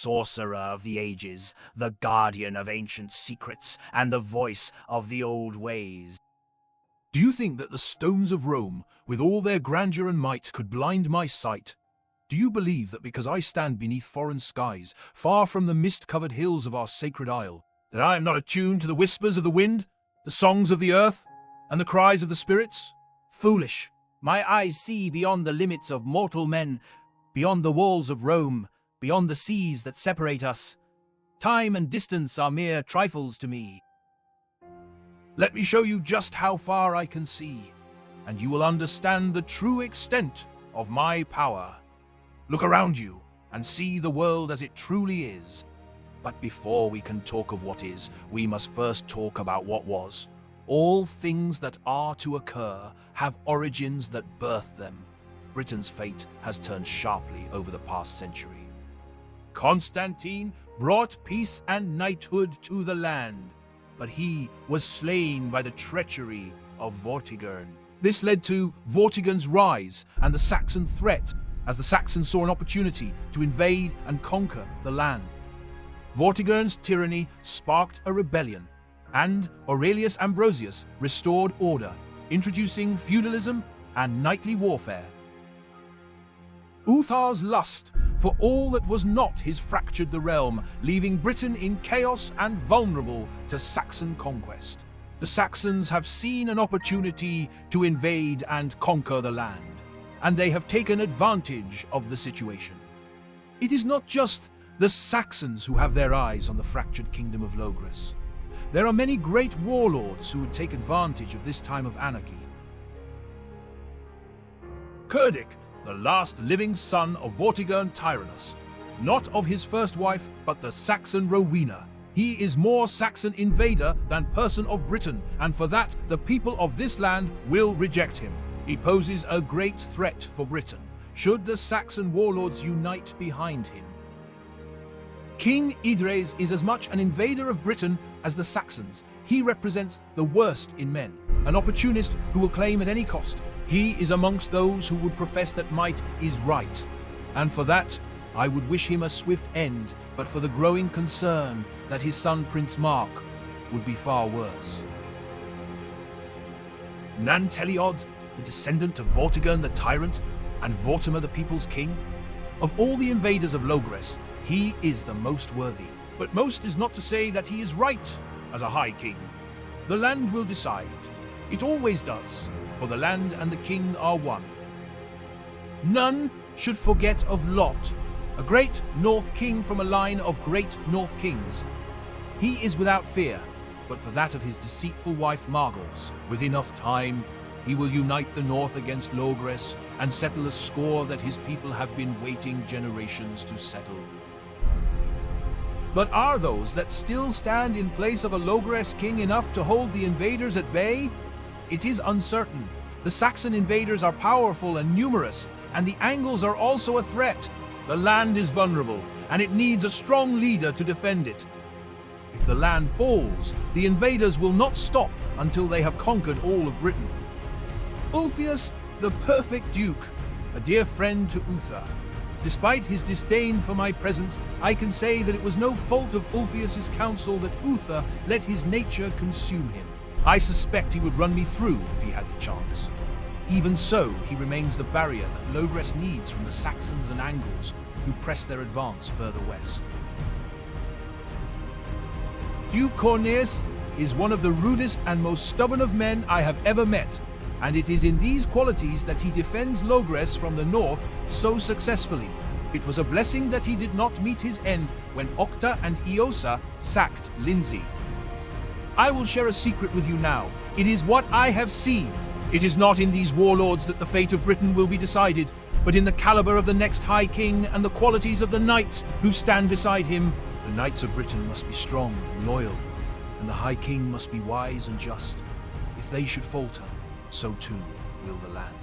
sorcerer of the ages, the guardian of ancient secrets, and the voice of the old ways. Do you think that the stones of Rome, with all their grandeur and might, could blind my sight? Do you believe that because I stand beneath foreign skies, far from the mist-covered hills of our sacred isle, that I am not attuned to the whispers of the wind, the songs of the earth, and the cries of the spirits? Foolish! My eyes see beyond the limits of mortal men, beyond the walls of Rome, beyond the seas that separate us. Time and distance are mere trifles to me. Let me show you just how far I can see, and you will understand the true extent of my power. Look around you and see the world as it truly is. But before we can talk of what is, we must first talk about what was. All things that are to occur have origins that birth them. Britain's fate has turned sharply over the past century. Constantine brought peace and knighthood to the land, but he was slain by the treachery of Vortigern. This led to Vortigern's rise and the Saxon threat, as the Saxons saw an opportunity to invade and conquer the land. Vortigern's tyranny sparked a rebellion, and Aurelius Ambrosius restored order, introducing feudalism and knightly warfare. Uthar's lust for all that was not his fractured the realm, leaving Britain in chaos and vulnerable to Saxon conquest. The Saxons have seen an opportunity to invade and conquer the land, and they have taken advantage of the situation. It is not just the Saxons who have their eyes on the fractured kingdom of Logres. There are many great warlords who would take advantage of this time of anarchy. Cerdic, the last living son of Vortigern Tyrannus, not of his first wife, but the Saxon Rowena. He is more Saxon invader than person of Britain, and for that the people of this land will reject him. He poses a great threat for Britain, should the Saxon warlords unite behind him. King Idres is as much an invader of Britain as the Saxons. He represents the worst in men, an opportunist who will claim at any cost. He is amongst those who would profess that might is right, and for that I would wish him a swift end, but for the growing concern that his son Prince Mark would be far worse. Nanteliod, the descendant of Vortigern the tyrant, and Vortimer the people's king? Of all the invaders of Logres, he is the most worthy. But most is not to say that he is right as a high king. The land will decide. It always does, for the land and the king are one. None should forget of Lot, a great North king from a line of great North kings. He is without fear, but for that of his deceitful wife Margals. With enough time, he will unite the North against Logres and settle a score that his people have been waiting generations to settle. But are those that still stand in place of a Logres king enough to hold the invaders at bay? It is uncertain. The Saxon invaders are powerful and numerous, and the Angles are also a threat. The land is vulnerable, and it needs a strong leader to defend it. If the land falls, the invaders will not stop until they have conquered all of Britain. Ulfius, the perfect duke, a dear friend to Uther. Despite his disdain for my presence, I can say that it was no fault of Ulfius's counsel that Uther let his nature consume him. I suspect he would run me through if he had the chance. Even so, he remains the barrier that Logres needs from the Saxons and Angles, who press their advance further west. Duke Corneas is one of the rudest and most stubborn of men I have ever met, and it is in these qualities that he defends Logres from the north so successfully. It was a blessing that he did not meet his end when Octa and Eosa sacked Lindsay. I will share a secret with you now. It is what I have seen. It is not in these warlords that the fate of Britain will be decided, but in the caliber of the next High King and the qualities of the knights who stand beside him. The knights of Britain must be strong and loyal, and the High King must be wise and just. If they should falter, so too will the land.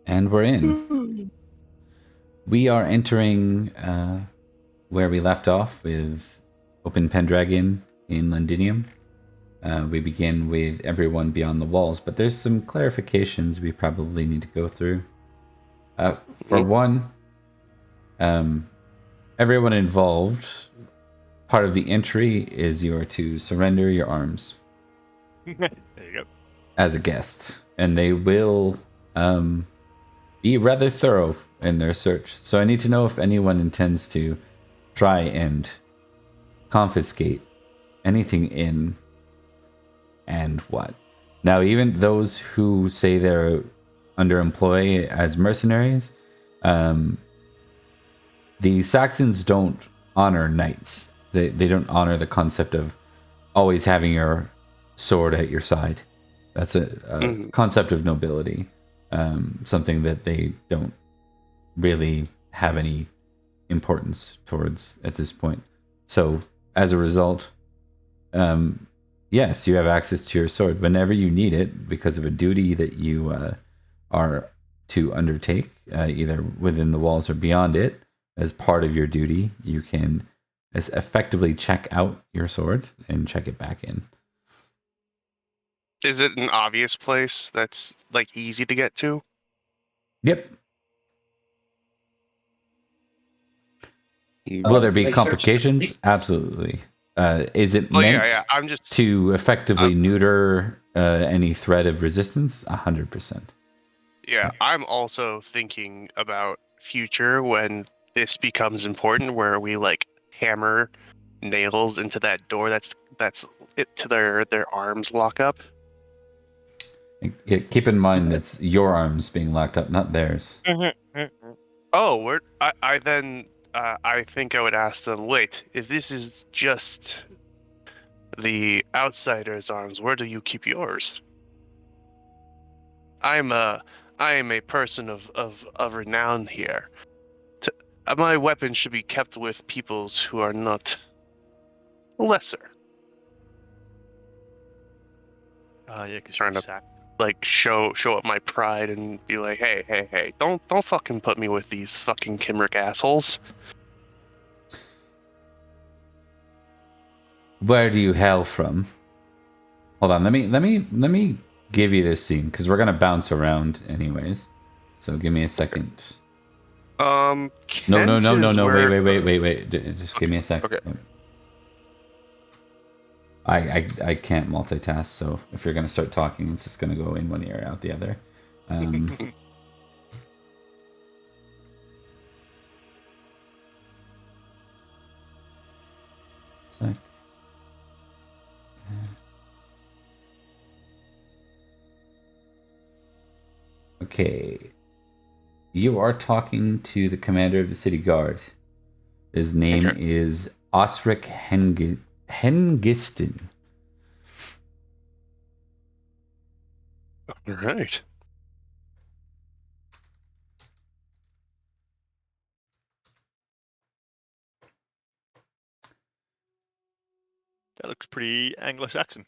And we're in. We are entering where we left off with Open Pendragon in Londinium. We begin with everyone beyond the walls, but there's some clarifications we probably need to go through. For one, everyone involved, part of the entry is you are to surrender your arms. There you go. As a guest, and they will be rather thorough in their search. So I need to know if anyone intends to try and confiscate anything in and what. Now, even those who say they're underemployed as mercenaries, the Saxons don't honor knights. They don't honor the concept of always having your sword at your side. That's a concept of nobility, something that they don't really have any importance towards at this point. So, as a result, yes, you have access to your sword whenever you need it because of a duty that you are to undertake, either within the walls or beyond it. As part of your duty, you can effectively check out your sword and check it back in. Is it an obvious place that's like easy to get to? Yep. Will there be complications? Absolutely. Is it meant I'm just to effectively neuter any threat of resistance? 100%. Yeah, I'm also thinking about future when this becomes important, where we like hammer nails into that door. That's it to their arms lock up. Keep in mind that's your arms being locked up, not theirs. Oh, I think I would ask them, wait, if this is just the outsider's arms, where do you keep yours? I am a person of renown here. My weapon should be kept with peoples who are not lesser. Yeah, because Trying you're to- sacked. Like show up my pride and be like, hey, don't fucking put me with these fucking Kimrick assholes. Where do you hail from? Hold on, let me give you this scene because we're gonna bounce around anyways. So give me a second. No. Wait. Just give me a second. Okay. I can't multitask, so if you're gonna start talking, it's just gonna go in one ear out the other. Sec. Okay. You are talking to the commander of the city guard. His name is Osric Hengiston. All right. That looks pretty Anglo-Saxon.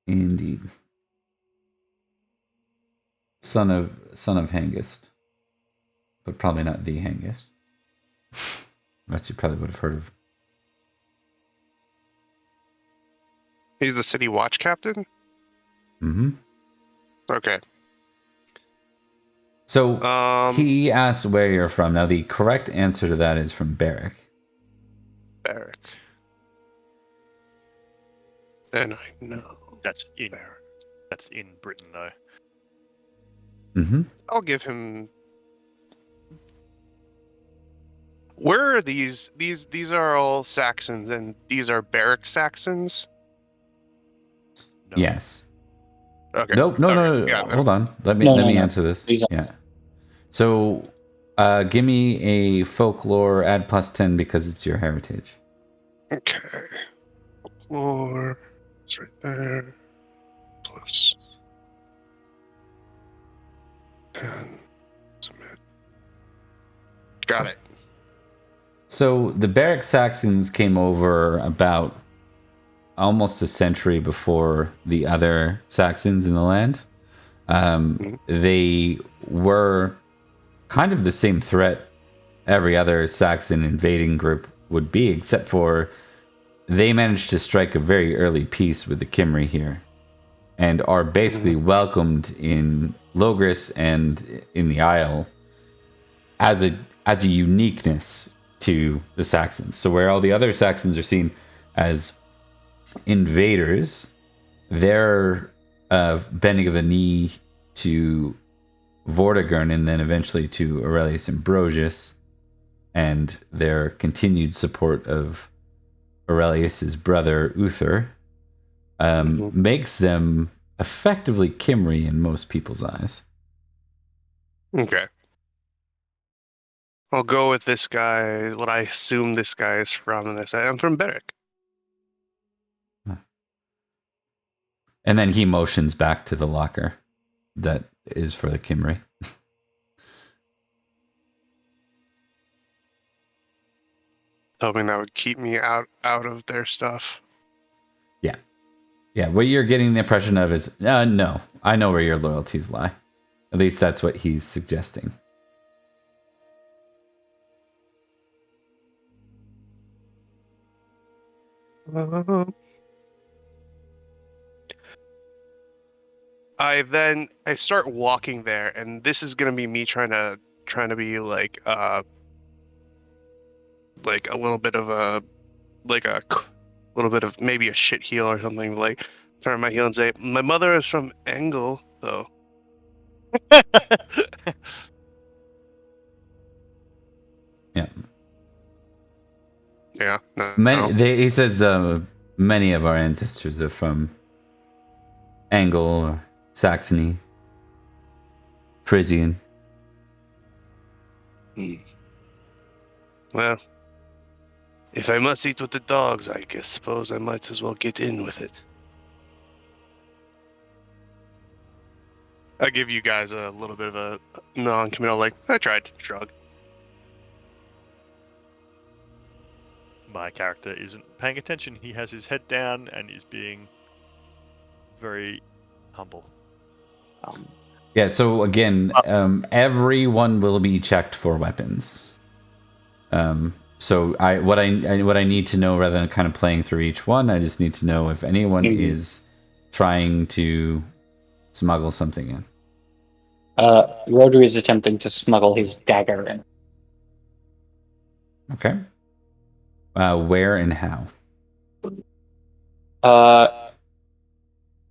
Indeed. Son of Hengist. But probably not the Hengist. Rest you probably would have heard of. He's the city watch captain? Mm-hmm. Okay. So he asks where you're from. Now the correct answer to that is from Barrack. Barrack. And I know. That's in Britain, though. Mm-hmm. I'll give him. Where are these? These are all Saxons, and these are Barrack Saxons. No. Yes. Okay. Nope. No. Yeah, Hold on. Let me answer this. Yeah. So, give me a folklore. Add +10 because it's your heritage. Okay. Folklore. It's right there. Plus. 10. Submit. Got it. So the Barrack Saxons came over about almost a century before the other Saxons in the land. They were kind of the same threat every other Saxon invading group would be, except for they managed to strike a very early peace with the Kimri here, and are basically welcomed in Logris and in the Isle as a uniqueness to the Saxons. So where all the other Saxons are seen as invaders, they're bending of the knee to Vortigern and then eventually to Aurelius Ambrosius, and their continued support of Aurelius's brother Uther makes them effectively Kimri in most people's eyes. Okay. I'll go with this guy, what I assume this guy is from, and I say, I'm from Beric. And then he motions back to the locker that is for the Kimri. Hoping that would keep me out of their stuff. Yeah, what you're getting the impression of is, no, I know where your loyalties lie. At least that's what he's suggesting. I start walking there, and this is gonna be me trying to be like a little bit of a little bit of maybe a shit heel or something, like turn my heel and say, my mother is from Angle, though. Yeah. Yeah. No. He says many of our ancestors are from Angle or Saxony, Frisian. Well, if I must eat with the dogs, I suppose I might as well get in with it. I give you guys a little bit of a non-committal, like, I tried to shrug. My character isn't paying attention. He has his head down and is being very humble. Yeah, so again, everyone will be checked for weapons. So what I need to know, rather than kind of playing through each one, I just need to know if anyone is trying to smuggle something in. Rotary is attempting to smuggle his dagger in. Okay. Where and how?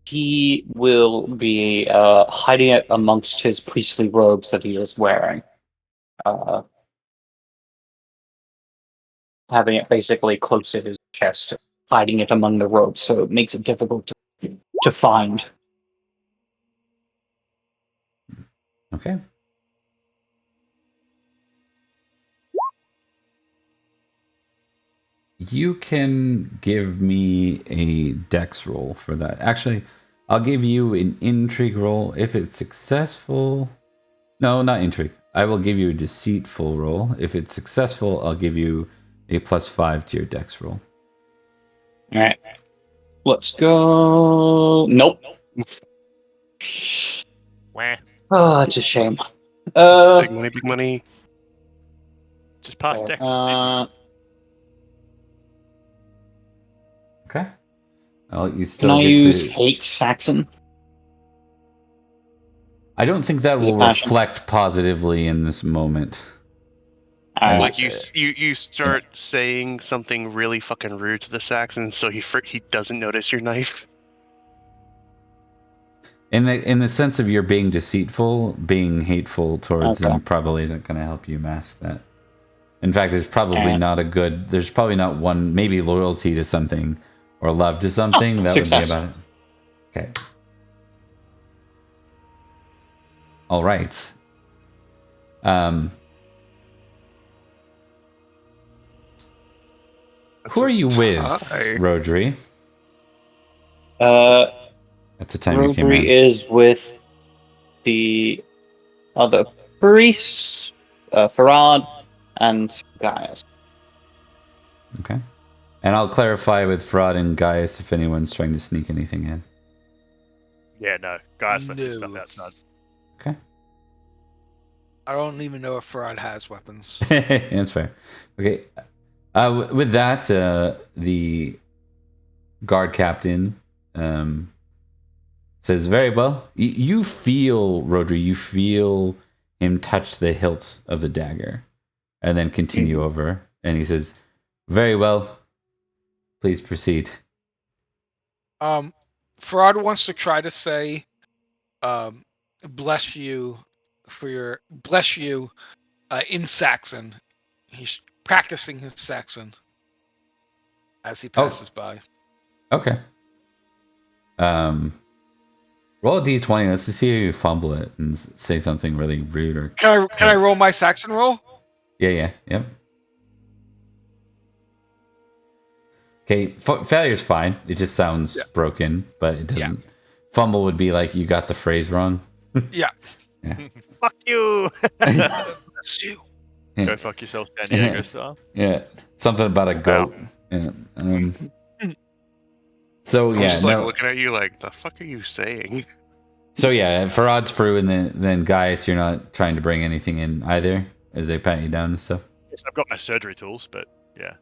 He will be hiding it amongst his priestly robes that he is wearing. Having it basically close to his chest, hiding it among the robes, so it makes it difficult to find. Okay. You can give me a dex roll for that. Actually, I'll give you an intrigue roll. If it's successful... No, not intrigue. I will give you a deceitful roll. If it's successful, I'll give you a +5 to your dex roll. Alright. Let's go... Nope. Wah. Oh, it's a shame. Big money. Just pass Dex. It's easy. Okay. Well, you Can still I get use to... Hate Saxon? I don't think that Is it will passion? reflect positively in this moment. Like you start saying something really fucking rude to the Saxon, so he doesn't notice your knife. In the sense of you're being deceitful, being hateful towards Okay. them probably isn't going to help you mask that. In fact, there's probably there's probably not one, maybe loyalty to something or love to something. That success. would be about it. Okay. All right. Who are you with, Rodri? At the time you came in. Rotary is with the other priests, Farad, and Gaius. Okay. And I'll clarify with Fraud and Gaius if anyone's trying to sneak anything in. Yeah, no. Gaius left his stuff No. outside. Okay. I don't even know if Farad has weapons. That's fair. Okay. With that, the guard captain says, "Very well. You feel, Rodri, you feel him touch the hilt of the dagger and then continue over. And he says, very well. Please proceed." Farad wants to try to say, bless you in Saxon. He's practicing his Saxon as he passes by. Okay. Roll a d20. Let's see if you fumble it and say something really rude or. Can I roll my Saxon roll? Yeah. Yep. Okay, failure's fine. It just sounds broken, but it doesn't. Yeah. Fumble would be like you got the phrase wrong. Yeah. Fuck you! That's you. Yeah. Go fuck yourself, San Diego style. Yeah, something about a goat. Yeah. So I'm yeah, just like looking at you like, the fuck are you saying? So yeah, Farad's through, and then Gaius, you're not trying to bring anything in either as they pat you down and stuff. Yes, I've got my surgery tools, but yeah.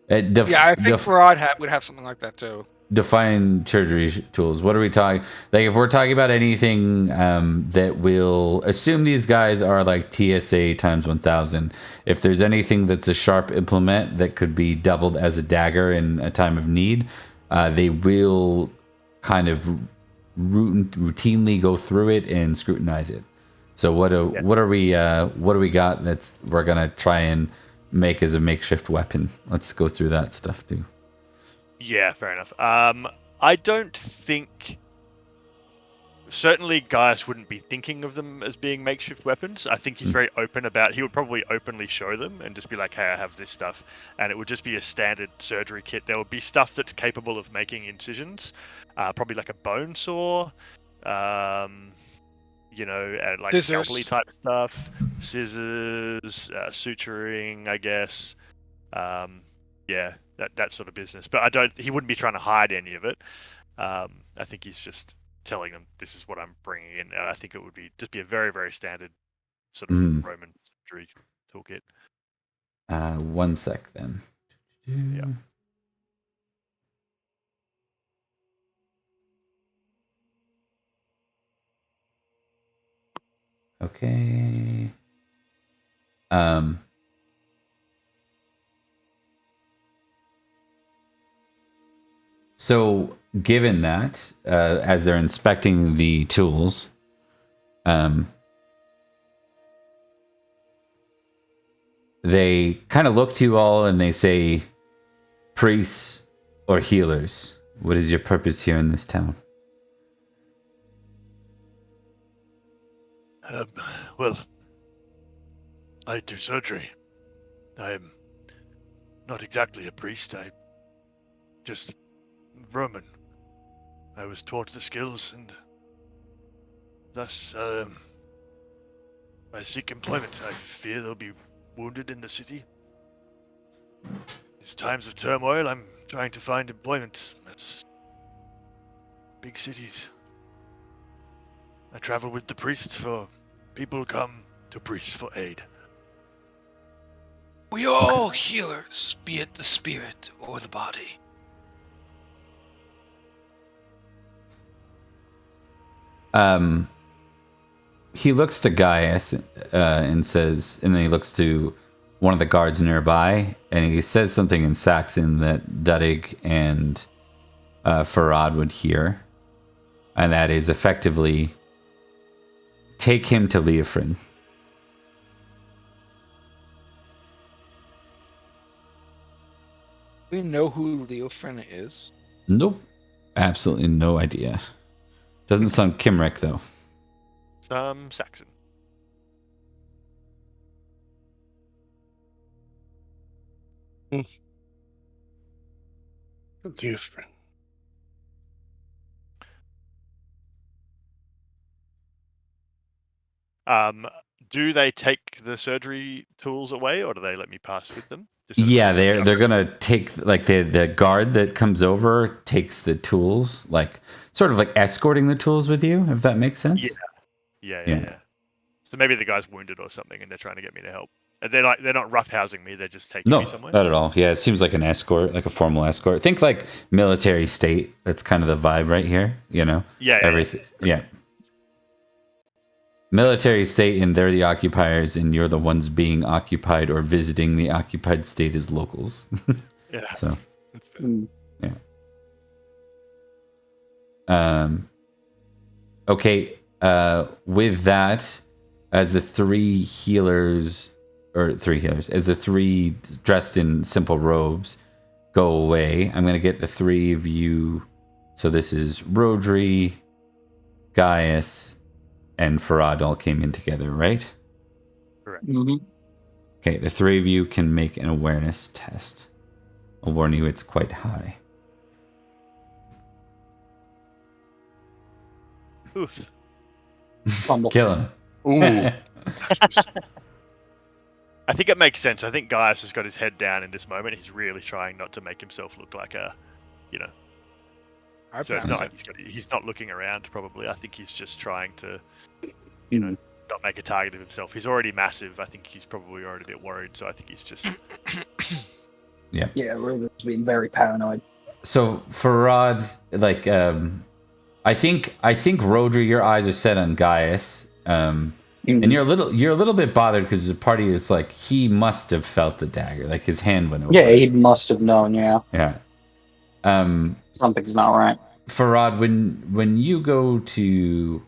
I think Farad would have something like that too. Define surgery tools. What are we talking? Like, if we're talking about anything that will assume these guys are like TSA times 1000. If there's anything that's a sharp implement that could be doubled as a dagger in a time of need, they will kind of routinely go through it and scrutinize it. So what do we got that's we're gonna try and make as a makeshift weapon? Let's go through that stuff too. Yeah, fair enough. I don't think. Certainly, Gaius wouldn't be thinking of them as being makeshift weapons. I think he's very open about. He would probably openly show them and just be like, "Hey, I have this stuff," and it would just be a standard surgery kit. There would be stuff that's capable of making incisions, probably like a bone saw, and like scalpely type stuff, scissors, suturing, I guess. That sort of business. But he wouldn't be trying to hide any of it. I think he's just telling them this is what I'm bringing in. And I think it would be a very, very standard sort of Roman surgery toolkit. 1 sec then. Yeah. Okay. So given that, as they're inspecting the tools, they kind of look to you all and they say, priests or healers, what is your purpose here in this town? Well, I do surgery. I am not exactly a priest. I just Roman. I was taught the skills, and thus I seek employment. I fear they'll be wounded in the city. These times of turmoil, I'm trying to find employment. It's big cities. I travel with the priests for people come to priests for aid. We are all healers, be it the spirit or the body. He looks to Gaius and says, and then he looks to one of the guards nearby, and he says something in Saxon that Dudig and Farad would hear, and that is effectively, take him to Leofrin. We know who Leofrin is. Nope, absolutely no idea. Doesn't sound Kimrick though. Saxon. Different. Do they take the surgery tools away, or do they let me pass with them? Just out of Yeah, curiosity. they're gonna take like the guard that comes over takes the tools, like sort of like escorting the tools with you, if that makes sense. Yeah. So maybe the guy's wounded or something, and they're trying to get me to help. And they're not roughhousing me; they're just taking No, me somewhere. not at all. Yeah, it seems like an escort, like a formal escort. Think like military state. That's kind of the vibe right here. You know, Yeah. everything. Yeah. Military state, and they're the occupiers, and you're the ones being occupied or visiting the occupied state as locals. Yeah. So, That's fair. Mm. okay. With that, as the three healers, as the three dressed in simple robes go away, I'm gonna get the three of you. So this is Rodri, Gaius, and Farad all came in together, right? Mhm. Okay, the three of you can make an awareness test. I'll warn you, it's quite high. Oof. Fumble. Killing it. Ooh. I think it makes sense. I think Gaius has got his head down in this moment. He's really trying not to make himself look like a, you know. So it's not like he's not looking around. Probably, I think he's just trying to, you know, not make a target of himself. He's already massive. I think he's probably already a bit worried. So I think he's just. Yeah. Yeah, Ruben's being very paranoid. So Farad, like, I think Rodri, your eyes are set on Gaius, and you're a little bit bothered because the party is like he must have felt the dagger, like his hand went over. Yeah, he must have known. Yeah, Yeah. something's not right. Farad, when you go to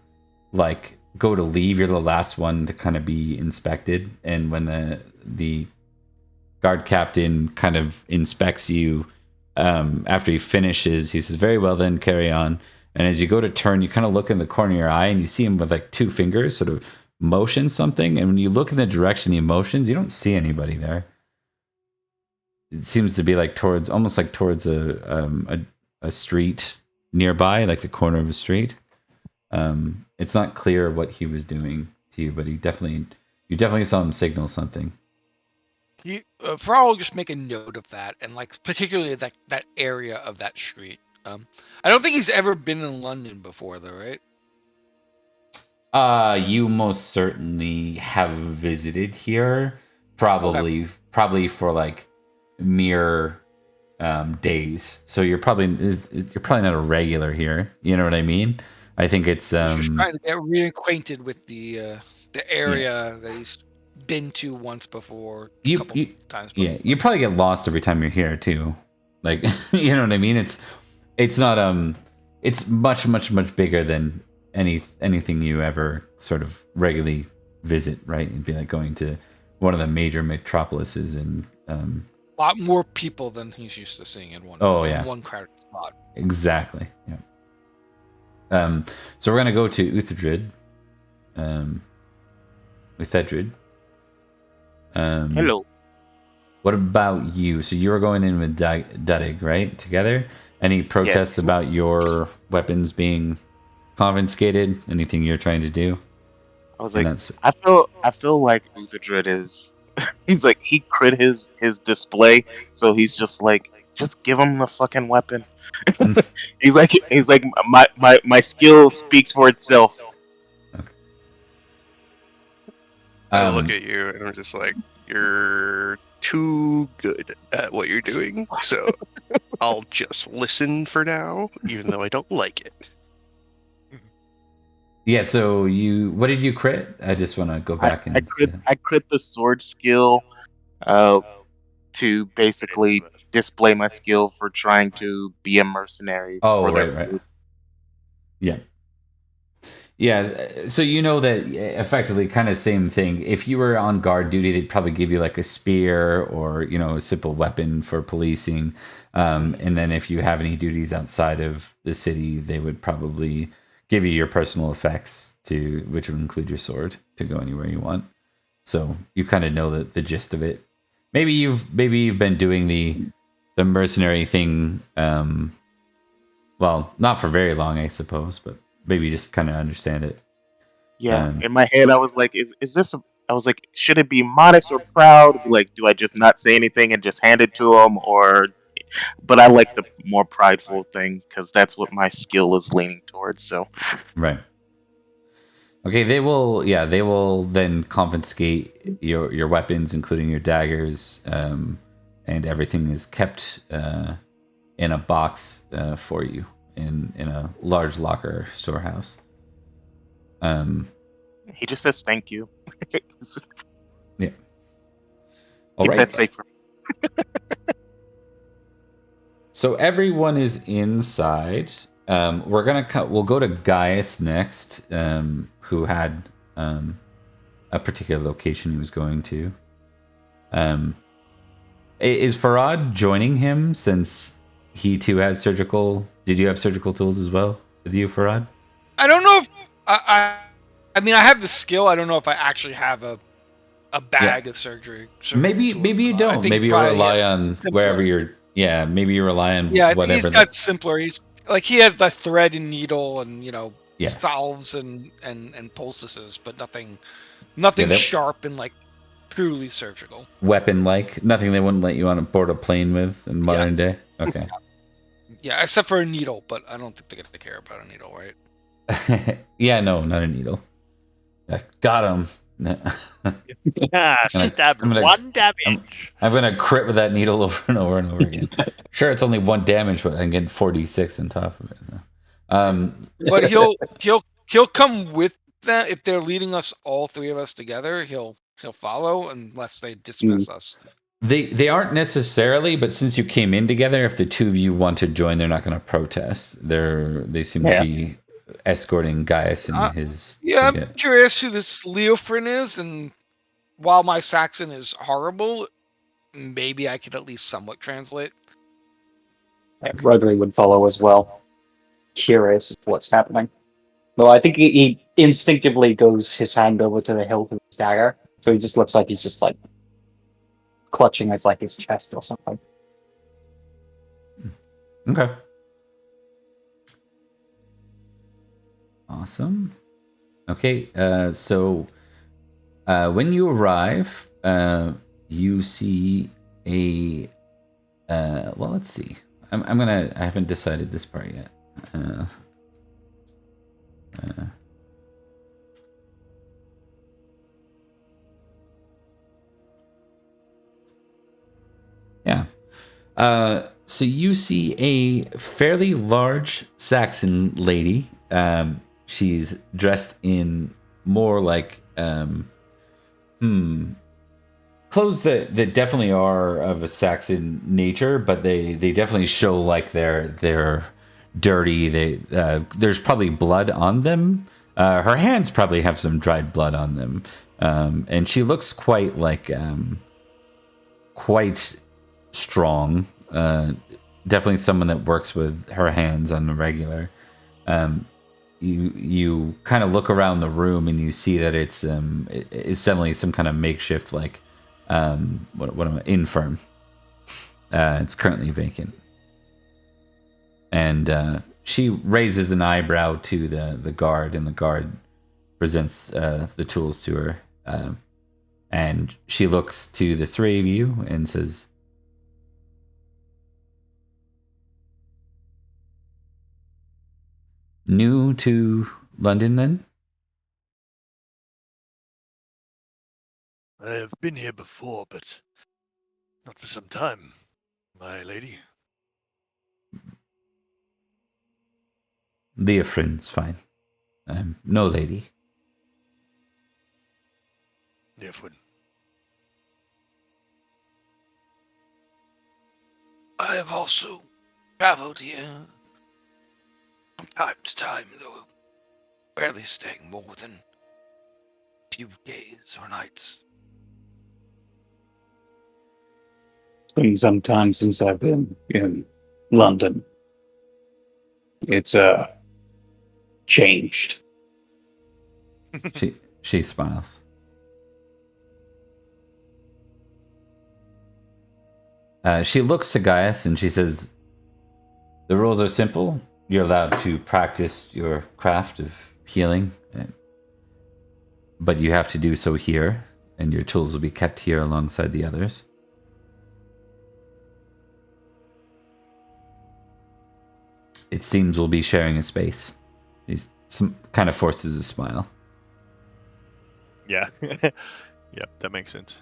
leave, you're the last one to kind of be inspected, and when the guard captain kind of inspects you, after he finishes, he says, "Very well, then carry on." And as you go to turn, you kind of look in the corner of your eye, and you see him with like two fingers, sort of motion something. And when you look in the direction he motions, you don't see anybody there. It seems to be like towards a street nearby, like the corner of a street. It's not clear what he was doing to you, but you definitely saw him signal something. For all, just make a note of that, and like particularly that area of that street. I don't think he's ever been in London before, though, right? You most certainly have visited here, probably for like mere days. So you're probably not a regular here. You know what I mean? I think it's Just trying to get reacquainted with the area that he's been to once before, a couple times. Yeah, you probably get lost every time you're here too. Like, you know what I mean? It's not it's much bigger than anything you ever sort of regularly visit, right? It'd be like going to one of the major metropolises and a lot more people than he's used to seeing in one one crowded spot. Exactly. Yeah. So we're gonna go to Uthedrid. Uthedrid. Hello. What about you? So you were going in with Dudig, right? Together? Any protests about your weapons being confiscated? Anything you're trying to do? I was like, I feel like Uthedrid is he's like he crit his display, so he's just like, just give him the fucking weapon. he's like my skill speaks for itself. Okay. I look at you and I'm just like, you're too good at what you're doing, so I'll just listen for now, even though I don't like it. Yeah, so what did you crit? I just want to go back I crit the sword skill to basically display my skill for trying to be a mercenary. Oh, right. Yeah. Yeah, so you know that effectively kind of same thing. If you were on guard duty, they'd probably give you like a spear or, a simple weapon for policing. And then if you have any duties outside of the city, they would probably give you your personal effects, which would include your sword, to go anywhere you want. So you kind of know the gist of it. Maybe you've been doing the mercenary thing, well, not for very long, I suppose, but maybe you just kind of understand it. Yeah, Um, in my head, I was like, is this? I was like, should it be modest or proud? Like, do I just not say anything and just hand it to him, or? But I like the more prideful thing because that's what my skill is leaning towards. So, right. Okay, they will. Yeah, they will then confiscate your weapons, including your daggers, and everything is kept in a box for you in a large locker storehouse. he just says thank you. Yeah. All Keep that right. safe for me. So everyone is inside. We'll go to Gaius next, who had a particular location he was going to. Is Farad joining him since he too has surgical? Did you have surgical tools as well with you, Farad? I don't know if I mean, I have the skill. I don't know if I actually have a bag of surgery. Maybe you don't. I think Maybe you probably rely on simpler. wherever you're. Yeah, maybe you rely on Yeah, I think he's whatever. got simpler. He's like he had the thread and needle and Yeah. valves and poultices, but nothing that sharp and like truly surgical. weapon like nothing they wouldn't let you on board a plane with in modern day. Okay. Yeah, except for a needle, but I don't think they're gonna care about a needle, right? Yeah, no, not a needle. Got him. Stabbed one damage. I'm gonna crit with that needle over and over and over again. Sure, it's only one damage, but I can get 46 on top of it. But he'll come with that if they're leading us, all three of us together. He'll follow unless they dismiss us. They aren't necessarily, but since you came in together, if the two of you want to join, they're not going to protest. They seem to be escorting Gaius and his. Yeah, I'm curious who this Leofrin is, and while my Saxon is horrible, maybe I could at least somewhat translate. Gregory would follow as well. Curious as to what's happening. Well, I think he instinctively goes his hand over to the hilt of his dagger, so he just looks like he's just like clutching at like his chest or something. Okay. Awesome. Okay, so when you arrive, you see a. Well, let's see. I haven't decided this part yet. Yeah. So you see a fairly large Saxon lady. She's dressed in more like clothes that definitely are of a Saxon nature, but they definitely show like they're dirty. There's probably blood on them. Her hands probably have some dried blood on them, and she looks quite strong. Definitely someone that works with her hands on the regular. You kind of look around the room and you see that it's definitely some kind of makeshift infirm. It's currently vacant, and she raises an eyebrow to the guard, and the guard presents the tools to her, and she looks to the three of you and says, "New to London, then?" I have been here before, but not for some time, my lady. Leofrin's fine. No lady. Leofrin. I have also traveled here from time to time, though rarely staying more than a few days or nights. It's been some time since I've been in London. It's changed. She smiles. She looks to Gaius and she says, "The rules are simple. You're allowed to practice your craft of healing but you have to do so here, and your tools will be kept here alongside the others. It seems we'll be sharing a space. He kind of forces a smile. Yeah. Yep, that makes sense.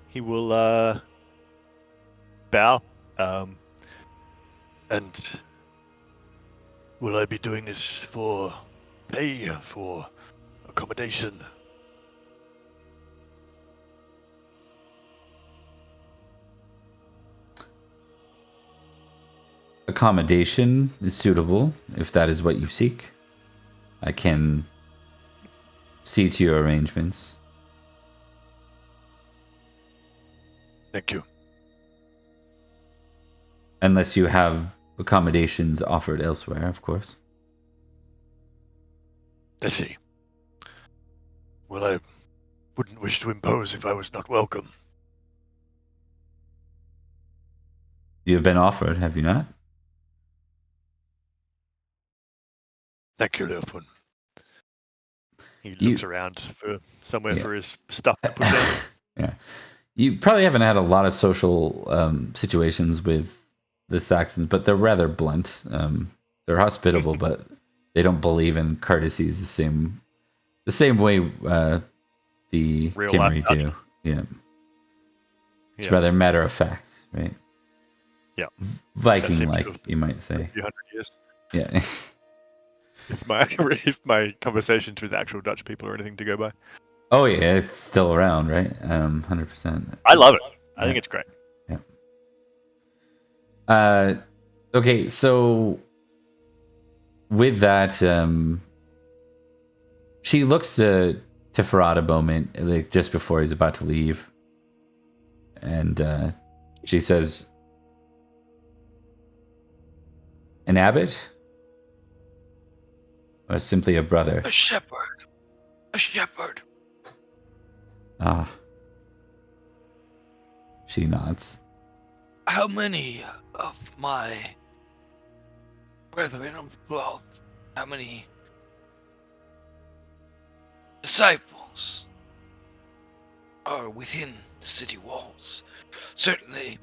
He will bow. And will I be doing this for pay, for accommodation? Accommodation is suitable if that is what you seek. I can see to your arrangements. Thank you. Unless you have accommodations offered elsewhere, of course. I see. Well, I wouldn't wish to impose if I was not welcome. You have been offered, have you not? Thank you, Leofun. He looks around for somewhere for his stuff to put down. Yeah. You probably haven't had a lot of social situations with the Saxons, but they're rather blunt. They're hospitable, but they don't believe in courtesies the same way the Real Kimri life do. Yeah. It's Yeah. rather matter of fact, right? Yeah. Viking-like, you might say. A few hundred years. Yeah. If my conversations with actual Dutch people are anything to go by. Oh yeah, it's still around, right? 100%. I love it. I think it's great. Yeah. Okay, so with that, she looks to Farad a moment, like just before he's about to leave, and she says, "An abbot, or simply a brother?" A shepherd. A shepherd. Ah. She nods. How many of my brethren of blood, how many disciples are within the city walls? Certainly,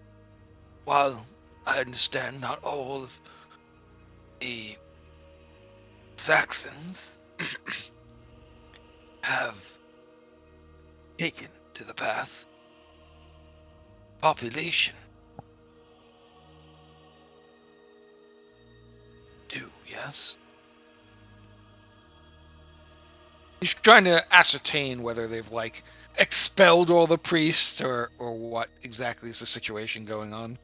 while I understand not all of the Saxons have taken to the path, population do, yes? He's trying to ascertain whether they've like expelled all the priests or what exactly is the situation going on.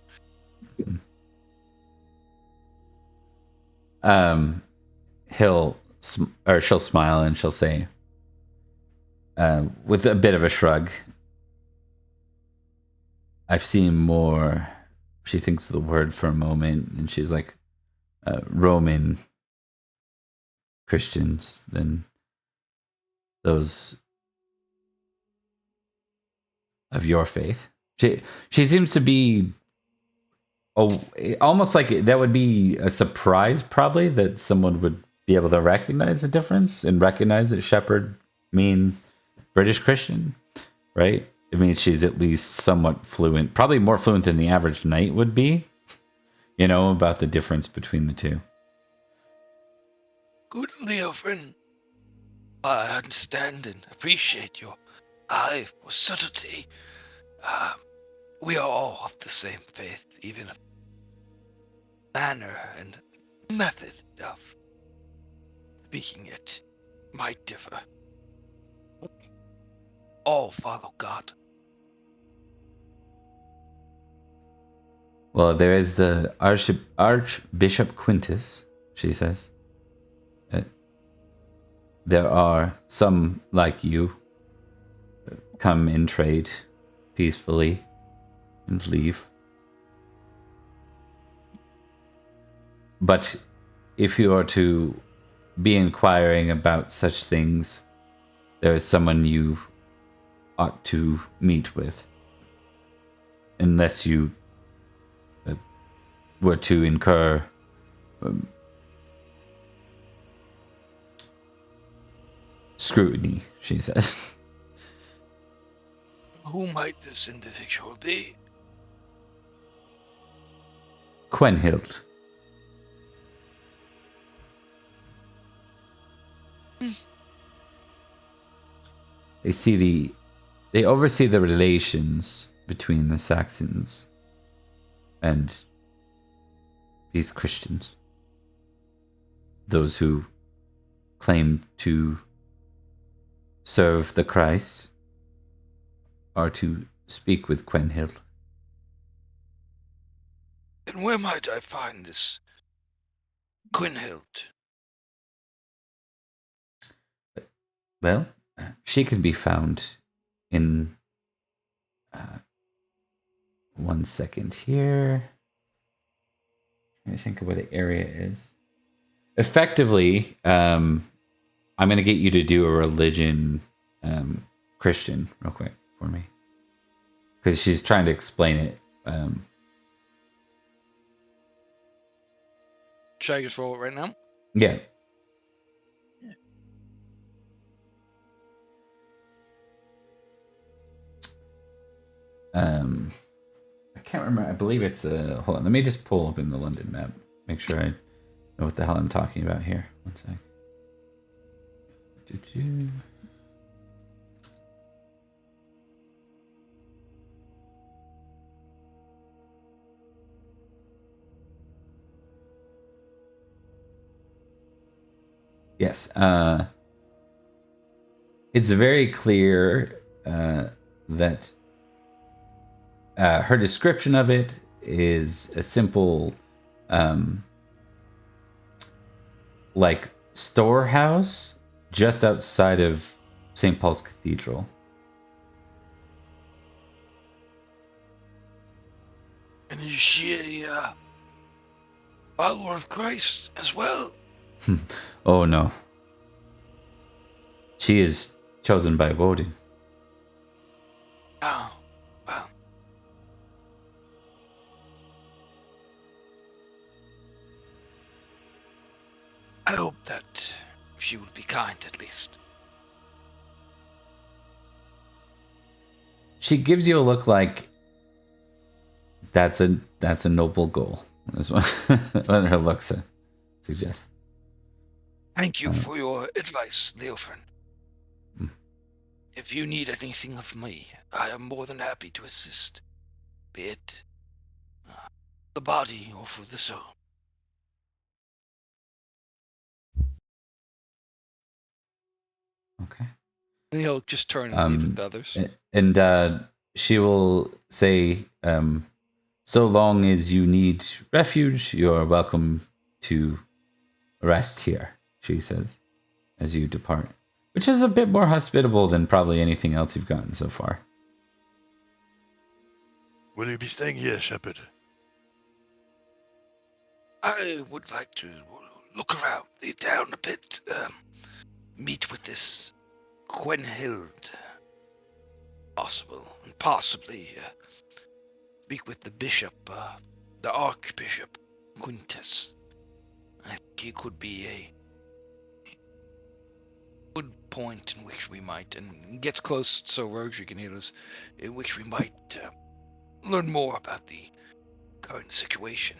She'll smile and she'll say, with a bit of a shrug, "I've seen more." She thinks of the word for a moment, and she's like, Roman Christians than those of your faith. She seems to be almost like that would be a surprise, probably, that someone would be able to recognize a difference and recognize that shepherd means British Christian, right? It means she's at least somewhat fluent, probably more fluent than the average knight would be, about the difference between the two. Good Leofrin, I understand and appreciate your eye for subtlety. We are all of the same faith, even if manner and method of speaking it might differ. All follow God. Well, there is the Archbishop Quintus, she says. There are some like you come in trade peacefully and leave. But if you are to be inquiring about such things, there is someone you ought to meet with. Unless you were to incur scrutiny, she says. Who might this individual be? Quenhild. They oversee the relations between the Saxons and these Christians. Those who claim to serve the Christ are to speak with Quenhild. And where might I find this Quinhild? Well, she can be found in... one second here. Let me think of where the area is. Effectively, I'm going to get you to do a religion Christian real quick for me. Because she's trying to explain it. Should I just roll it right now? Yeah. I can't remember. I believe it's hold on. Let me just pull open the London map. Make sure I know what the hell I'm talking about here. One sec. Yes. It's very clear that her description of it is a simple, like, storehouse just outside of St. Paul's Cathedral. And is she a follower of Christ as well? Oh no. She is chosen by Woden. Oh, well. I hope that she will be kind at least. She gives you a look like that's a noble goal. Is what her looks suggests. Thank you for your advice, Leofrin. Mm. If you need anything of me, I am more than happy to assist, be it the body or for the soul. Okay. And he'll just turn and leave with the others. And she will say, so long as you need refuge, you're welcome to rest here, she says, as you depart. Which is a bit more hospitable than probably anything else you've gotten so far. Will you be staying here, Shepherd? I would like to look around, lay down a bit, meet with this Quenhild, possible, and possibly speak with the bishop, the Archbishop Quintus. I think he could be a good point in which we might, and gets close so Roger can hear us, in which we might learn more about the current situation.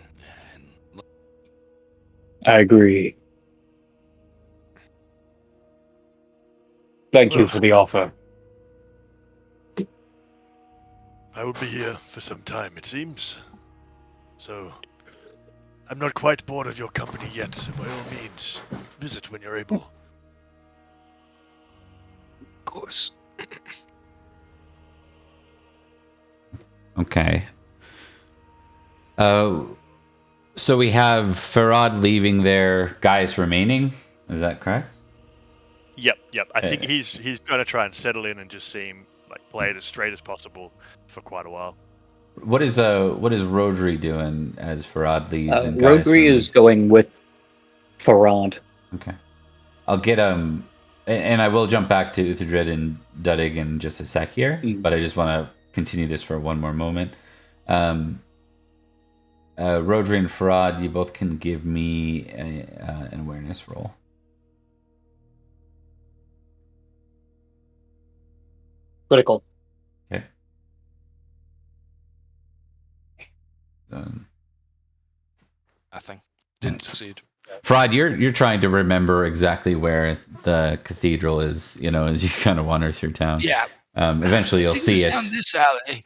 And I agree. Thank you for the offer. I will be here for some time, it seems. So, I'm not quite bored of your company yet, so by all means, visit when you're able. of course. Okay. So we have Farad leaving there, guys remaining. Is that correct? Yep. I think he's going to try and settle in and just seem like play it as straight as possible for quite a while. What is Rodri doing as Farad leaves? And Rodri is going with Farad. Okay. I'll get and I will jump back to Uthadred and Dudig in just a sec here, but I just want to continue this for one more moment. Rodri and Farad, you both can give me an awareness roll. Critical. Okay. Um, Nothing. Didn't succeed. Fried, you're trying to remember exactly where the cathedral is, as you kind of wander through town. Yeah. Eventually, you'll I think see it's it. down this alley.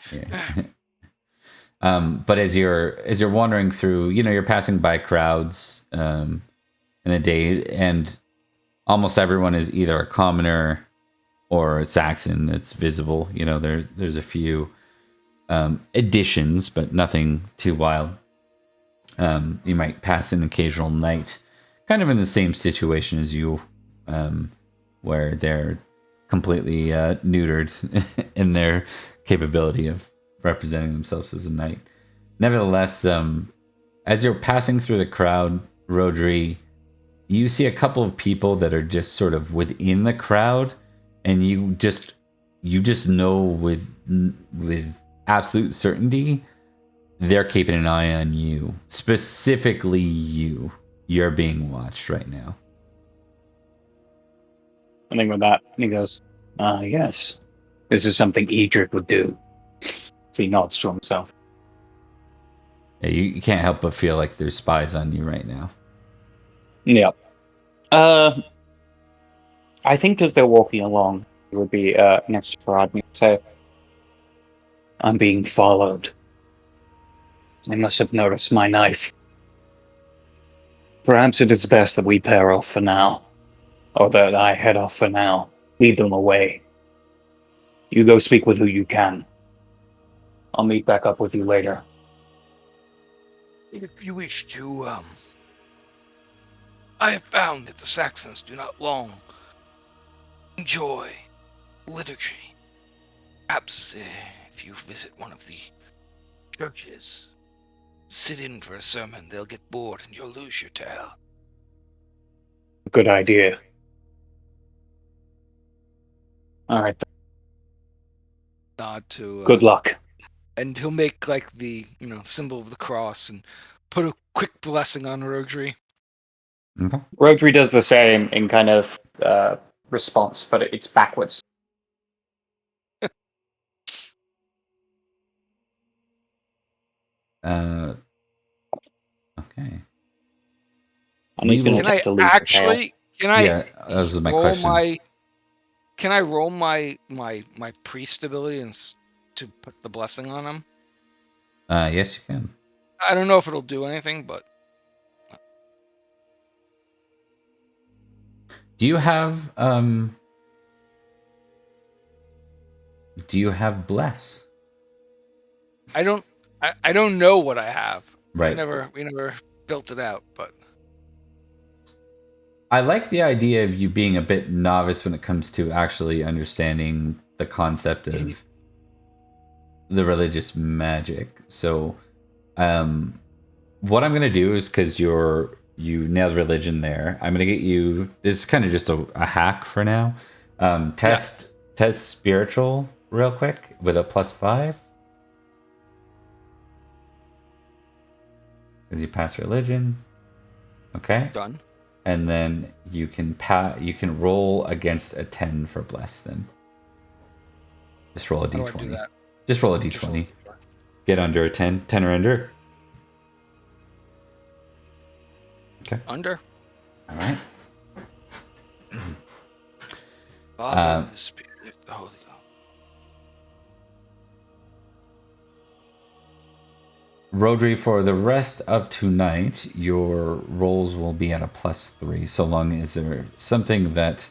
Yeah. But as you're wandering through, you're passing by crowds in the day, and almost everyone is either a commoner or a Saxon that's visible. There's a few additions, but nothing too wild. You might pass an occasional knight, kind of in the same situation as you, where they're completely neutered in their capability of representing themselves as a knight. Nevertheless, as you're passing through the crowd, Rodri, you see a couple of people that are just sort of within the crowd, and you just know with absolute certainty they're keeping an eye on you, specifically you. You're being watched right now. I think with that, he goes, yes. This is something Edric would do. So he nods to himself. Yeah, you can't help but feel like there's spies on you right now. Yeah. I think as they're walking along, it would be next to Faradmi and say, I'm being followed. They must have noticed my knife. Perhaps it is best that we pair off for now. Or that I head off for now. Lead them away. You go speak with who you can. I'll meet back up with you later. If you wish to, I have found that the Saxons do not long enjoy liturgy. Perhaps if you visit one of the churches, sit in for a sermon, they'll get bored and you'll lose your tail. Good idea. Alright, Nod to good luck. And he'll make like the symbol of the cross and put a quick blessing on Rodri. Okay. Rodri does the same in kind of response, but it's backwards. Okay. And he's going Can to I attempt to lose the tail. Yeah, that was my roll question. Can I roll my priest ability to put the blessing on him? Yes, you can. I don't know if it'll do anything, but Do you have bless? I don't know what I have. Right. We never built it out, but I like the idea of you being a bit novice when it comes to actually understanding the concept of the religious magic. So, what I'm gonna do is, because you nailed religion there, I'm gonna get you. This is kind of just a hack for now. Test spiritual real quick with a +5. As you pass religion, okay. done. And then you can roll against a 10 for bless. Then just roll a How do I do d20. that? Just roll a Just roll d20. a d20. Get under a 10 or under. Okay. Under. All right. Father, the Spirit, the Holy Ghost. Rodri, for the rest of tonight, your rolls will be at a +3, so long as there's something that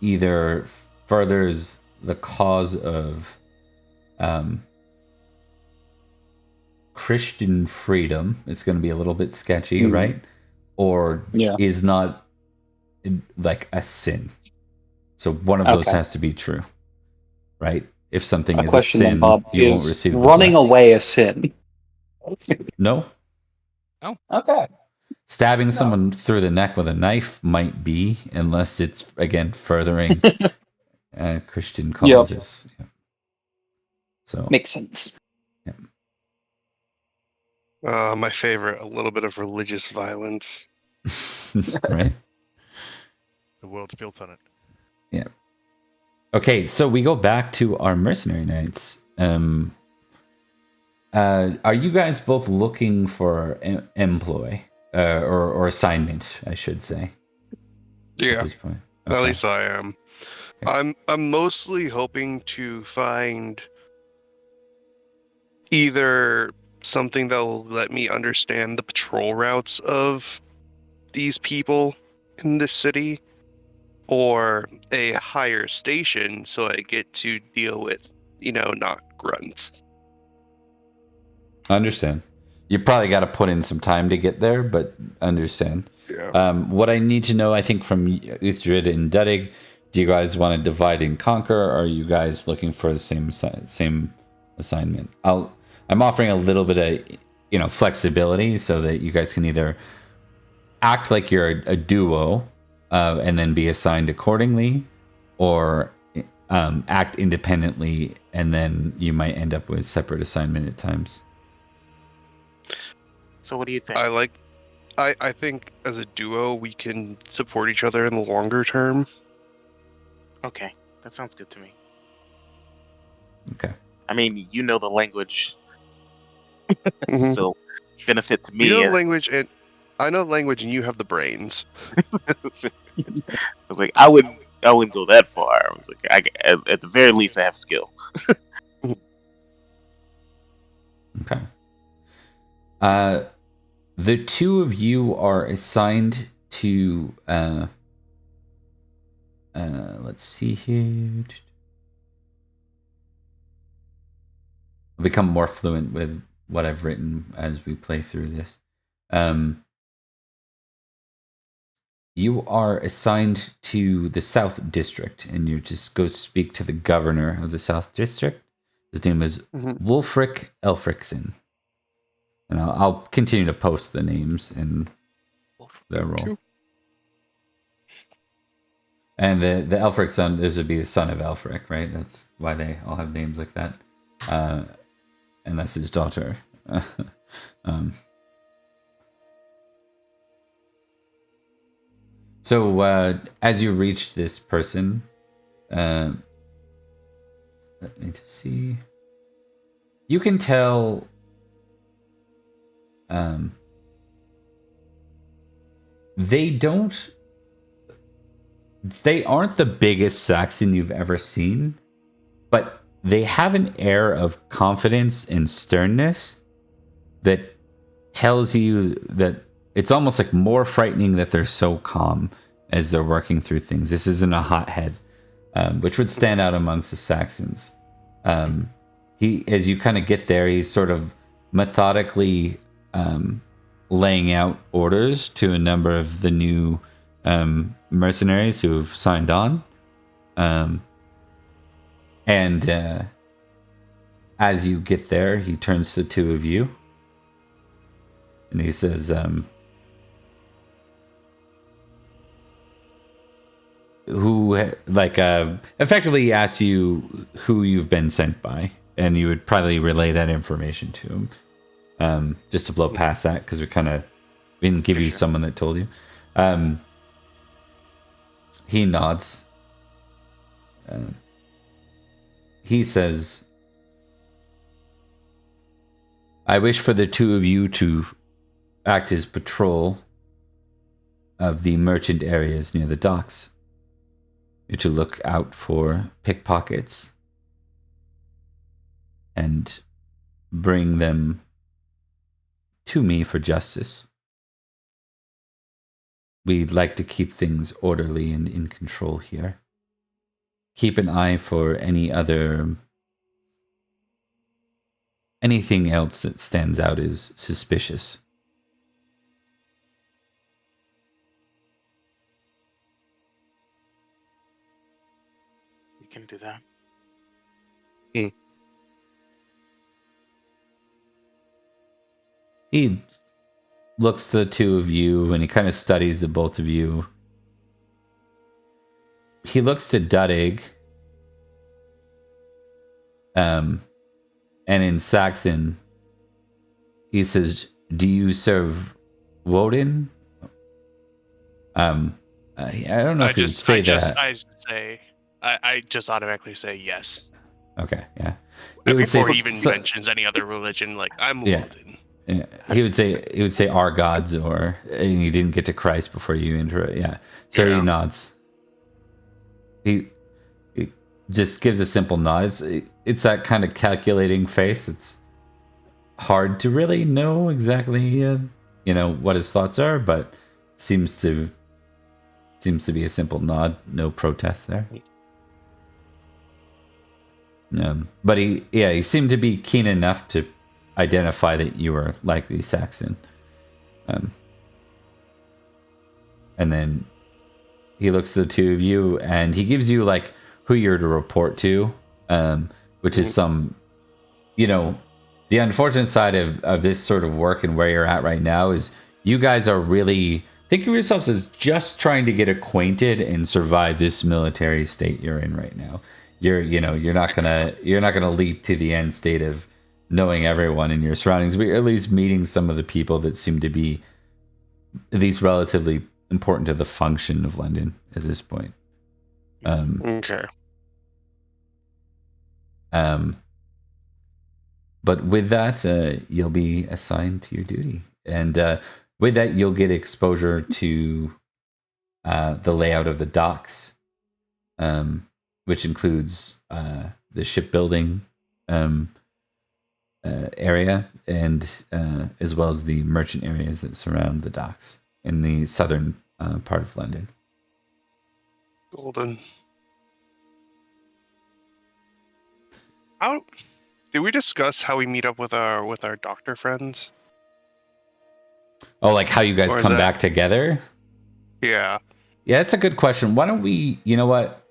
either furthers the cause of Christian freedom. It's going to be a little bit sketchy, right? Or is not like a sin. So one of those has to be true, right? If something is a sin, Bob, you won't receive the running bless. away a sin. No. Oh. Okay. Stabbing someone through the neck with a knife might be, unless it's, again, furthering Christian causes. Yep. So makes sense. My favorite, a little bit of religious violence. Right? The world's built on it. Yeah. Okay, so we go back to our mercenary knights. Are you guys both looking for employ or assignment, I should say, at Yeah, this point? at Okay. least I am. Okay. I'm mostly hoping to find either something that will let me understand the patrol routes of these people in this city, or a higher station so I get to deal with, not grunts. I understand. You probably got to put in some time to get there, but understand. Yeah. What I need to know, I think, from Uhtred and Dudig, do you guys want to divide and conquer, or are you guys looking for the same assignment? I'm offering a little bit of flexibility so that you guys can either act like you're a duo and then be assigned accordingly, or act independently and then you might end up with separate assignment at times. So what do you think? I think as a duo we can support each other in the longer term. Okay, that sounds good to me. Okay. I mean, you know the language, Mhm. so benefit to You me. know language, and I know language, and you have the brains. I was like, I wouldn't go that far. I was like, at the very least, I have skill. Okay. The two of you are assigned to let's see here. I'll become more fluent with what I've written as we play through this. You are assigned to the South District, and you just go speak to the governor of the South District. His name is Mhm. Wulfric Elfrickson. And I'll continue to post the names in their role. Cool. And the Elfric son, this would be the son of Elfric, right? That's why they all have names like that. And that's his daughter. So as you reach this person, let me just see. You can tell they aren't the biggest Saxon you've ever seen, but they have an air of confidence and sternness that tells you that it's almost like more frightening that they're so calm as they're working through things. This isn't a hothead, which would stand out amongst the Saxons. As you kind of get there, he's sort of methodically laying out orders to a number of the new mercenaries who have signed on. And as you get there, he turns to the two of you and he says, effectively asks you who you've been sent by, and you would probably relay that information to him. Just to blow past that, because we didn't give you someone that told you. He nods. He says, I wish for the two of you to act as patrol of the merchant areas near the docks. You're to look out for pickpockets and bring them to me for justice. We'd like to keep things orderly and in control here. Keep an eye for anything else that stands out as suspicious. We can do that. He looks to the two of you and he kind of studies the both of you. He looks to Dudig. And in Saxon, he says, do you serve Woden? I don't know if you would say that. I say, I just automatically say yes. Okay, yeah. He would Before say he even mentions any other religion, like I'm Yeah. Loden. Yeah, he would say our gods, or and he didn't get to Christ before you enter it. Yeah, so he Yeah. nods. He just gives a simple nod. It's that kind of calculating face. It's hard to really know exactly, what his thoughts are, but seems to be a simple nod. No protest there. But he seemed to be keen enough to identify that you were likely Saxon. And then he looks at the two of you and he gives you like who you're to report to, which is some, the unfortunate side of this sort of work and where you're at right now is you guys are really think of yourselves as just trying to get acquainted and survive this military state you're in right now. You're not gonna leap to the end state of knowing everyone in your surroundings, but you're at least meeting some of the people that seem to be at least relatively important to the function of London at this point. Okay. But with that, you'll be assigned to your duty, and with that, you'll get exposure to the layout of the docks, which includes the shipbuilding area, and as well as the merchant areas that surround the docks in the southern part of London. Golden. How did we discuss how we meet up with our doctor friends? Oh, like how you guys Or is come that- back together? Yeah. Yeah, that's a good question. Why don't we, you know what?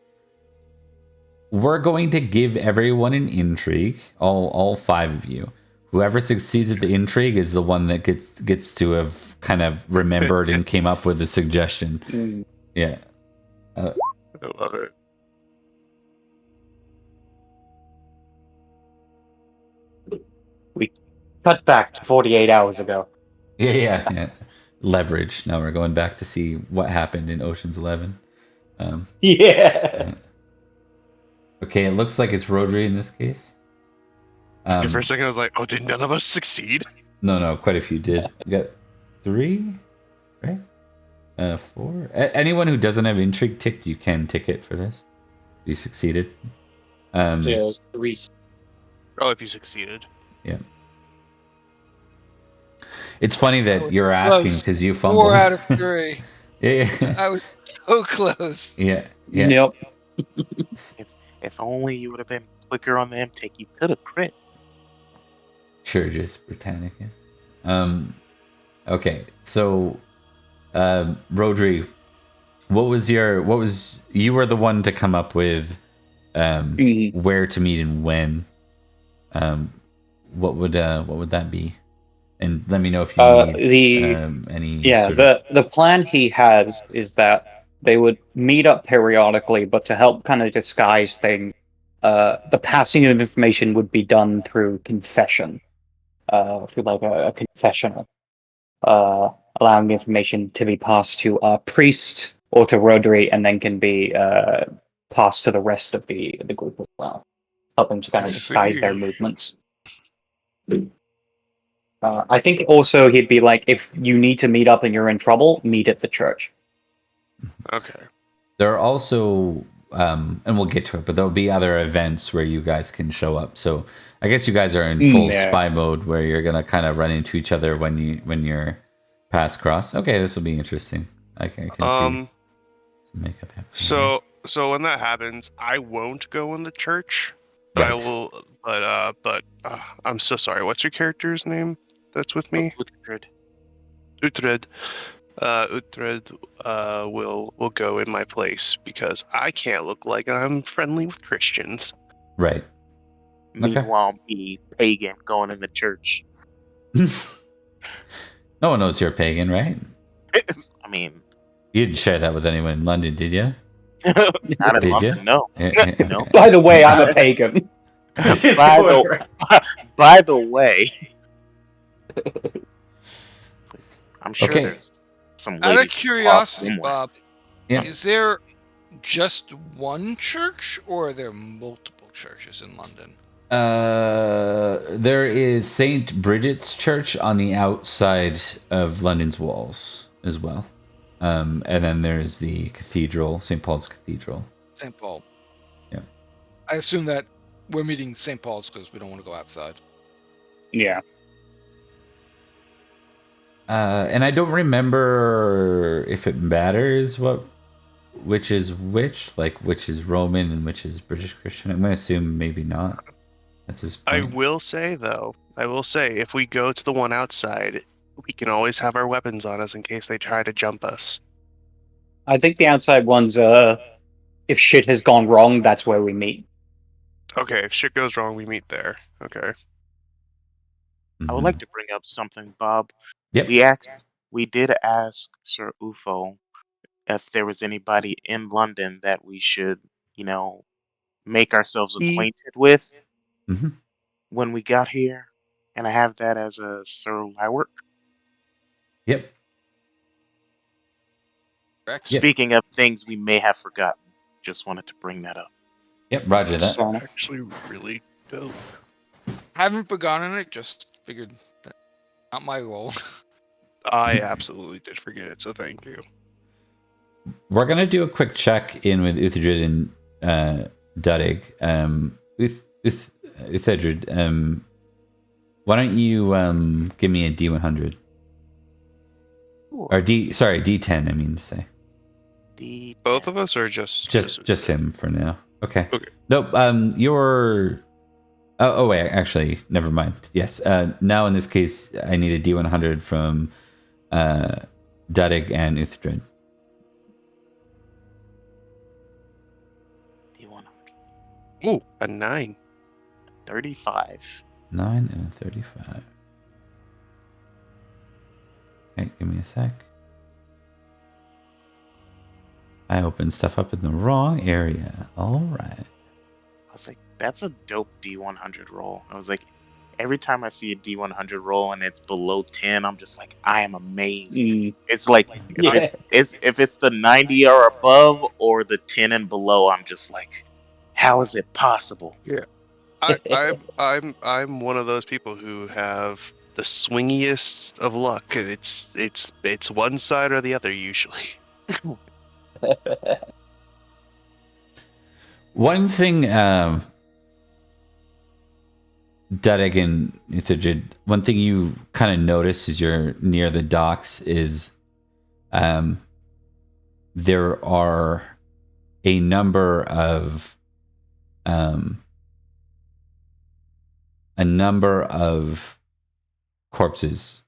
We're going to give everyone an intrigue, all five of you. Whoever succeeds at the intrigue is the one that gets to have kind of remembered and came up with the suggestion. Yeah. I love it. We cut back to 48 hours ago. Yeah. Leverage. Now we're going back to see what happened in Ocean's 11. Yeah. Okay, it looks like it's Rodri in this case. For a second, I was like, "Oh, did none of us succeed?" No, quite a few did. We got 3, right? 4. Anyone who doesn't have intrigue ticked, you can tick it for this. You succeeded. There's 3. Oh, if you succeeded. Yeah. It's funny that you're asking because you fumbled. 4 out of 3. Yeah. I was so close. Yeah. Yep. If only you would have been quicker on the M-Tick, you could have crit. Sure, just Britannicus. Okay, so Rodri, you were the one to come up with where to meet and when. What would that be? And let me know if you need any. Yeah, the plan he has is that they would meet up periodically, but to help kind of disguise things, the passing of information would be done through confession, through like a confessional, allowing information to be passed to a priest or to Rodri, and then can be passed to the rest of the group as well, helping to kind of disguise their movements. I think also he'd be like, if you need to meet up and you're in trouble, meet at the church. Okay. There are also, and we'll get to it, but there'll be other events where you guys can show up. So I guess you guys are in full spy mode where you're gonna kind of run into each other when you're past cross. Okay, this will be interesting. I can see some makeup happening. So when that happens, I won't go in the church, but Right. I will. But I'm so sorry. What's your character's name? That's with me. Uhtred. Uhtred will go in my place because I can't look like I'm friendly with Christians. Right. Meanwhile, me, pagan, going in the church. No one knows you're a pagan, right? I mean, You didn't share that with anyone in London, did you? not in Did London, you? no. No. By the way, I'm a pagan. By the way, I'm sure Okay. there's some Out lady of curiosity, somewhere. Bob, Yeah. is there just one church, or are there multiple churches in London? There is St. Bridget's Church on the outside of London's walls as well. And then there's the cathedral, St. Paul's Cathedral. St. Paul. Yeah. I assume that we're meeting St. Paul's because we don't want to go outside. Yeah. And I don't remember if it matters which is which, like which is Roman and which is British Christian. I'm going to assume maybe not. That's his I point. will say, though, if we go to the one outside, we can always have our weapons on us in case they try to jump us. I think the outside ones, if shit has gone wrong, that's where we meet. Okay, if shit goes wrong, we meet there. Okay. I would like to bring up something, Bob. Yep. We did ask Sir Ufo if there was anybody in London that we should, make ourselves acquainted with Mhm. when we got here, and I have that as a Sir Lywork. Yep. Correct. Yep. Speaking of things we may have forgotten, just wanted to bring that up. Yep. Roger that. So, Actually, really dope. Haven't forgotten it, just figured that not my role. I absolutely did forget it, so thank you. We're gonna do a quick check in with Uthedrid and Dudig. Uthedrid, why don't you give me a D100 or D10? I mean to say. Both of us, or just him for now. Okay. Okay. Nope. You're. Oh wait. Actually, never mind. Yes. Now in this case, I need a D100 from Dudig and Uthedrid. D100. Ooh, a 9. 35. 9 and a 35. Okay, give me a sec. I opened stuff up in the wrong area. All right. I was like, that's a dope D100 roll. I was like, every time I see a D100 roll and it's below 10, I'm just like, I am amazed. It's like, yeah. if it's the 90 or above or the 10 and below, I'm just like, how is it possible? Yeah. I'm one of those people who have the swingiest of luck. It's one side or the other usually. One thing, Dudig and Uthedrid, one thing you kind of notice as you're near the docks is there are a number of corpses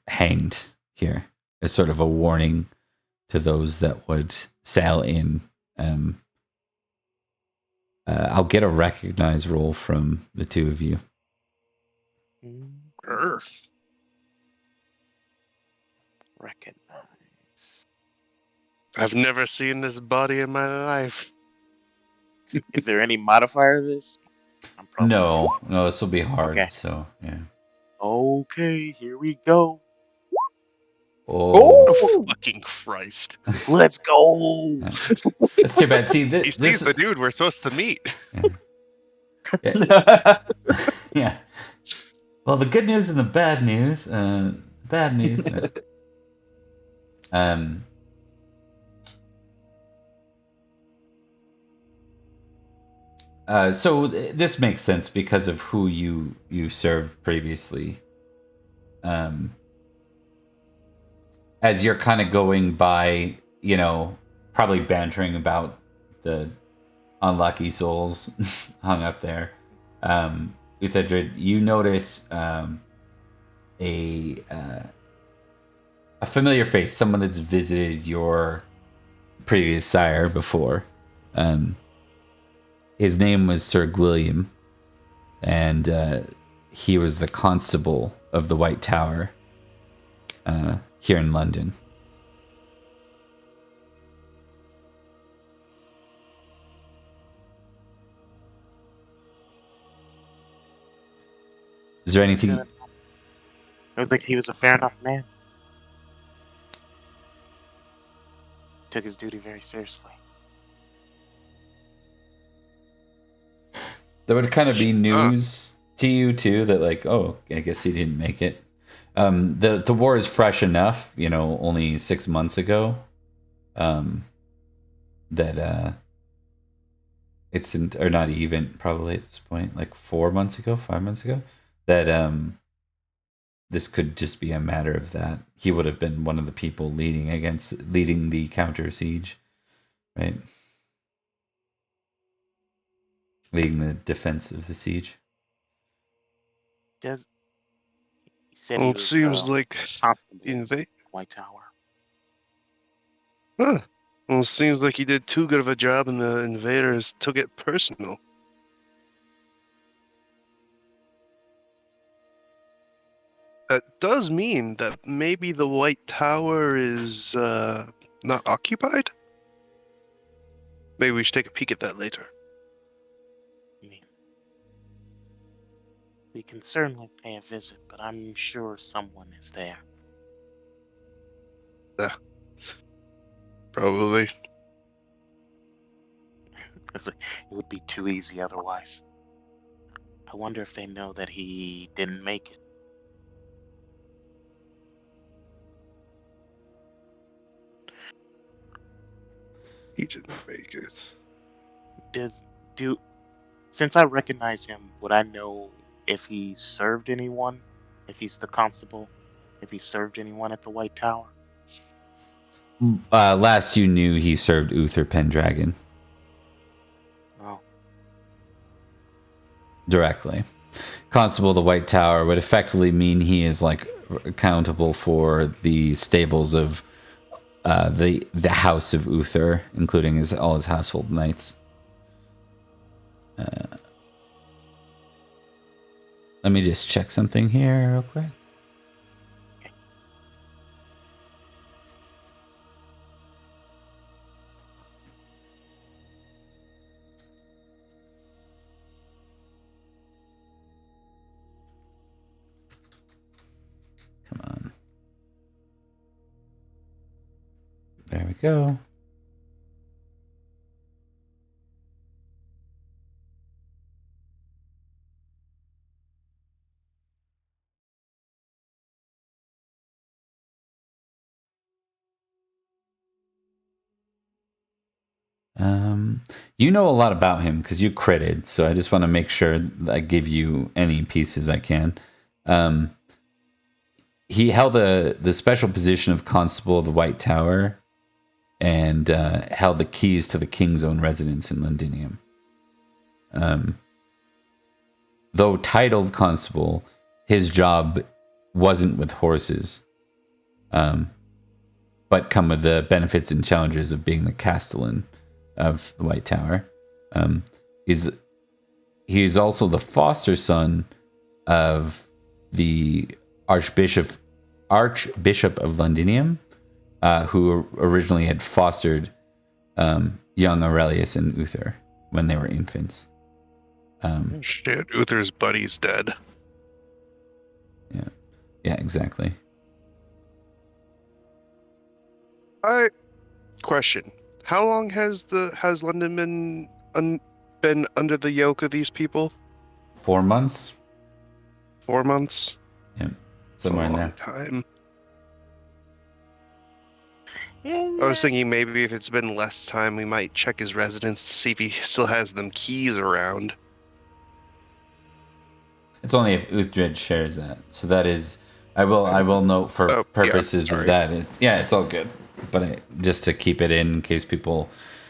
hanged here as sort of a warning to those that would sail in. I'll get a recognize roll from the two of you. Recognize. I've never seen this body in my life. Is there any modifier to this? No, this will be hard. Okay. So yeah. Okay, here we go. Oh, fucking Christ! Let's go. That's too bad. See, He sees the dude we're supposed to meet. Yeah. Well, the good news and the bad news. Bad news. So this makes sense because of who you served previously. As you're kind of going by, probably bantering about the unlucky souls hung up there. Uthedrid, you notice a familiar face, someone that's visited your previous sire before. His name was Sir Gwilliam, and he was the constable of the White Tower here in London. Is there anything? It was like he was a fair enough man. Took his duty very seriously. That would kind of be news to you too. That like, oh, I guess he didn't make it. The war is fresh enough, you know, only 6 months ago. That it's or not even probably at this point, like 4 months ago, 5 months ago. That this could just be a matter of that he would have been one of the people leading the counter siege, right? Leading the defense of the siege. He said Well, he it was seems like constable invade. White Tower. Huh. Well, it seems like he did too good of a job, and the invaders took it personal. That does mean that maybe the White Tower is not occupied? Maybe we should take a peek at that later. I mean, we can certainly pay a visit, but I'm sure someone is there. Yeah. Probably. It would be too easy otherwise. I wonder if they know that he didn't make it. He didn't make it. Since I recognize him, would I know if he served anyone? If he's the constable? If he served anyone at the White Tower? Last you knew, he served Uther Pendragon Oh, directly. Constable of the White Tower would effectively mean he is like accountable for the stables of the house of Uther, including all his household knights. Let me just check something here real quick. Come on. There we go. You know a lot about him because you critted, so I just want to make sure that I give you any pieces I can. He held the special position of Constable of the White Tower and held the keys to the king's own residence in Londinium. Though titled Constable, his job wasn't with horses, but come with the benefits and challenges of being the Castellan of the White Tower. He's also the foster son of the Archbishop of Londinium, who originally had fostered young Aurelius and Uther when they were infants. Shit, Uther's buddy's dead. Yeah, exactly. Question: how long has London been under the yoke of these people? 4 months. 4 months. Yeah, It's a somewhere in long there. time. yeah. I was thinking maybe if it's been less time, we might check his residence to see if he still has them keys around. It's only if Uhtred shares that. So that is, I will note for purposes of that. It's all good. But just to keep it in case people,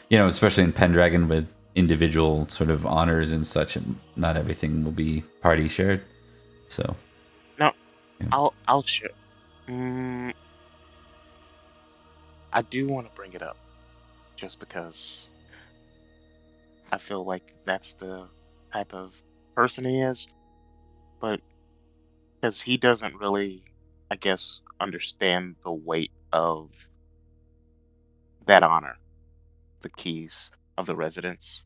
especially in Pendragon with individual sort of honors and such, not everything will be party shared. So. No, yeah. I'll share. I do want to bring it up, just because I feel like that's the type of person he is, but because he doesn't really, I guess, understand the weight of that honor, the keys of the residence.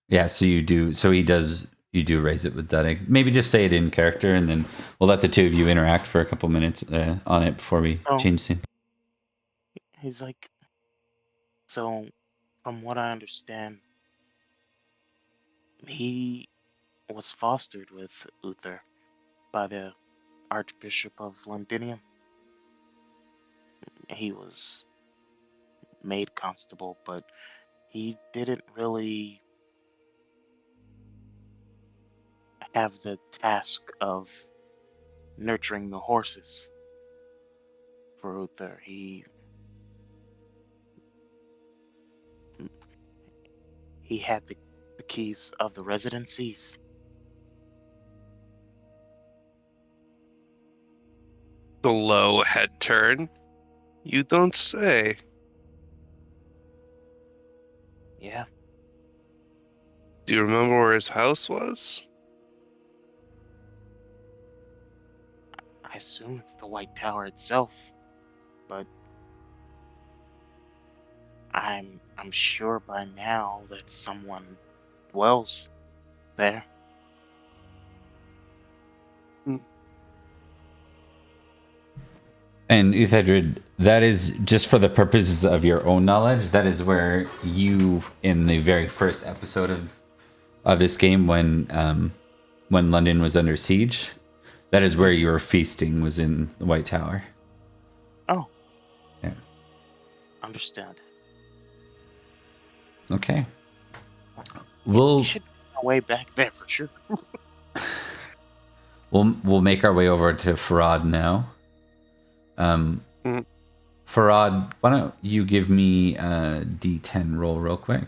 Yeah, so you do. So he does. You do raise it with that. Maybe just say it in character, and then we'll let the two of you interact for a couple minutes on it before we change scene. He's like, so from what I understand, he was fostered with Uther by the Archbishop of Londinium. He was made constable, but he didn't really have the task of nurturing the horses for Uther. He had the keys of the residencies. The low head turn. You don't say. Yeah, Do you remember where his house was? I assume it's the White Tower itself, but I'm sure by now that someone dwells there. And Uthedrid, that is just for the purposes of your own knowledge. That is where you, in the very first episode of this game, when London was under siege, that is where you were feasting, was in the White Tower. Oh, Yeah. understand. Okay. We should go way back there for sure. We'll make our way over to Farad now. Farad, why don't you give me a D10 roll real quick?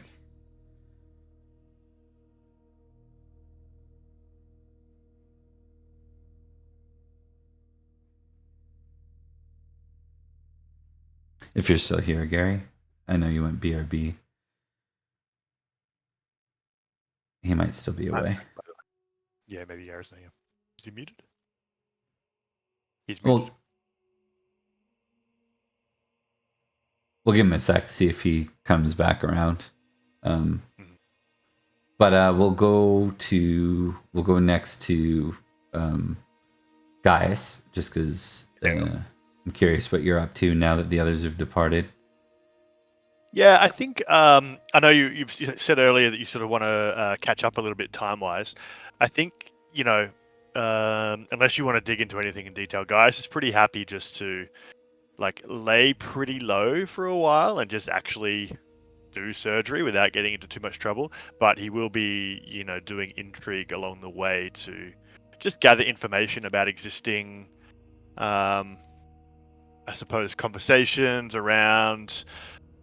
If you're still here, Gary. I know you went BRB. He might still be away. Yeah, maybe Gary's not here. Is he muted? He's muted. We'll give him a sec, see if he comes back around. But we'll go next to Gaius, just because I'm curious what you're up to now that the others have departed. Yeah, I think I know you've said earlier that you sort of want to catch up a little bit time-wise. I think, unless you want to dig into anything in detail, Gaius is pretty happy just to lay pretty low for a while and just actually do surgery without getting into too much trouble. But he will be, doing intrigue along the way to just gather information about existing, I suppose, conversations around,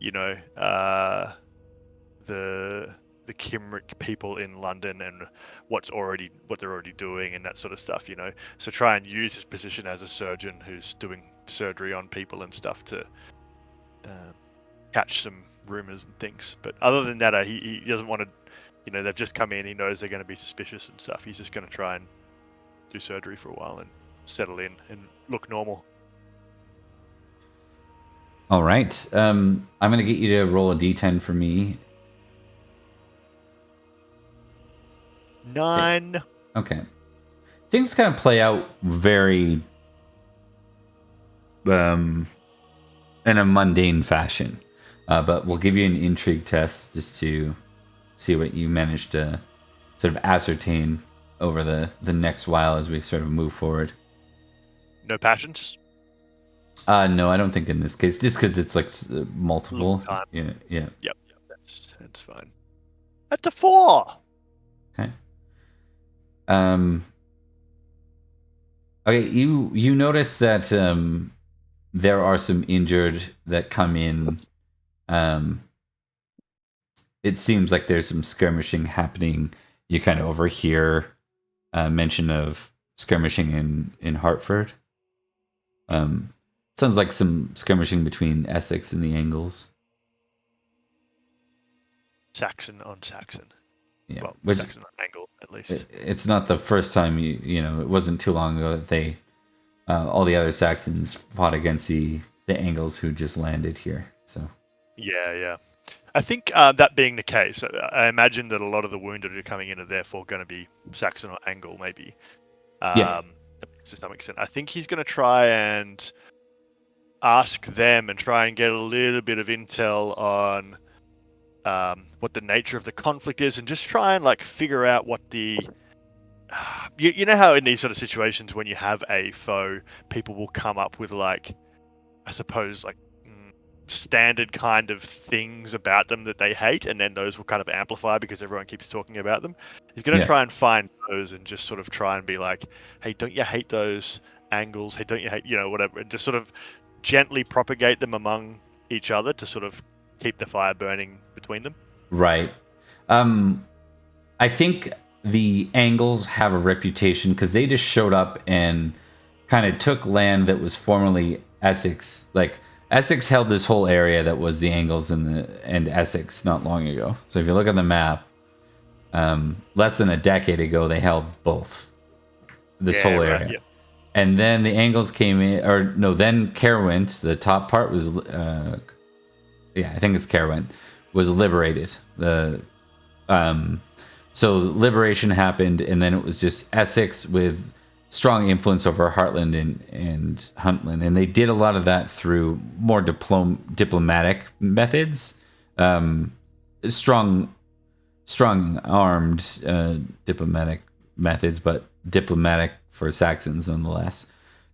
the Kimrick people in London and what they're already doing and that sort of stuff. So try and use his position as a surgeon who's doing surgery on people and stuff to catch some rumors and things. But other than that, he doesn't want to, they've just come in, he knows they're going to be suspicious and stuff. He's just going to try and do surgery for a while and settle in and look normal. All right. I'm going to get you to roll a d10 for me. 9. Okay. Things kind of play out very in a mundane fashion. But we'll give you an intrigue test just to see what you manage to sort of ascertain over the next while as we sort of move forward. No passions? No, I don't think in this case, just because it's like multiple. Time. Yeah. Yep. That's fine. That's a 4. Okay. Okay, you notice that there are some injured that come in. It seems like there's some skirmishing happening. You kind of overhear mention of skirmishing in Hartford. Sounds like some skirmishing between Essex and the Angles. Saxon on Saxon. Yeah, well, Saxon on Angle at least. It's not the first time it wasn't too long ago that they all the other Saxons fought against the Angles who just landed here. So Yeah. I think that being the case, I imagine that a lot of the wounded who are coming in are therefore going to be Saxon or Angle, maybe. Yeah. To some extent. I think he's going to try and ask them and try and get a little bit of intel on what the nature of the conflict is, and just try and like figure out what the you know how in these sort of situations when you have a foe, people will come up with like, I suppose, like standard kind of things about them that they hate, and then those will kind of amplify because everyone keeps talking about them. You're going to try and find those and just sort of try and be like, hey, don't you hate those angles? Hey, don't you hate, whatever, and just sort of gently propagate them among each other to sort of keep the fire burning between them. Right. I think the Angles have a reputation because they just showed up and kind of took land that was formerly Essex. Like, Essex held this whole area that was the Angles and Essex not long ago. So if you look at the map, less than a decade ago, they held both. This whole area. Right, yeah. And then the Angles came in, or no, then Caerwent, the top part was, I think it's Caerwent, was liberated. So liberation happened, and then it was just Essex with strong influence over Heartland and Huntland, and they did a lot of that through more diplomatic methods, strong armed diplomatic methods, but diplomatic for Saxons nonetheless.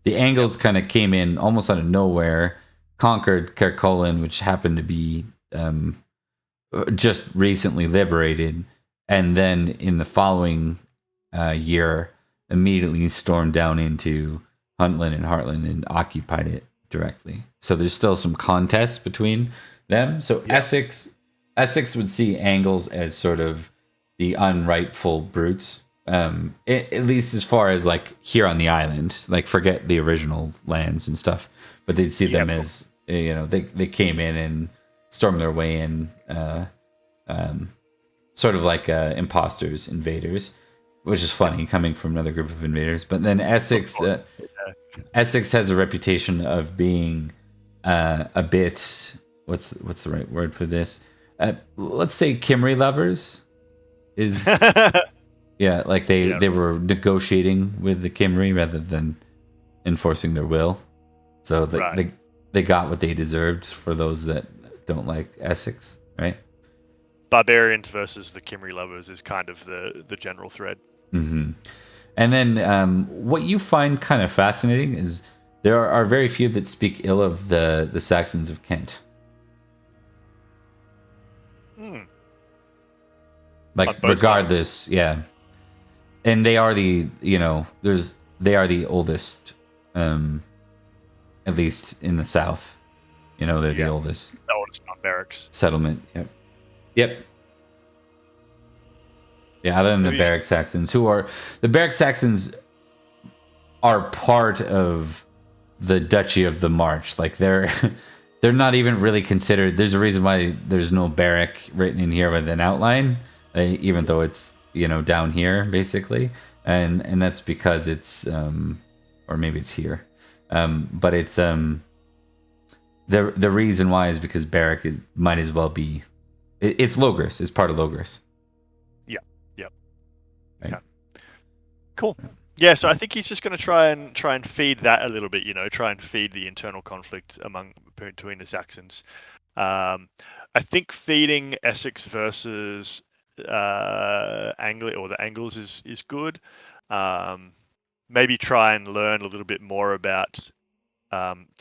The Angles kind of came in almost out of nowhere, conquered Caercolin, which happened to be just recently liberated, and then in the following year immediately stormed down into Huntland and Heartland and occupied it directly. So there's still some contest between them. So Essex would see Angles as sort of the unrightful brutes, at least as far as like here on the island. Like, forget the original lands and stuff, but they'd see them as, they came in and stormed their way in, sort of like imposters, invaders, which is funny coming from another group of invaders. But then Essex has a reputation of being a bit, what's the right word for this? Let's say Kimry lovers is like they were negotiating with the Kimry rather than enforcing their will. So they got what they deserved for those that don't like Essex, right? Barbarians versus the Kimry lovers is kind of the general thread. Mm-hmm. And then what you find kind of fascinating is there are very few that speak ill of the Saxons of Kent. Like, regardless, sides. And they are the oldest, at least in the south. They're the oldest. The oldest non-barracks settlement. Yep. Yeah, other than the Barrack Saxons, the Barrack Saxons are part of the Duchy of the March. Like, they're not even really considered. There's a reason why there's no barrack written in here with an outline, even though it's down here basically, and that's because it's or maybe it's here, but it's the reason why is because barrack might as well be. It's Logris. It's part of Logris. Right. Okay. Cool. Yeah, so I think he's just going to try and feed that a little bit. Try and feed the internal conflict between the Saxons. I think feeding Essex versus Anglia or the Angles is good. Maybe try and learn a little bit more about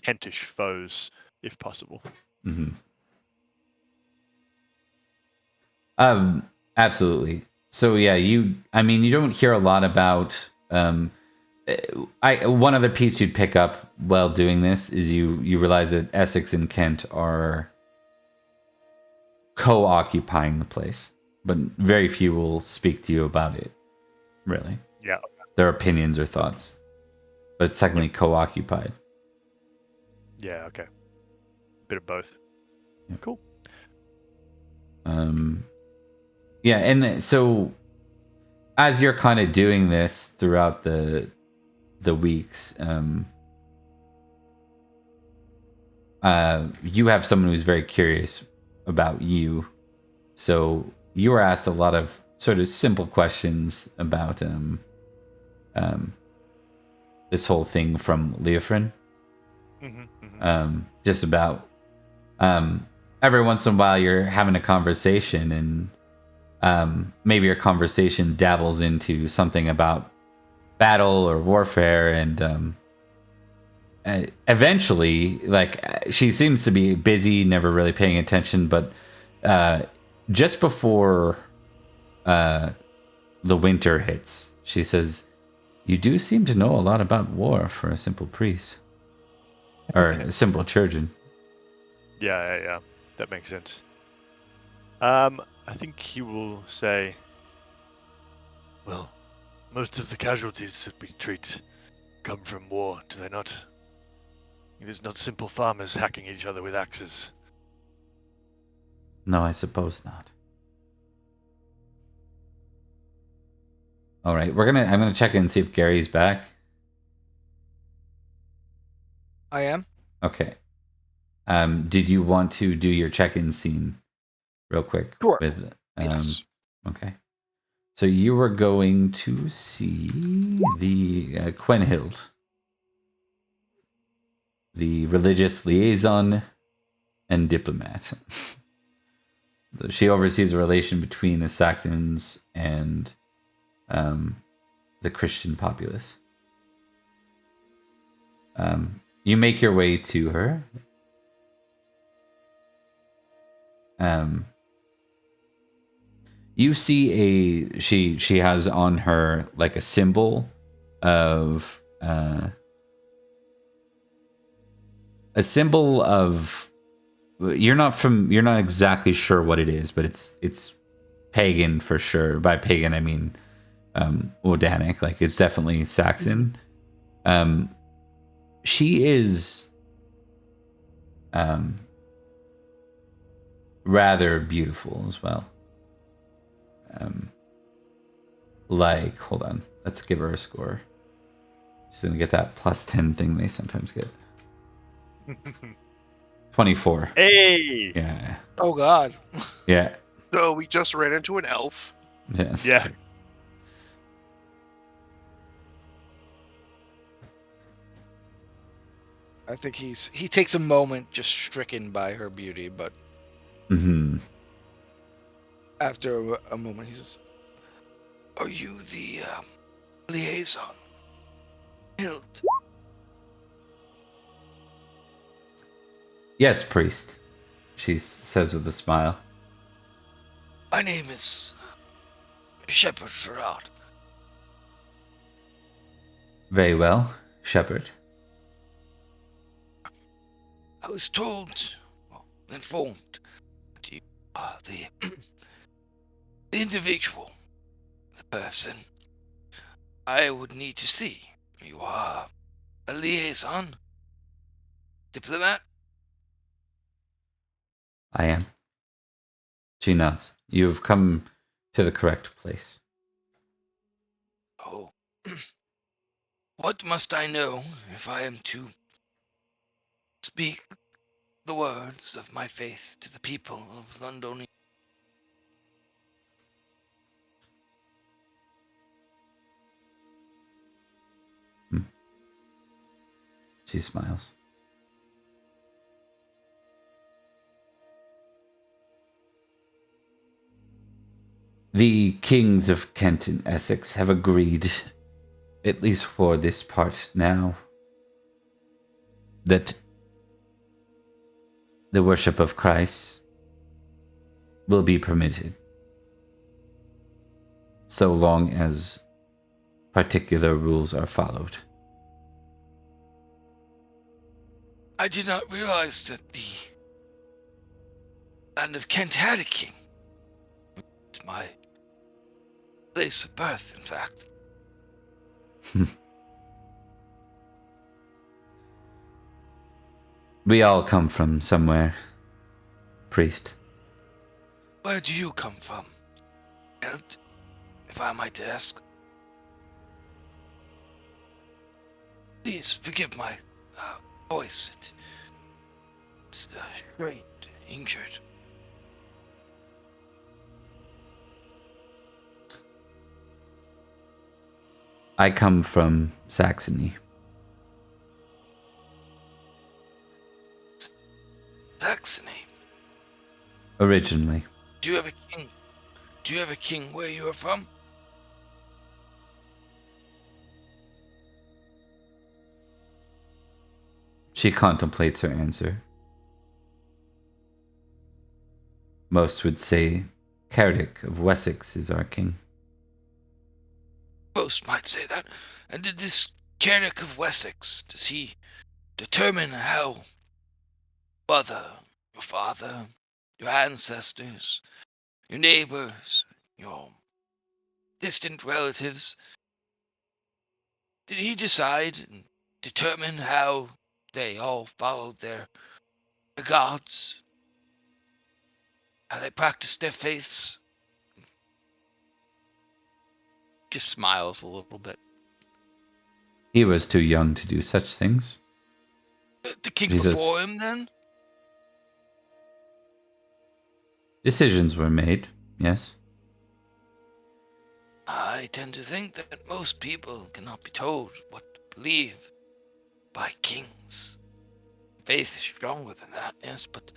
Kentish foes if possible. Mm-hmm. Absolutely. So you don't hear a lot about. One other piece you'd pick up while doing this is you realize that Essex and Kent are co-occupying the place, but very few will speak to you about it. Really, their opinions or thoughts, but it's technically co-occupied. Yeah. Okay. Bit of both. Yeah. Cool. Yeah, and so as you're kind of doing this throughout the weeks, you have someone who's very curious about you. So you were asked a lot of sort of simple questions about this whole thing from Leofrin. Just about every once in a while you're having a conversation and maybe your conversation dabbles into something about battle or warfare and eventually she seems to be busy, never really paying attention, but just before the winter hits, she says, "You do seem to know a lot about war for a simple priest or a simple churgeon." Yeah. That makes sense. I think he will say, well, most of the casualties that we treat come from war, do they not? It is not simple farmers hacking each other with axes. No, I suppose not. All right, I'm gonna check in and see if Gary's back. I am. Okay. Did you want to do your check-in scene real quick? Sure. With Yes. Okay. So you were going to see the Quenhild, the religious liaison and diplomat. She oversees the relation between the Saxons and the Christian populace. You make your way to her. You see she has on her like a symbol of you're not exactly sure what it is, but it's pagan for sure. By pagan I mean Odanic, like it's definitely Saxon. She is rather beautiful as well. Hold on, let's give her a score. She's gonna get that +10 thing they sometimes get. 24. Hey! Yeah. Oh God. Yeah. So we just ran into an elf. Yeah. Yeah. I think he takes a moment just stricken by her beauty, but Mm-hmm. after a moment he says, "Are you the liaison, Hild?" Yes, priest, she says with a smile. My name is Shepherd Farad. Very well, Shepherd. I was informed that you are the individual, the person I would need to see. You are a liaison, diplomat. I am. She nods. You've come to the correct place. Oh, what must I know if I am to speak the words of my faith to the people of Londonium? She smiles. The kings of Kent and Essex have agreed, at least for this part now, that the worship of Christ will be permitted, so long as particular rules are followed. I did not realize that the land of Kent had a king. It's my place of birth, in fact. We all come from somewhere, priest. Where do you come from, and if I might ask? Please forgive my voice. It's strained, injured. I come from Saxony. Saxony. Originally. Do you have a king? Do you have a king where you are from? She contemplates her answer. Most would say Cerdic of Wessex is our king. Most might say that. And did this Cerdic of Wessex, does he determine how mother, your father, your ancestors, your neighbors, your distant relatives, did he decide and determine how they all followed their gods? How they practiced their faiths? Just smiles a little bit. He was too young to do such things. The king Jesus. before him, then? Decisions were made, yes. I tend to think that most people cannot be told what to believe by kings. Faith is stronger than that, yes, but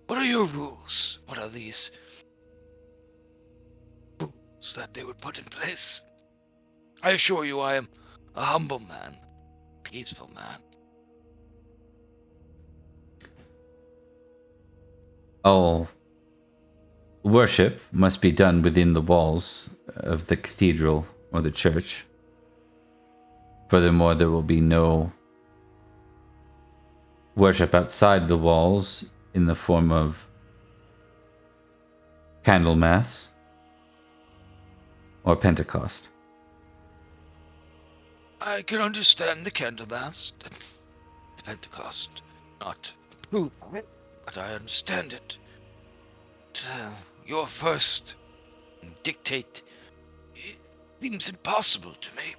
what are your rules? What are these rules that they would put in place? I assure you I am a humble man, peaceful man. All worship must be done within the walls of the cathedral or the church. Furthermore, there will be no worship outside the walls in the form of candle mass or Pentecost. I can understand the Candlemas, the Pentecost. Not approve of it, but I understand it. Your first dictate it seems impossible to me.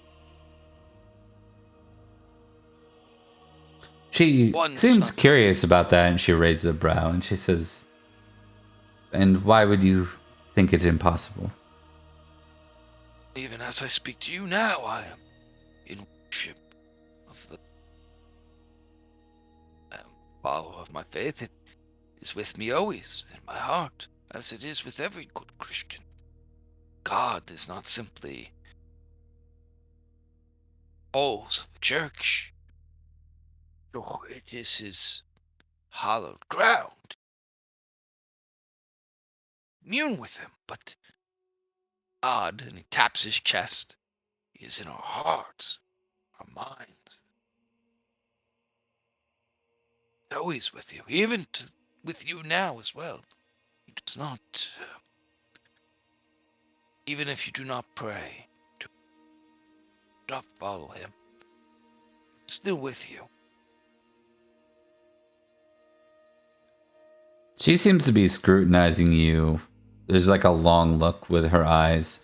She One does seems not- curious about that, and she raises a brow and she says, "And why would you think it impossible?" Even as I speak to you now, I am in worship of the follower of my faith. It is with me always, in my heart, as it is with every good Christian. God is not simply halls of the church. No, it is his hallowed ground. Commune with him, but God, and he taps his chest, he is in our hearts, our minds. Always with you, even with you now as well. He does not, even if you do not pray, do not follow him. Still with you. She seems to be scrutinizing you. There's like a long look with her eyes.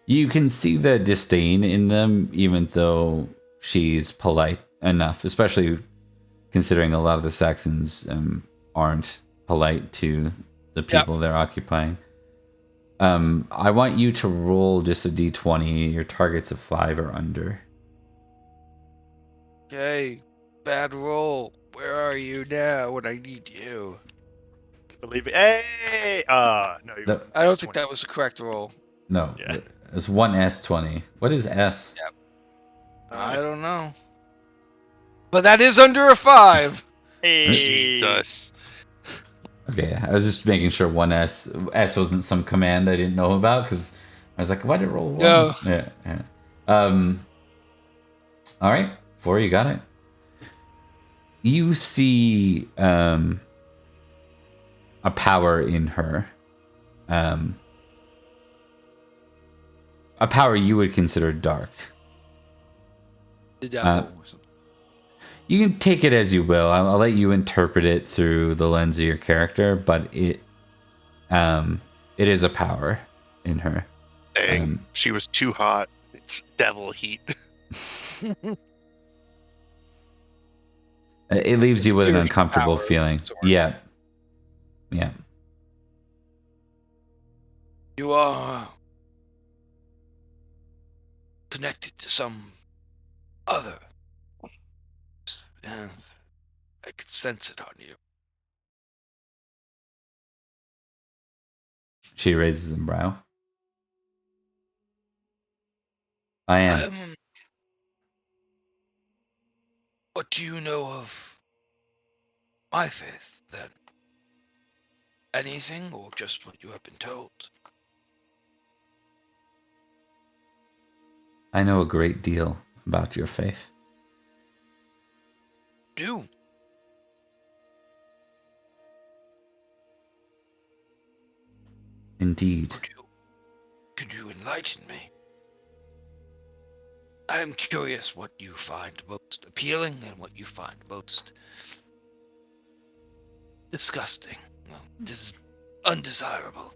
You can see the disdain in them, even though she's polite enough, especially considering a lot of the Saxons aren't polite to the people they're occupying. I want you to roll just a d20. Your target's a 5 or under. Hey, bad roll. Where are you now when I need you? Believe it. Hey! No. No, I don't think that was the correct roll. no, Yeah. it's 1s20. What is S? I don't know. But that is under a 5. Hey! Jesus. Okay, I was just making sure 1s. S wasn't some command I didn't know about because I was like, why did it roll 1? No. Yeah. All right, 4, you got it. You see a power in her. A power you would consider dark. The devil. You can take it as you will. I'll let you interpret it through the lens of your character, but it is a power in her. Dang, she was too hot. It's devil heat. It leaves you with an Spiritual uncomfortable power of feeling. some sort. Yeah. You are connected to some other. And I can sense it on you. She raises a brow. I am. What do you know of my faith, then? Anything, or just what you have been told? I know a great deal about your faith. Do. Indeed. Could you enlighten me? I am curious what you find most appealing and what you find most disgusting. Well, this is undesirable.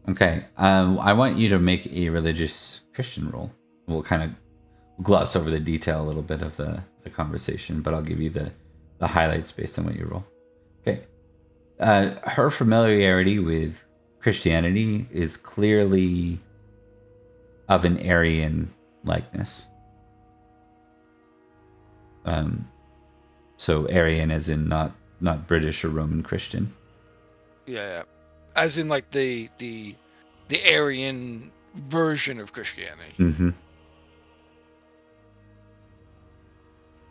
Okay. I want you to make a religious Christian roll. We'll kind of gloss over the detail a little bit of the conversation, but I'll give you the highlights based on what you roll. Okay. Her familiarity with Christianity is clearly of an Aryan likeness. So Aryan as in not British or Roman Christian. Yeah. As in, like, the Aryan version of Christianity. Mm-hmm.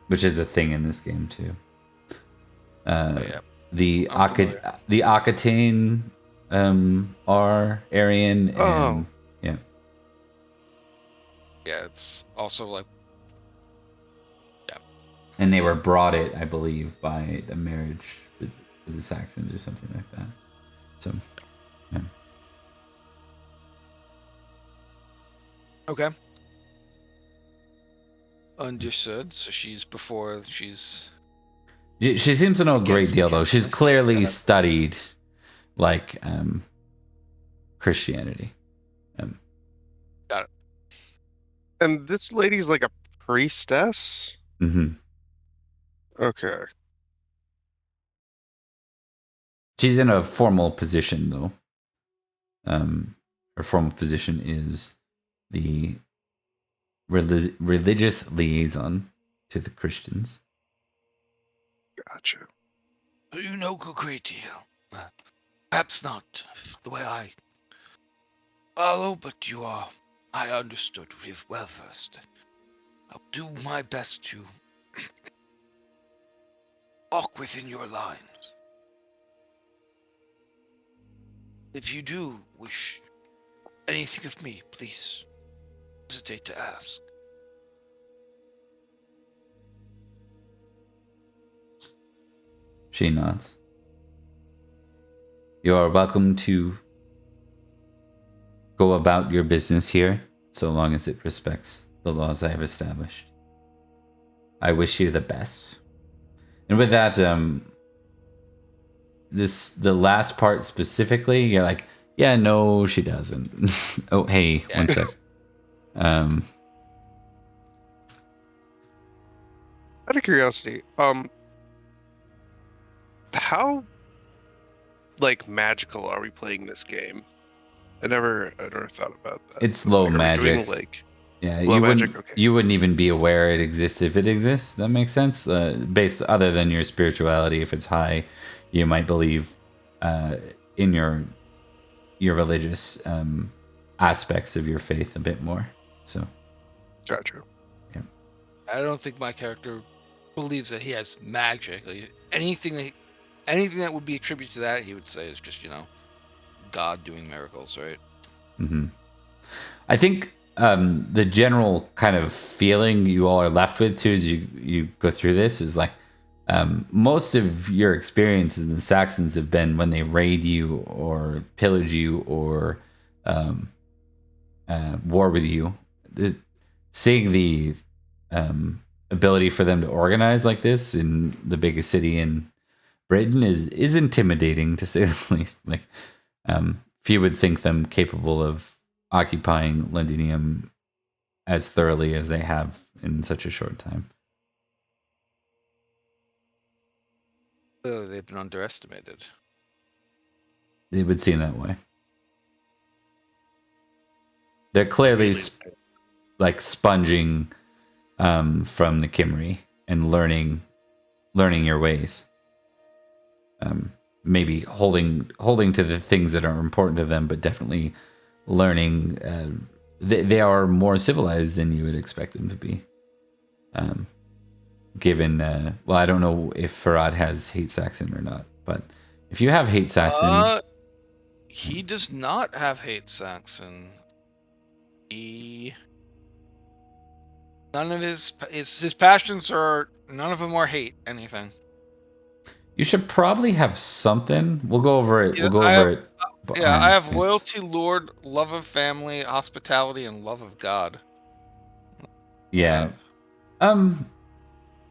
Which is a thing in this game too. The Akatane are Aryan and yeah. Yeah, it's also like And they were brought it, I believe, by a marriage with the Saxons or something like that. So yeah. Okay. Understood. So she seems to know a great deal though. She's clearly studied like Christianity. Got it. And this lady's like a priestess? Mm-hmm. Okay. She's in a formal position though. Her formal position is the religious liaison to the Christians. Gotcha. You know a great deal. Perhaps not the way I follow, but you are. I understood. We're well versed. I'll do my best to walk within your lines. If you do wish anything of me, please hesitate to ask. She nods. You are welcome to go about your business here, so long as it respects the laws I have established. I wish you the best. And with that, the last part specifically, you're like, yeah, no, she doesn't. Oh, hey, Yeah. one sec. Out of curiosity, how like magical are we playing this game? I never thought about that. It's low Like, are we magic. doing, like, Yeah, low magic? Okay. you wouldn't even be aware it exists if it exists. That makes sense. Based other than your spirituality, if it's high, you might believe in your religious aspects of your faith a bit more. So, Gotcha. yeah. I don't think my character believes that he has magic. Like, anything that would be attributed to that, he would say is just, God doing miracles, right? Mm-hmm. I think the general kind of feeling you all are left with too as you go through this is like most of your experiences in the Saxons have been when they raid you or pillage you or war with you. Seeing the ability for them to organize like this in the biggest city in Britain is intimidating, to say the least. Like, few would think them capable of occupying Londinium as thoroughly as they have in such a short time. They've been underestimated. It would seem that way. They're clearly like sponging from the Kimry and learning your ways. maybe holding to the things that are important to them, but definitely learning. They are more civilized than you would expect them to be. Given, well, I don't know if Farad has hate Saxon or not, but if you have hate Saxon, He does not have hate Saxon. None of his passions are, none of them are hate anything. you should probably have something. We'll go over it. Yeah, We'll go over it. I have loyalty, Lord, love of family, hospitality, and love of God. Yeah.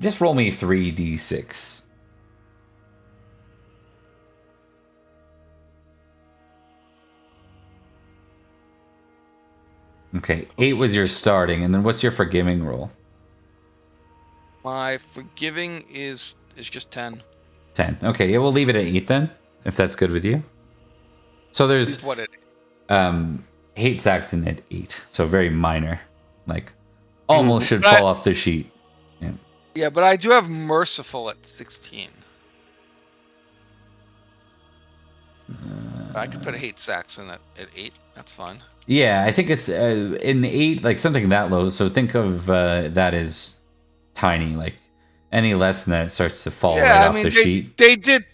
Just roll me 3d6. Okay, 8 was your starting, and then what's your forgiving roll? My forgiving is just 10. 10. Okay, yeah, we'll leave it at 8 then, if that's good with you. So there's What it hate Saxon at 8, so very minor, like almost should fall off the sheet. Yeah, but I do have merciful at 16. I could put a hate Saxon at 8. That's fine. Yeah, I think it's in 8, like something that low. So think of that as tiny. Like any less than that, it starts to fall right off the sheet. They did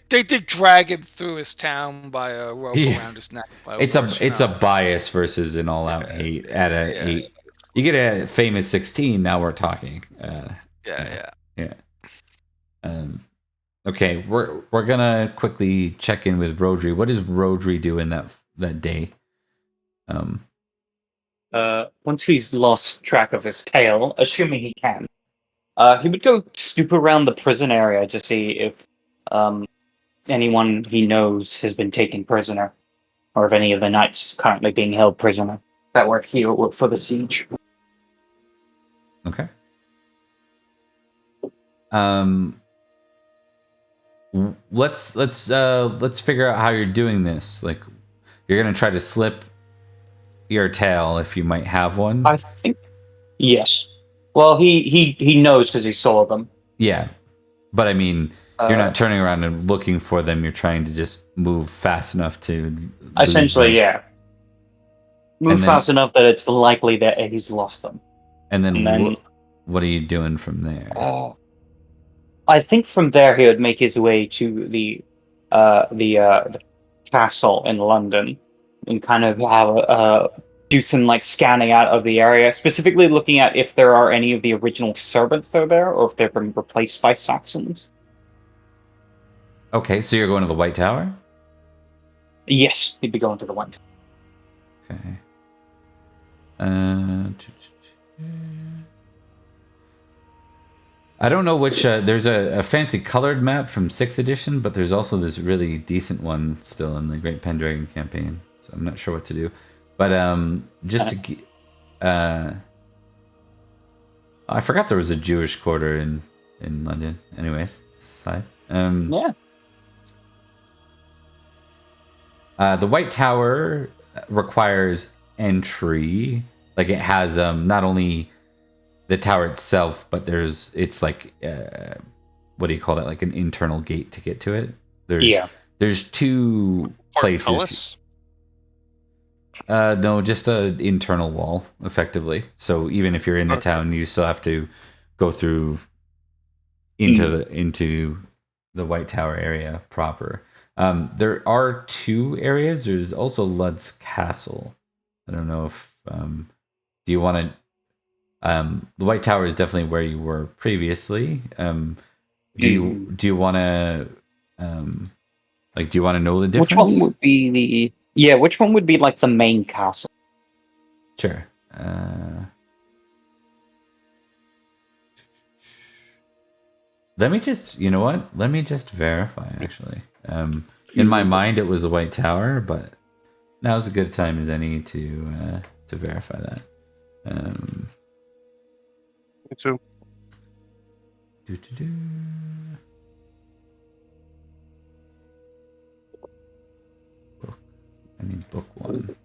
drag him through his town by a rope around his neck. It's a bias versus an all-out hate at a 8. You get a famous 16. Now we're talking. Yeah. Okay, we're gonna quickly check in with Rodri. What does Rodri do in that day? Once he's lost track of his tail, assuming he can, he would go snoop around the prison area to see if anyone he knows has been taken prisoner, or if any of the knights currently being held prisoner that were here for the siege. Okay. Let's figure out how you're doing this. Like, you're gonna try to slip your tail if you might have one. I think yes. Well, he knows because he saw them. Yeah, but I mean, you're not turning around and looking for them. You're trying to just move fast enough to essentially, yeah, move fast enough that it's likely that he's lost them. And then what are you doing from there? I think from there he would make his way to the castle in London and kind of have do some like scanning out of the area, specifically looking at if there are any of the original servants that are there, or if they've been replaced by Saxons. Okay, so you're going to the White Tower? Yes, he'd be going to the White Tower. Okay. I don't know which. There's a fancy colored map from 6th edition, but there's also this really decent one still in the Great Pendragon campaign. So I'm not sure what to do. But just to, I forgot there was a Jewish quarter in London. Anyways, side. Yeah. The White Tower requires entry. Like it has not only the tower itself, but it's like what do you call that? Like an internal gate to get to it. There's 2 places. No, just an internal wall, effectively. So even if you're in the town, you still have to go through into the White Tower area proper. There are 2 areas. There's also Lud's Castle. I don't know if do you want to? The White Tower is definitely where you were previously. Do you want to do you want to know the difference? Which one would be which one would be like the main castle? Sure. Let me just, you know what? Let me just verify, actually. In my mind, it was the White Tower, but now's a good time as any to verify that. Me too. Book. I need book 1.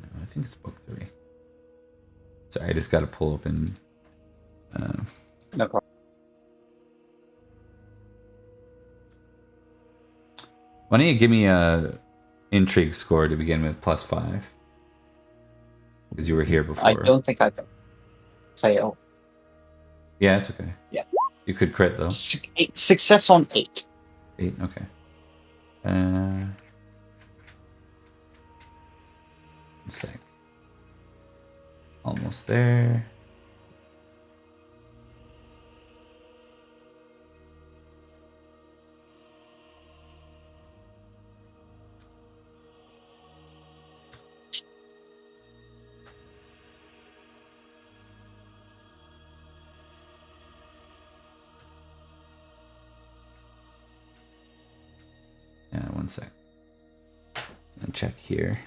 No, I think it's book 3. Sorry, I just got to pull open No problem. Why don't you give me a intrigue score to begin with, +5? Because you were here before. I don't think I can fail. Yeah, it's okay. Yeah. You could crit, though. Success on 8. 8, okay. 1 sec. Almost there. Yeah, 1 sec. I'll check here.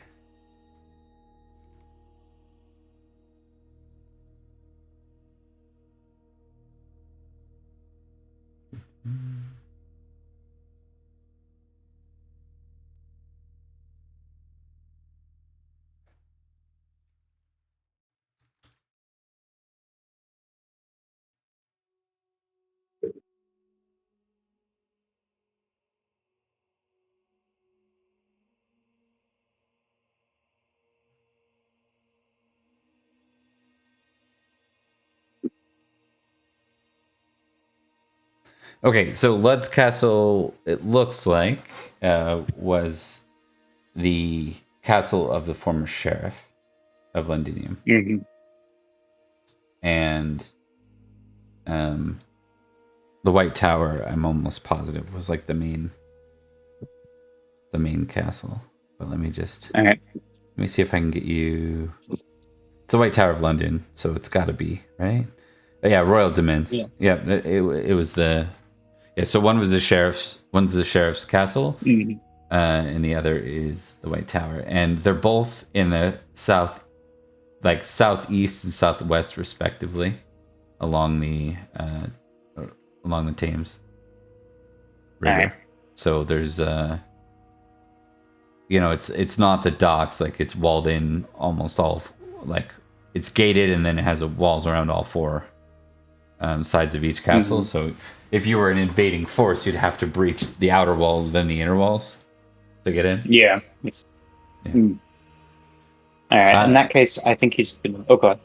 Okay, so Lud's Castle, it looks like, was the castle of the former sheriff of Londinium. Mm-hmm. And the White Tower, I'm almost positive, was like the main castle. But let me Alright. let me see if I can get you. It's the White Tower of London, so it's got to be right. Yeah, Royal Demesne. Yeah, it was the. Yeah, so one's the sheriff's castle, Mm-hmm. and the other is the White Tower, and they're both in the southeast and southwest, respectively, along the Thames River. Alright. So there's it's not the docks, like it's walled in almost all, like it's gated, and then it has walls around all 4 sides of each castle. Mm-hmm. So if you were an invading force, you'd have to breach the outer walls, then the inner walls to get in. Yeah. Alright, in that case, I think he's been... Oh, God.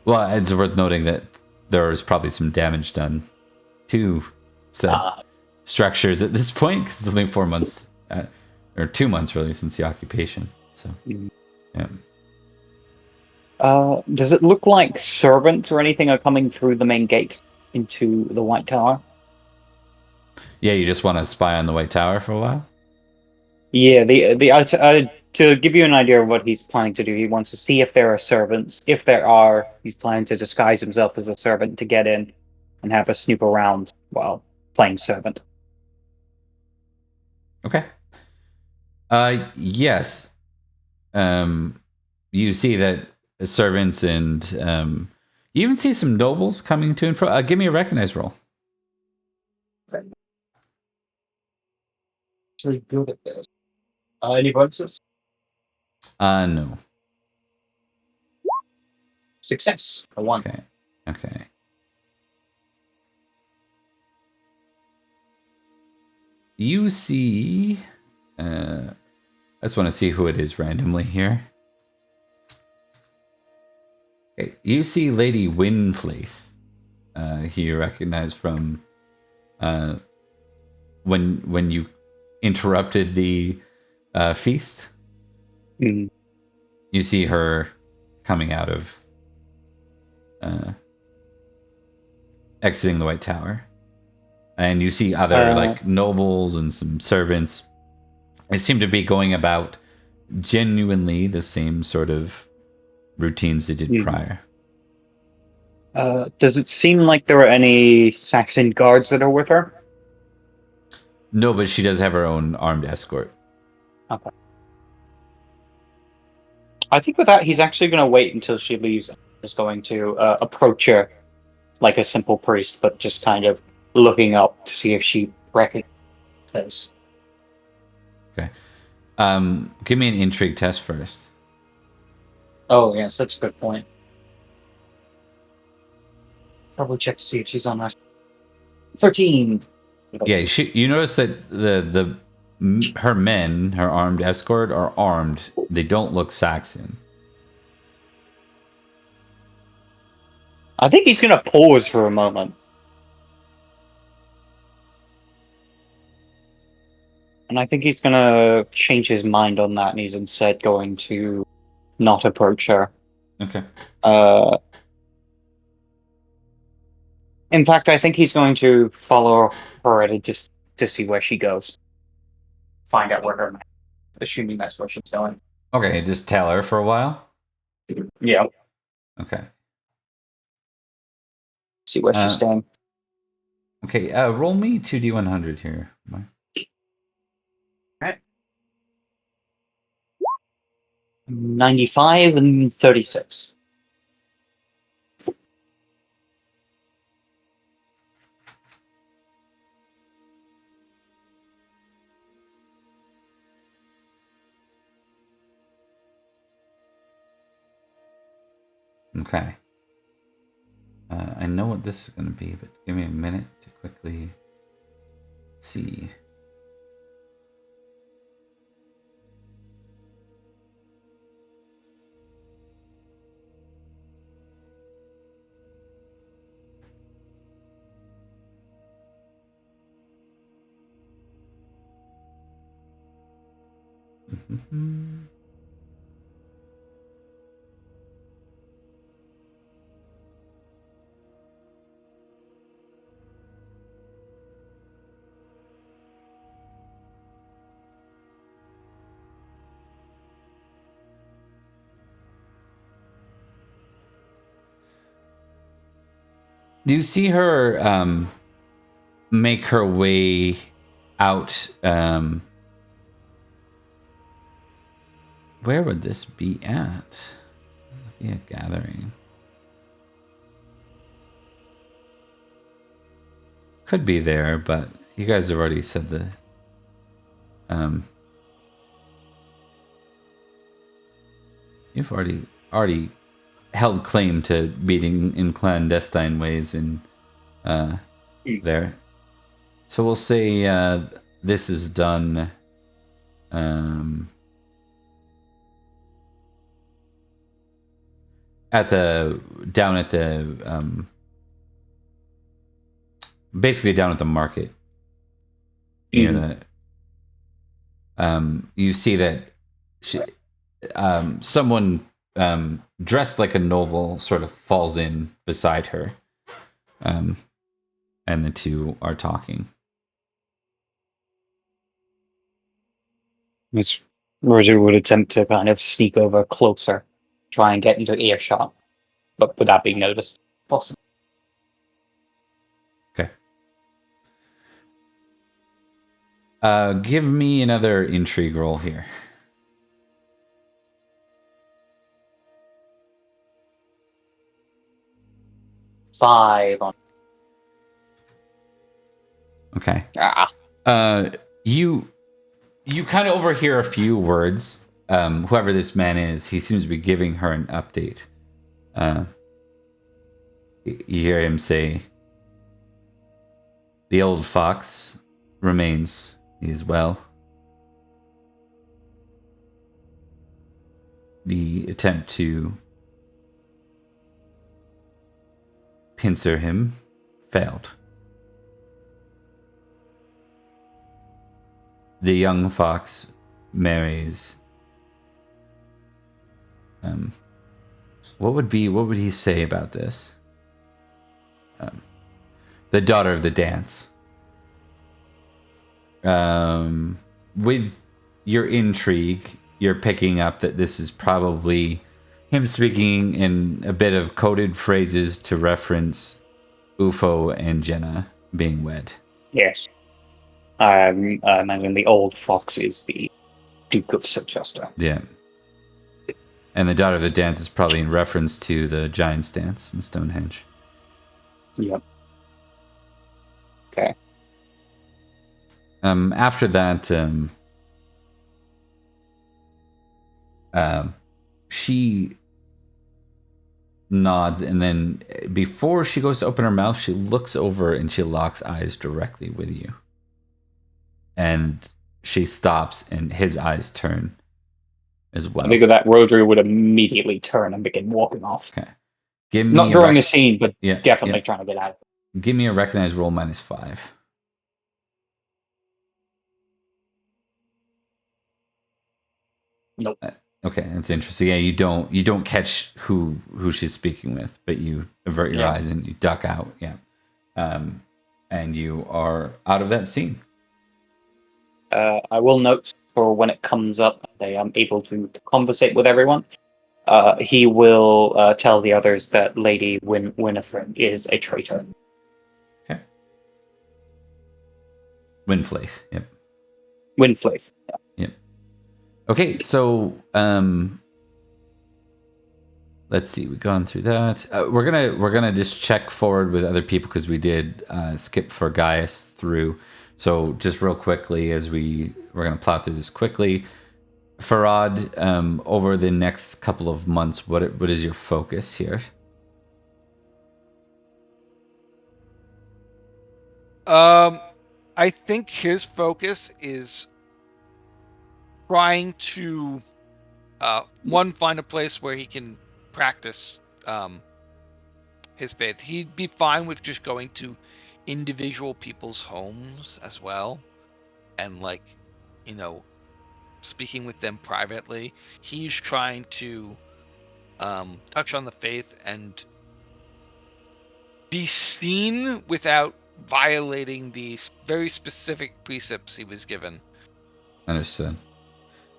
Well, it's worth noting that there was probably some damage done to said structures at this point, because it's only 4 months, or 2 months really, since the occupation. So, yeah. Does it look like servants or anything are coming through the main gate into the White Tower? Yeah, you just want to spy on the White Tower for a while? Yeah, to give you an idea of what he's planning to do, he wants to see if there are servants. If there are, he's planning to disguise himself as a servant to get in and have a snoop around while playing servant. Okay. Yes. You see that servants and you even see some nobles coming to and fro. Give me a recognize roll. Okay. Really good at this. Any bonuses? No. Success. A 1. Okay. You see... I just want to see who it is randomly here. Okay. You see Lady Winflaith. Who you recognize from when you interrupted the feast. Mm. You see her coming out of exiting the White Tower, and you see other like nobles and some servants. They seem to be going about genuinely the same sort of routines they did prior. Does it seem like there are any Saxon guards that are with her? No, but she does have her own armed escort. Okay. I think with that, he's actually going to wait until she leaves. He's going to approach her like a simple priest, but just kind of looking up to see if she recognizes. Okay. Give me an intrigue test first. Oh, yes, that's a good point. Probably check to see if she's on us. 13. Yeah, you notice that her men, her armed escort, are armed. They don't look Saxon. I think he's going to pause for a moment. And I think he's going to change his mind on that, and he's instead going to not approach her. Okay. In fact, I think he's going to follow her at a distance to see where she goes. Find out where her, assuming that's where she's going. Okay, just tell her for a while. Yeah. Okay. See where she's staying. Okay, roll me 2d100 here. Alright. 95 and 36. Okay. I know what this is going to be, but give me a minute to quickly see. Do you see her make her way out? Where would this be at? Be a gathering. Could be there, but you guys have already said the you've already held claim to beating in clandestine ways in there. So we'll say this is done basically down at the market. Near the you see that someone dressed like a noble sort of falls in beside her, and the two are talking. Miss Roger would attempt to kind of sneak over closer, try and get into earshot, but without being noticed. Possible. Okay. Give me another intrigue roll here. Five on. Okay. You kind of overhear a few words. Whoever this man is, he seems to be giving her an update. You hear him say, "The old fox remains. He is well. The attempt to pincer him failed. The young fox marries. What would he say about this? The daughter of the dance. With your intrigue, you're picking up that this is probably him speaking in a bit of coded phrases to reference Ufo and Jenna being wed. Yes. I imagine the old fox is the Duke of Silchester. Yeah. And the daughter of the dance is probably in reference to the giant's dance in Stonehenge. Yep. Okay. After that, she nods, and then before she goes to open her mouth, she looks over and she locks eyes directly with you. And she stops, and his eyes turn as well. I think that Rodri would immediately turn and begin walking off. Okay. Give me Not during a scene, but definitely trying to get out. Give me a recognize roll -5. Nope. Okay, that's interesting. Yeah, you don't catch who she's speaking with, but you avert your eyes and you duck out. Yeah, and you are out of that scene. I will note for when it comes up, they are able to conversate with everyone. He will tell the others that Lady Winifred is a traitor. Okay. Winflaith. Yep. Winflaith. Yeah. Yep. Okay, so let's see. We've gone through that. We're gonna just check forward with other people because we did skip for Gaius through. So just real quickly, as we're gonna plow through this quickly. Farad, over the next couple of months, what is your focus here? I think his focus is trying to find a place where he can practice his faith. He'd be fine with just going to individual people's homes as well, and speaking with them privately. He's trying to touch on the faith and be seen without violating the very specific precepts he was given. Understood.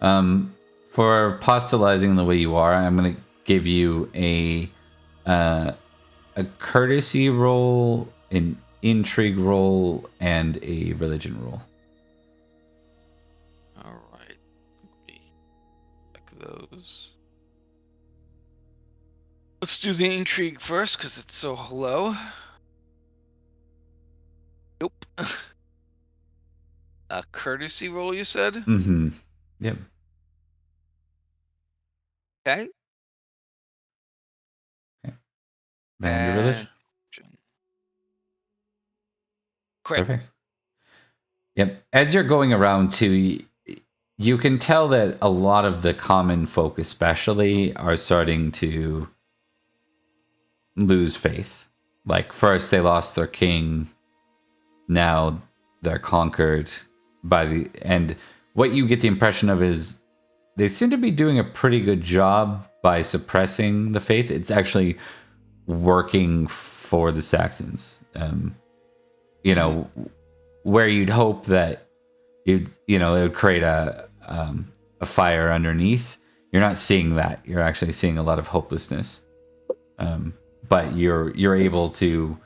For apostolizing the way you are, I'm going to give you a courtesy roll, an intrigue roll, and a religion roll. All right. Check those. Let's do the intrigue first because it's so low. Nope. A courtesy roll, you said? Mm-hmm. Yep. Okay. And your religion. Correct. Perfect. Yep. As you're going around too, you can tell that a lot of the common folk especially are starting to lose faith. Like first they lost their king, now they're conquered by the end. What you get the impression of is they seem to be doing a pretty good job by suppressing the faith. It's actually working for the Saxons. Where you'd hope that it would create a fire underneath. You're not seeing that. You're actually seeing a lot of hopelessness. But you're able to,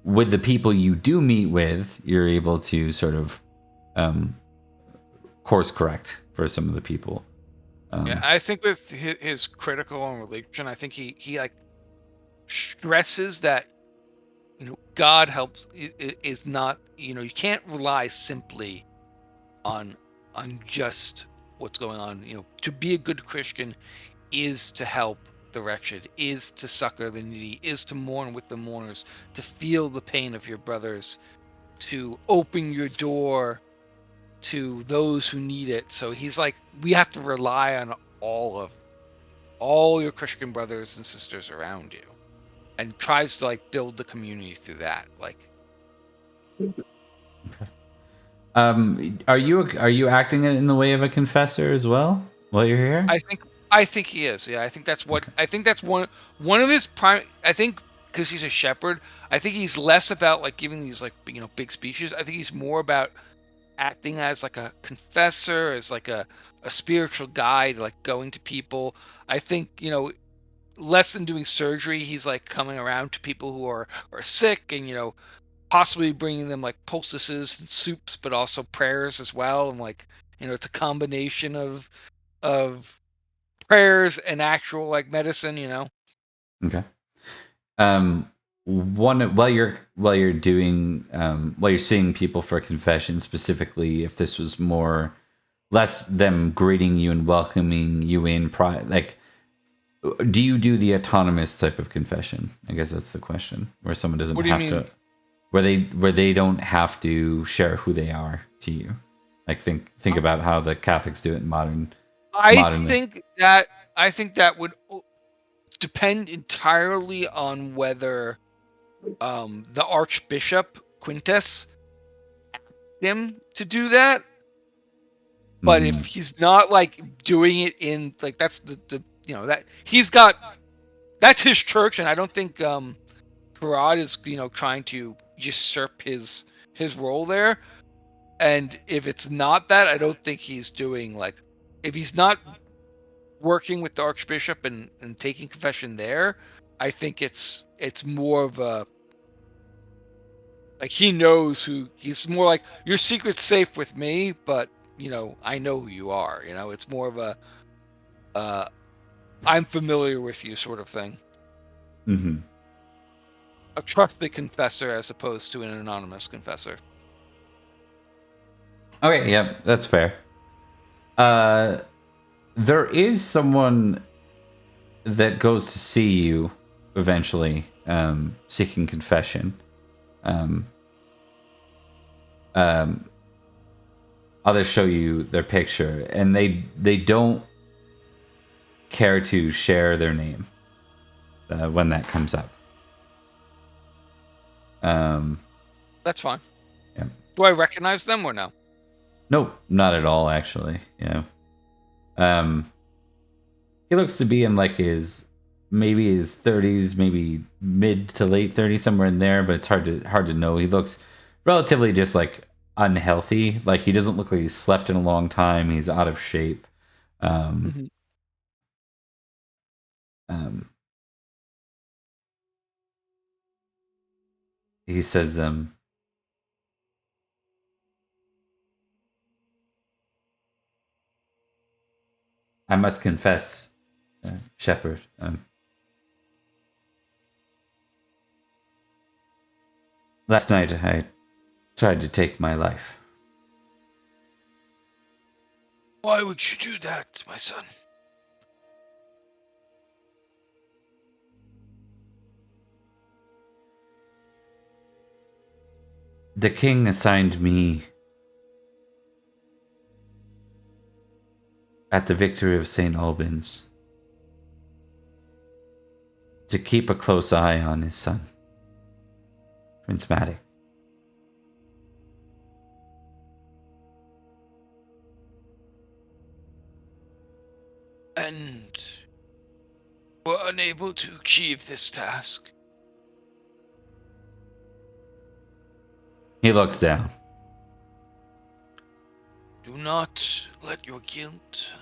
with the people you do meet with, you're able to sort of course correct for some of the people. I think with his critical on religion, I think he stresses that God helps is not you can't rely simply on just what's going on. To be a good Christian is to help the wretched, is to succor the needy, is to mourn with the mourners, to feel the pain of your brothers, to open your door to those who need it. So he's like, we have to rely on all your Christian brothers and sisters around you, and tries to build the community through that. Are you acting in the way of a confessor as well while you're here? I think he is. Yeah, I think that's what I think that's one of his prime. I think because he's a shepherd, I think he's less about giving these big speeches. I think he's more about acting as a confessor, as a spiritual guide, going to people. I think less than doing surgery, he's coming around to people who are sick and possibly bringing them poultices and soups, but also prayers as well. And it's a combination of prayers and actual medicine. Okay. While you're doing while you're seeing people for confession, specifically, if this was less them greeting you and welcoming you in, Do you do the autonomous type of confession? I guess that's the question, where someone doesn't What do you have to, mean? where they don't have to share who they are to you. Like think about how the Catholics do it in I modernly. think that would depend entirely on whether the Archbishop Quintus asked him to do that. But if he's not like doing it in like that's the that he's got that's his church, and I don't think Parad is trying to usurp his role there. And if it's not that, I don't think he's doing like if he's not working with the Archbishop and taking confession there, I think it's more of a like he knows who he's more like your secret's safe with me, but I know who you are. It's more of a I'm familiar with you sort of thing. Mm-hmm. A trusted confessor as opposed to an anonymous confessor. Okay, yeah, that's fair. There is someone that goes to see you eventually, seeking confession. I'll just show you their picture, and they don't care to share their name when that comes up. That's fine. Yeah. Do I recognize them or no? Nope, not at all, actually. Yeah. He looks to be in like his 30s, maybe mid to late 30s, somewhere in there, but it's hard to know. He looks relatively just like unhealthy. Like he doesn't look like he's slept in a long time. He's out of shape. He says, I must confess, Shepherd, last night I tried to take my life. Why would you do that, my son? The king assigned me at the victory of St. Albans to keep a close eye on his son, Prince Matic. And were unable to achieve this task. He looks down. Do not let your guilt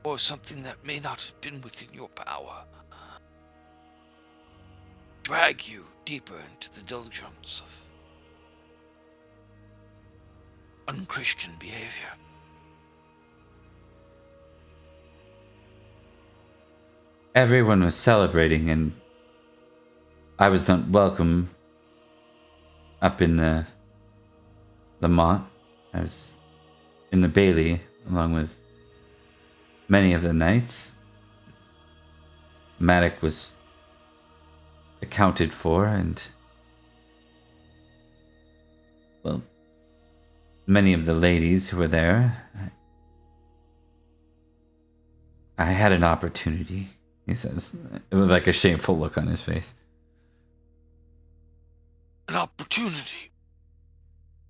or something that may not have been within your power drag you deeper into the doldrums of unchristian behavior. Everyone was celebrating, and I was not welcome up in the Mont. I was in the Bailey along with many of the knights. Matic was accounted for, and well, many of the ladies who were there. I had an opportunity, he says, with like a shameful look on his face. An opportunity.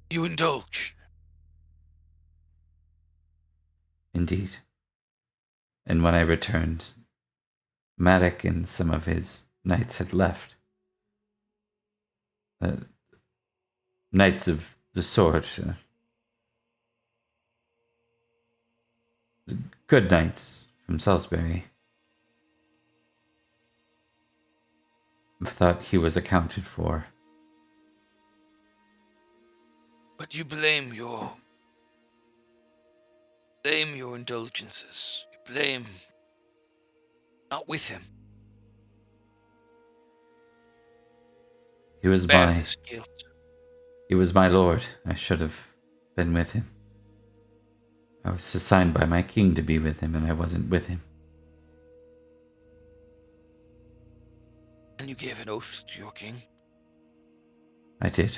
You indulge. Indeed. And when I returned, Matic and some of his knights had left. Knights of the Sword. Good knights from Salisbury. Thought he was accounted for. But you blame your indulgences. You blame not with him. He was Bear this guilt. He was my lord. I should have been with him. I was assigned by my king to be with him, and I wasn't with him. And you gave an oath to your king? I did.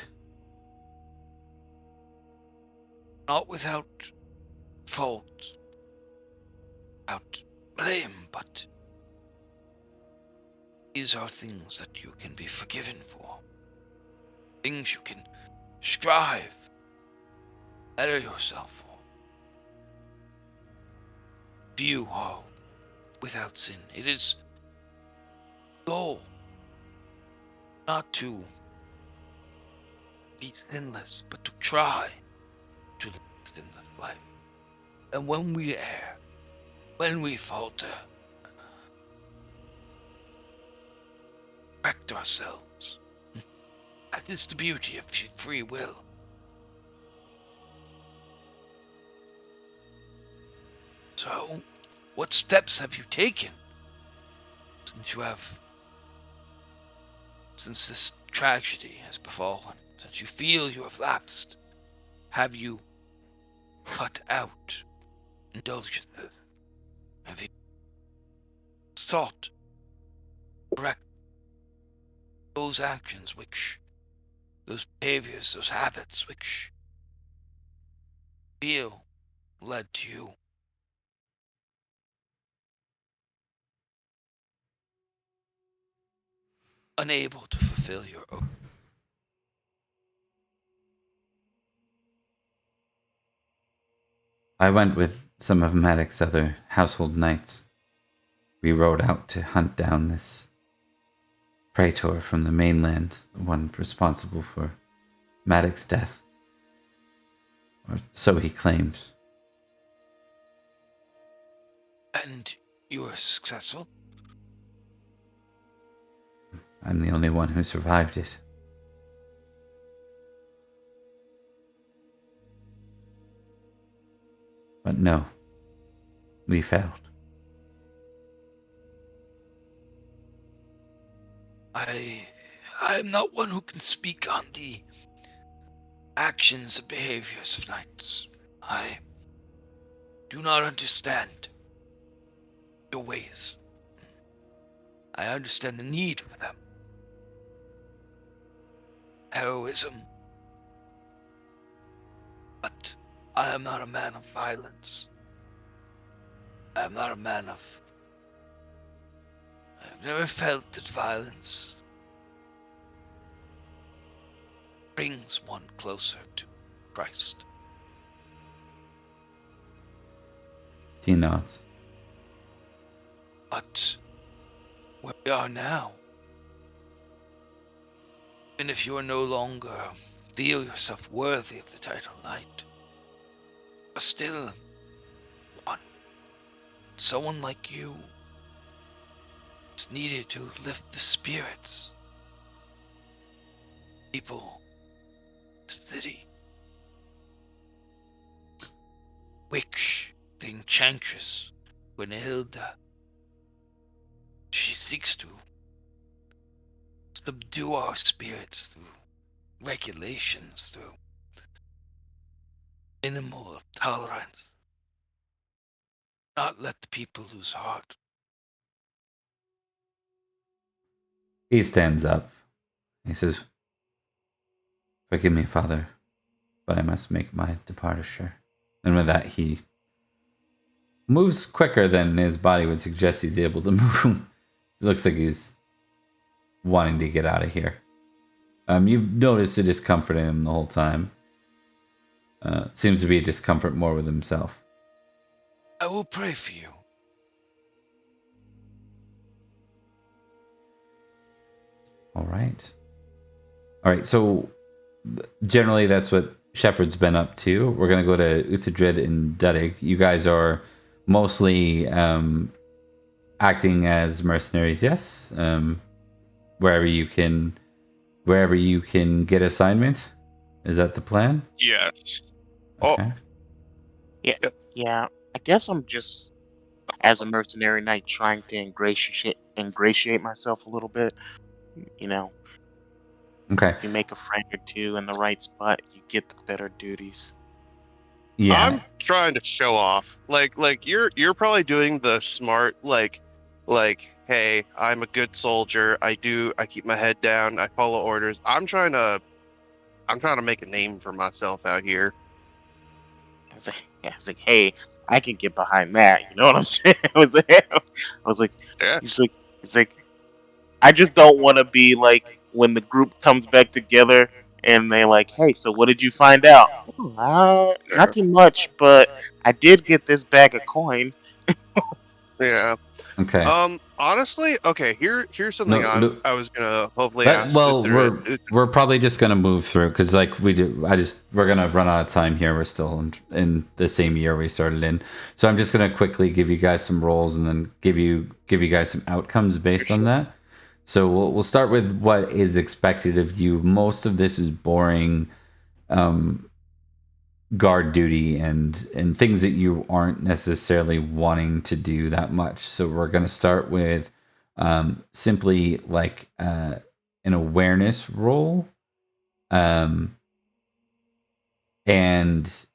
Not without fault, without blame, but these are things that you can be forgiven for. Things you can strive, better yourself for. Few are without sin. It is goal not to be sinless, but to try to live a sinless life. And when we err, when we falter, correct ourselves. That is the beauty of free will. So, what steps have you taken since this tragedy has befallen, since you feel you have lapsed? Have you cut out indulgences? Have you sought to correct those actions those behaviors, those habits which feel led to you? Unable to fulfill your oath. I went with some of Maddox's other household knights. We rode out to hunt down this praetor from the mainland, the one responsible for Maddox's death. Or so he claims. And you were successful? I'm the only one who survived it. But no, we failed. I'm not one who can speak on the actions and behaviors of knights. I do not understand your ways. I understand the need for them. Heroism. But I am not a man of violence. I am not a man of... I've never felt that violence brings one closer to Christ. He nods. But where we are now, even if you are no longer feel yourself worthy of the title knight, you're still one. Someone like you is needed to lift the spirits. People, the city, witch, the enchantress, Gwenilda. She seeks to subdue our spirits through regulations, through minimal tolerance. Not let the people lose heart. He stands up. He says, "Forgive me, Father, but I must make my departure." And with that, he moves quicker than his body would suggest he's able to move. It looks like he's wanting to get out of here. You've noticed a discomfort in him the whole time. Seems to be a discomfort more with himself. I will pray for you. All right. So generally that's what Shepard's been up to. We're going to go to Uthadrid and Dudig. You guys are mostly acting as mercenaries, yes? Wherever you can get assignment. Is that the plan? Yes. Okay. Yeah. I guess I'm just, as a mercenary knight, trying to ingratiate myself a little bit. You know, Okay. if you make a friend or two in the right spot, you get the better duties. Yeah. I'm trying to show off. Like you're probably doing the smart, like, like, hey, I'm a good soldier. I keep my head down. I follow orders. I'm trying to make a name for myself out here. I was like, hey, I can get behind that. You know what I'm saying? I was like, Yeah. it's like, I just don't want to be like when the group comes back together and they're like, hey, so what did you find out? Oh, not too much, but I did get this bag of coin. Yeah. Okay. Honestly, okay. Here's something No, no, I was gonna hopefully But ask well, Uthred. we're probably just gonna move through because like we do. We're gonna run out of time here. We're still in the same year we started in, so I'm just gonna quickly give you guys some roles and then give you guys some outcomes based on that. So we'll start with what is expected of you. Most of this is boring, guard duty and things that you aren't necessarily wanting to do that much. So we're gonna start with simply like an awareness roll, um, and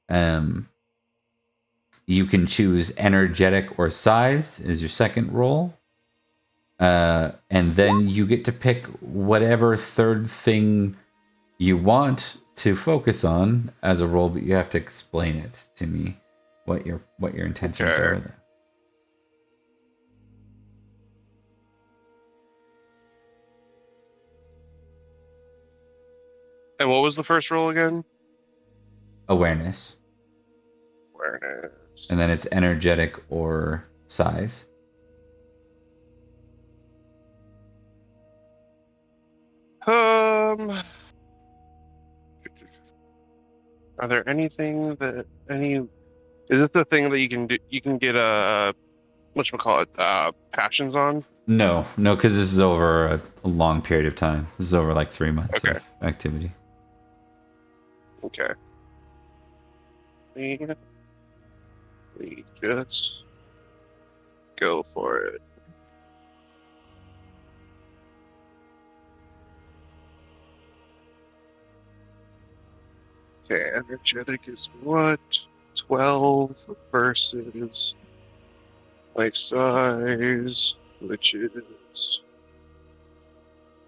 you can choose energetic or size as your second roll, and then you get to pick whatever third thing you want to focus on as a roll, but you have to explain it to me what your intentions Okay. are with it. And what was the first roll again? Awareness, Awareness. and then it's energetic or size. Are there anything that any? Is this the thing that you can do? You can get a whatchamacallit, passions on? No, because this is over a long period of time. This is over like 3 months Okay. of activity. Okay. We just go for it. Okay, energetic is what? 12 versus life size, which is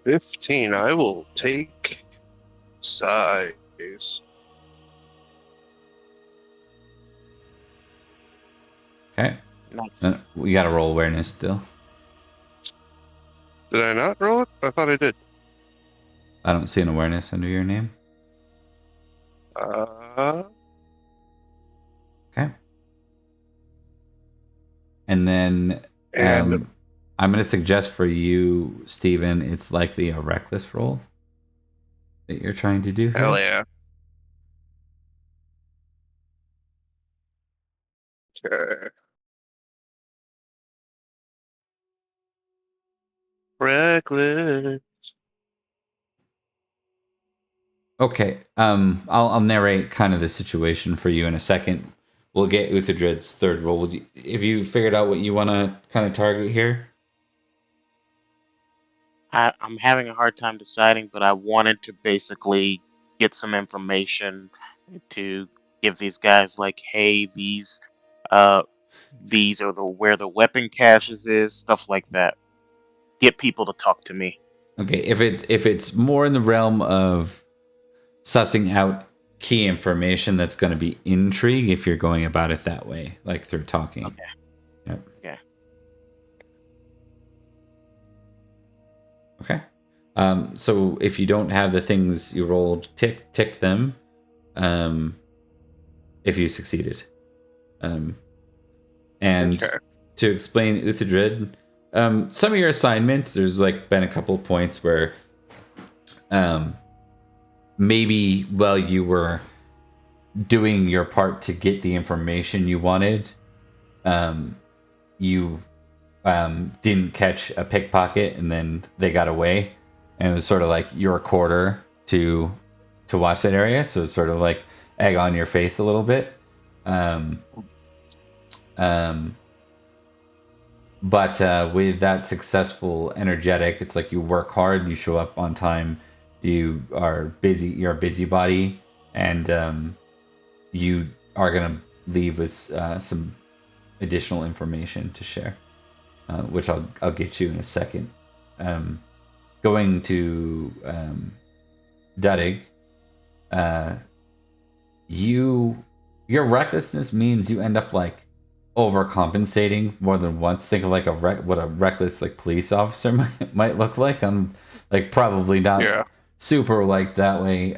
15. I will take size. Okay. Nice. We got to roll awareness still. Did I not roll it? I thought I did. I don't see an awareness under your name. Okay. And then And I'm going to suggest for you, Steven, it's likely a reckless roll that you're trying to do here. hell yeah. Okay. Reckless. Okay. I'll narrate kind of the situation for you in a second. We'll get Uthadred's third roll. If you figured out what you want to kind of target here. I'm having a hard time deciding, but I wanted to basically get some information to give these guys like, hey, these are the where the weapon caches is, stuff like that. Get people to talk to me. Okay, if it's more in the realm of sussing out key information, that's going to be intrigue if you're going about it that way, like through talking. Okay. Yep. Okay. Okay. So if you don't have the things you rolled, tick them. If you succeeded. And Okay. to explain Uthadred, some of your assignments, there's like been a couple of points where maybe while you were doing your part to get the information you wanted, you didn't catch a pickpocket and then they got away, and it was sort of like your quarter to watch that area, so it's sort of like egg on your face a little bit. But with that successful energetic, it's like you work hard, you show up on time, you are busy, you're a busybody, and you are gonna leave with some additional information to share. which I'll get you in a second. Going to Dudig, your recklessness means you end up like overcompensating more than once. Think of like what a reckless like police officer might look like. I'm like probably not super like that way.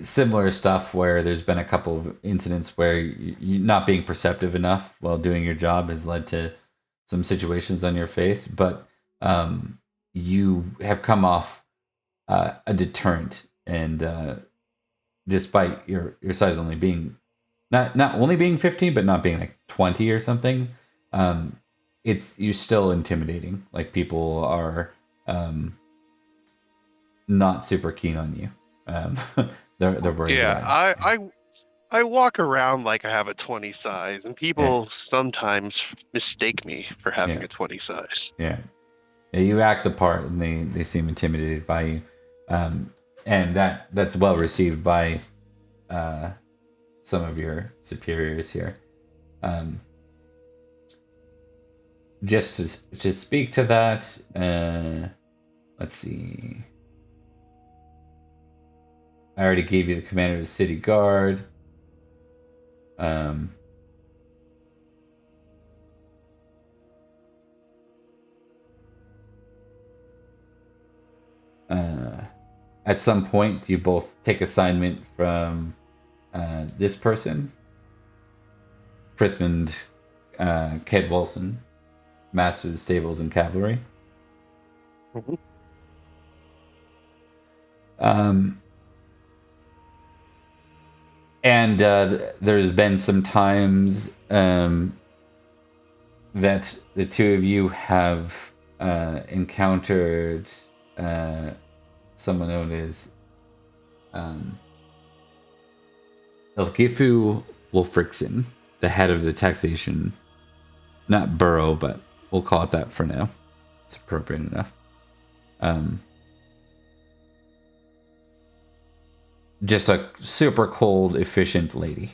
Similar stuff where there's been a couple of incidents where you not being perceptive enough while doing your job has led to some situations on your face, but you have come off a deterrent, and despite your size only being not only being 15 but not being like 20 or something, you're still intimidating. Like people are not super keen on you. They're worried about you. I walk around like I have a 20 size, and people sometimes mistake me for having a 20 size. Yeah, you act the part, and they seem intimidated by you, and that's well received by some of your superiors here. Just to speak to that, let's see. I already gave you the commander of the city guard. At some point, you both take assignment from this person, Prithmund Kedwalson, master of the stables and cavalry. Mm-hmm. And there's been some times that the two of you have encountered someone known as Elgifu Wolfrickson, the head of the taxation, not borough, but we'll call it that for now. It's appropriate enough. Just a super cold, efficient lady.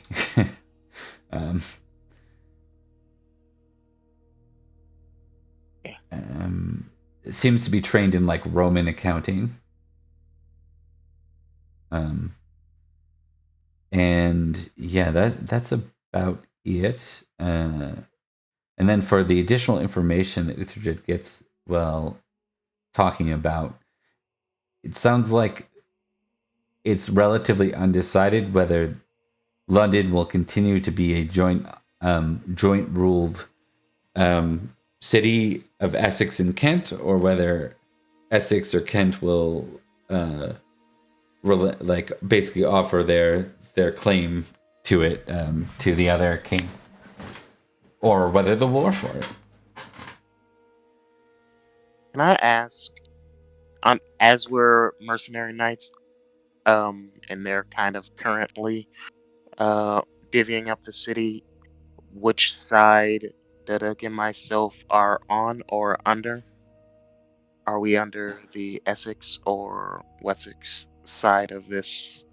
Seems to be trained in like Roman accounting. And yeah, that's about it. And then for the additional information that Utherdred gets while talking about, it sounds like it's relatively undecided whether London will continue to be a joint ruled city of Essex and Kent, or whether Essex or Kent will like basically offer their claim to it to the other king, or whether they'll war for it. Can I ask, as we're mercenary knights, and they're kind of currently divvying up the city, which side Dadak and myself are on or under? Are we under the Essex or Wessex side of this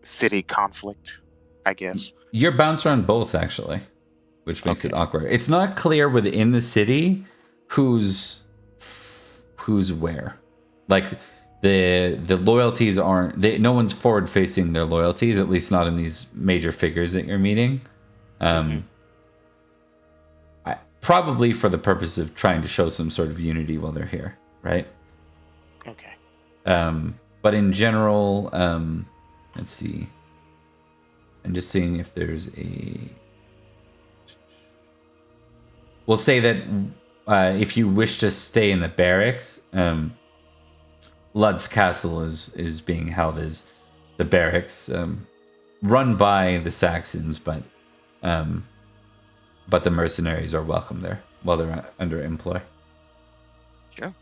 city conflict, I guess? You're bounced around both, actually, which makes it awkward. It's not clear within the city who's where. Like the loyalties aren't. No one's forward facing their loyalties, at least not in these major figures that you're meeting. Probably for the purpose of trying to show some sort of unity while they're here, right? Okay. But in general, let's see. I'm just seeing if there's a. We'll say that if you wish to stay in the barracks, Lud's Castle is being held as the barracks, run by the Saxons, but the mercenaries are welcome there while they're under employ. Sure.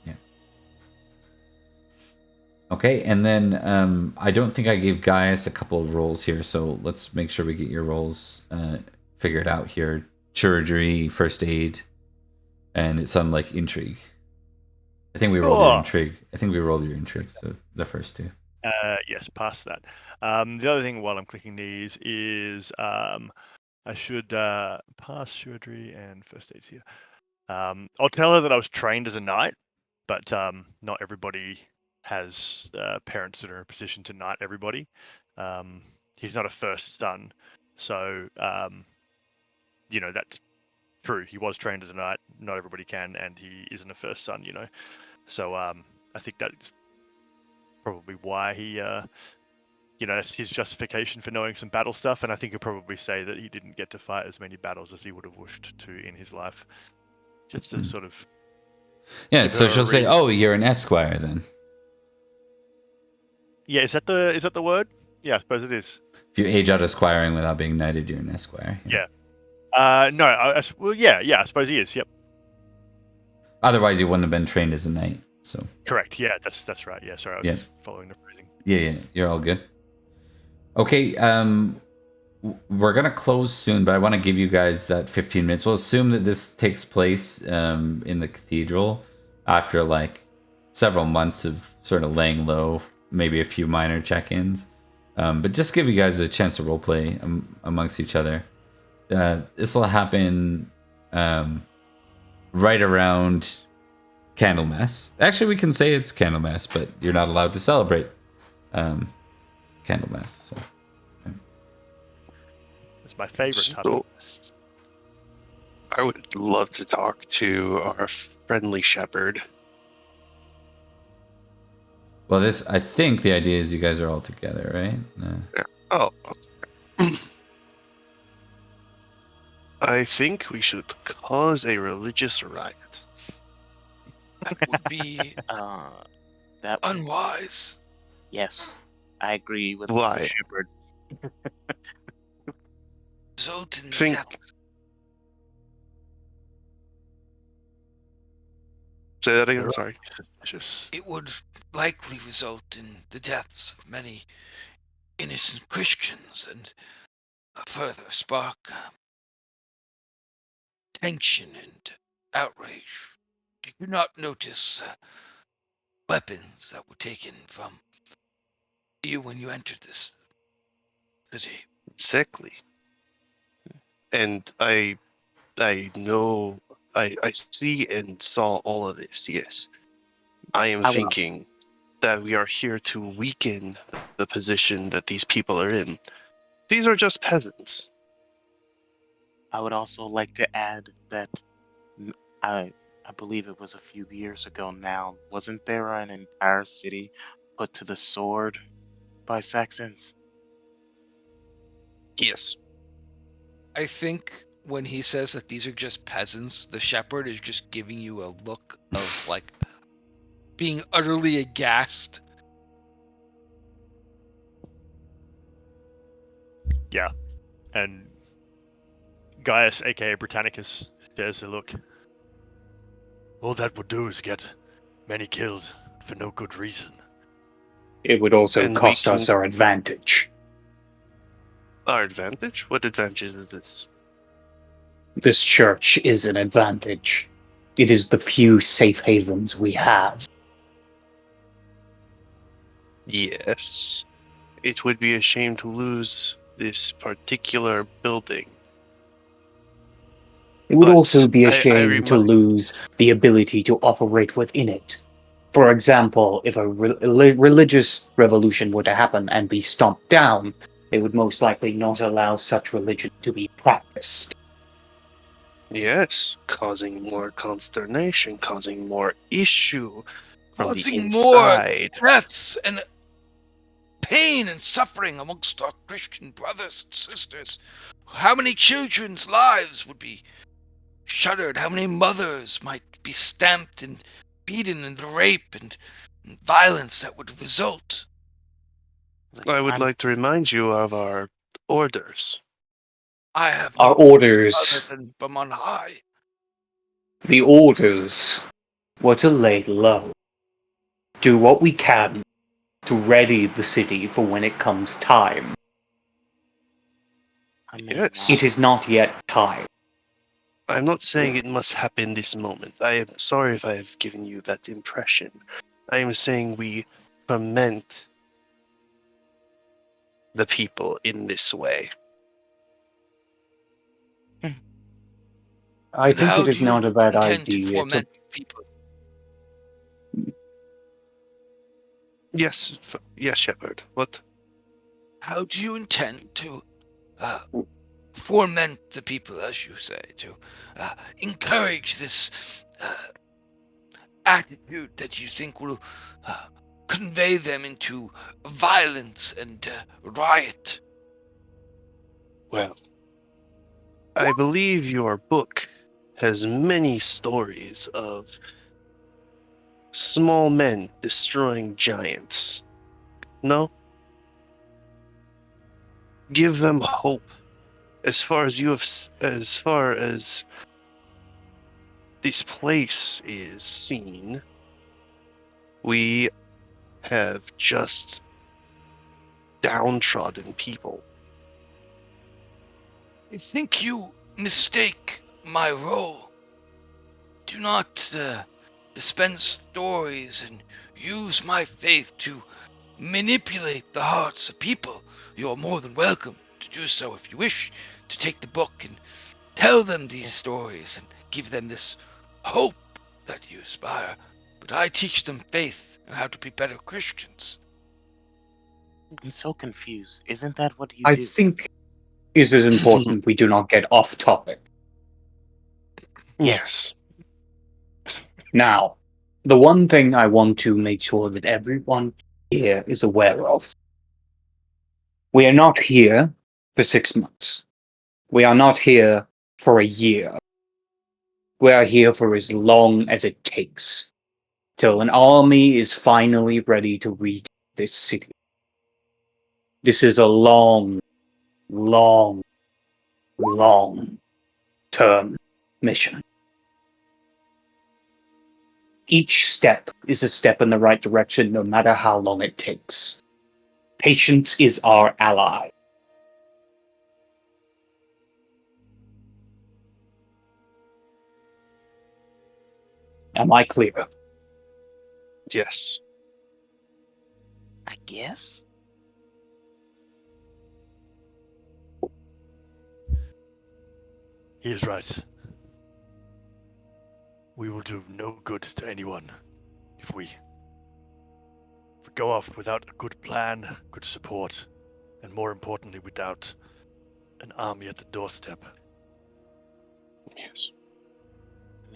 Yeah. Okay, and then I don't think I gave Gaius a couple of roles here, so let's make sure we get your roles figured out here. Chirurgery, first aid, and it sounded like intrigue. I think we rolled your intrigue. I think we rolled your intrigue, so the first two. Yes, past that. The other thing while I'm clicking these is I should pass surgery and first aids here. I'll tell her that I was trained as a knight, but not everybody has parents that are in a position to knight everybody. He's not a first son, so that's true. He was trained as a knight. Not everybody can, and he isn't a first son. So I think that's probably why he. That's his justification for knowing some battle stuff, and I think he'll probably say that he didn't get to fight as many battles as he would have wished to in his life, just to sort of. Yeah, Give so her a she'll say, reason. "Oh, you're an esquire then." Yeah, is that the word? Yeah, I suppose it is. If you age out esquiring without being knighted, you're an esquire. Yeah. No. Well, yeah. I suppose he is. Yep. Otherwise, you wouldn't have been trained as a knight. So. Correct. Yeah, that's right. Yeah. Sorry, I was just following the phrasing. Yeah, you're all good. Okay, we're gonna close soon, but I want to give you guys that 15 minutes. We'll assume that this takes place in the cathedral after like several months of sort of laying low, maybe a few minor check-ins, but just give you guys a chance to roleplay amongst each other. This will happen right around Candlemas. Actually, we can say it's Candlemas, but you're not allowed to celebrate Candlemas. So. It's my favorite type. So, I would love to talk to our friendly shepherd. Well, I think the idea is you guys are all together, right? Oh. I think we should cause a religious riot. That would be That unwise. yes, I agree with Why? Shepard. Result in Think- death. Say that again. Sorry. Suspicious. It would likely result in the deaths of many innocent Christians and further spark tension and outrage. Did you not notice weapons that were taken from you when you entered this city? Exactly. And I know, I see and saw all of this. Yes, I am I will- thinking that we are here to weaken the position that these people are in. These are just peasants. I would also like to add that I believe it was a few years ago now. Wasn't there an entire city put to the sword by Saxons? Yes. I think when he says that these are just peasants, the shepherd is just giving you a look of like being utterly aghast. Yeah, and Gaius, aka Britannicus, shares a look. All that would do is get many killed for no good reason. It would also And we cost us can- our advantage. Our advantage? What advantage is this? This church is an advantage. It is the few safe havens we have. Yes. It would be a shame to lose this particular building. It would But also be a I shame to remind- lose the ability to operate within it. For example, if a religious revolution were to happen and be stomped down, they would most likely not allow such religion to be practiced. Yes, causing more consternation, causing more issue from the Causing more inside. deaths and pain and suffering amongst our Christian brothers and sisters. How many children's lives would be shuddered? How many mothers might be stamped and beaten, and the rape and violence that would result? I would like to remind you of our orders. I have Our no orders, other than from on high. the orders, were to lay low. Do what we can to ready the city for when it comes time. I mean, Yes. It is not yet time. I'm not saying it must happen this moment. I am sorry if I have given you that impression. I am saying we ferment the people in this way. I And think how it is do you not a bad intend to idea to. foment people? Yes, yes, Shepard. What? How do you intend to foment the people, as you say, to encourage this attitude that you think will convey them into violence and riot? Well, I believe your book has many stories of small men destroying giants. No? Give them hope. As far as as far as this place is seen, we have just downtrodden people. I think you mistake my role. Do not dispense stories and use my faith to manipulate the hearts of people. You're more than welcome to do so if you wish to take the book and tell them these stories and give them this hope that you aspire. But I teach them faith and how to be better Christians. I'm so confused. Isn't that what you I do? think it is important we do not get off topic. Yes. Now, the one thing I want to make sure that everyone here is aware of. We are not here for 6 months. We are not here for a year. We are here for as long as it takes, till an army is finally ready to retake this city. This is a long, long, long-term mission. Each step is a step in the right direction, no matter how long it takes. Patience is our ally. Am I clear? Yes. I guess. He is right. We will do no good to anyone if we go off without a good plan, good support, and more importantly, without an army at the doorstep. Yes.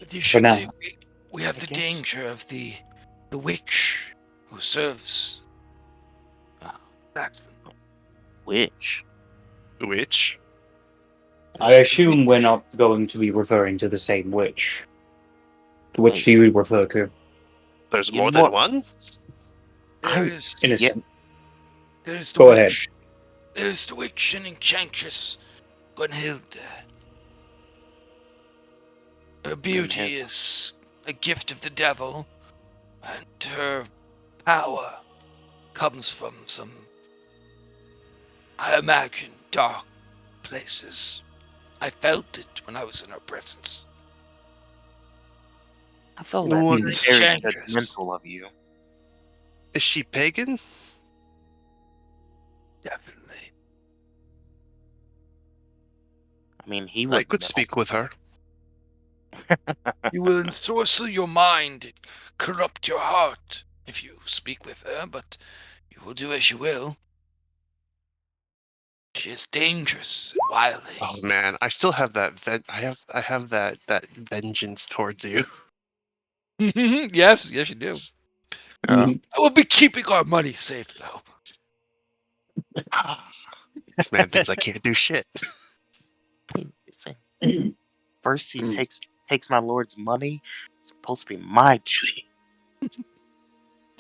Additionally, now. we have I the guess. danger of the witch who serves. That's Which? Which? I assume we're not going to be referring to the same witch. To which Wait. do you refer to? There's You more know than what? one? there I is Innocent. there's the Go witch. ahead. There's the witch and enchantress Gunhild. Her beauty Gunhild. is a gift of the devil, and her power comes from some, I imagine, dark places. I felt it when I was in her presence. I feel The one that's very Enchantress. judgmental of you. Is she pagan? Definitely. I mean, he I would could know. speak with her. You will ensorcel your mind, corrupt your heart if you speak with her, but you will do as you will. She is dangerous and wily. Oh man, I still have that. I have that vengeance towards you. Yes, you do. Mhm. I will be keeping our money safe, though. This man thinks I can't do shit. First, he takes my lord's money. It's supposed to be my duty.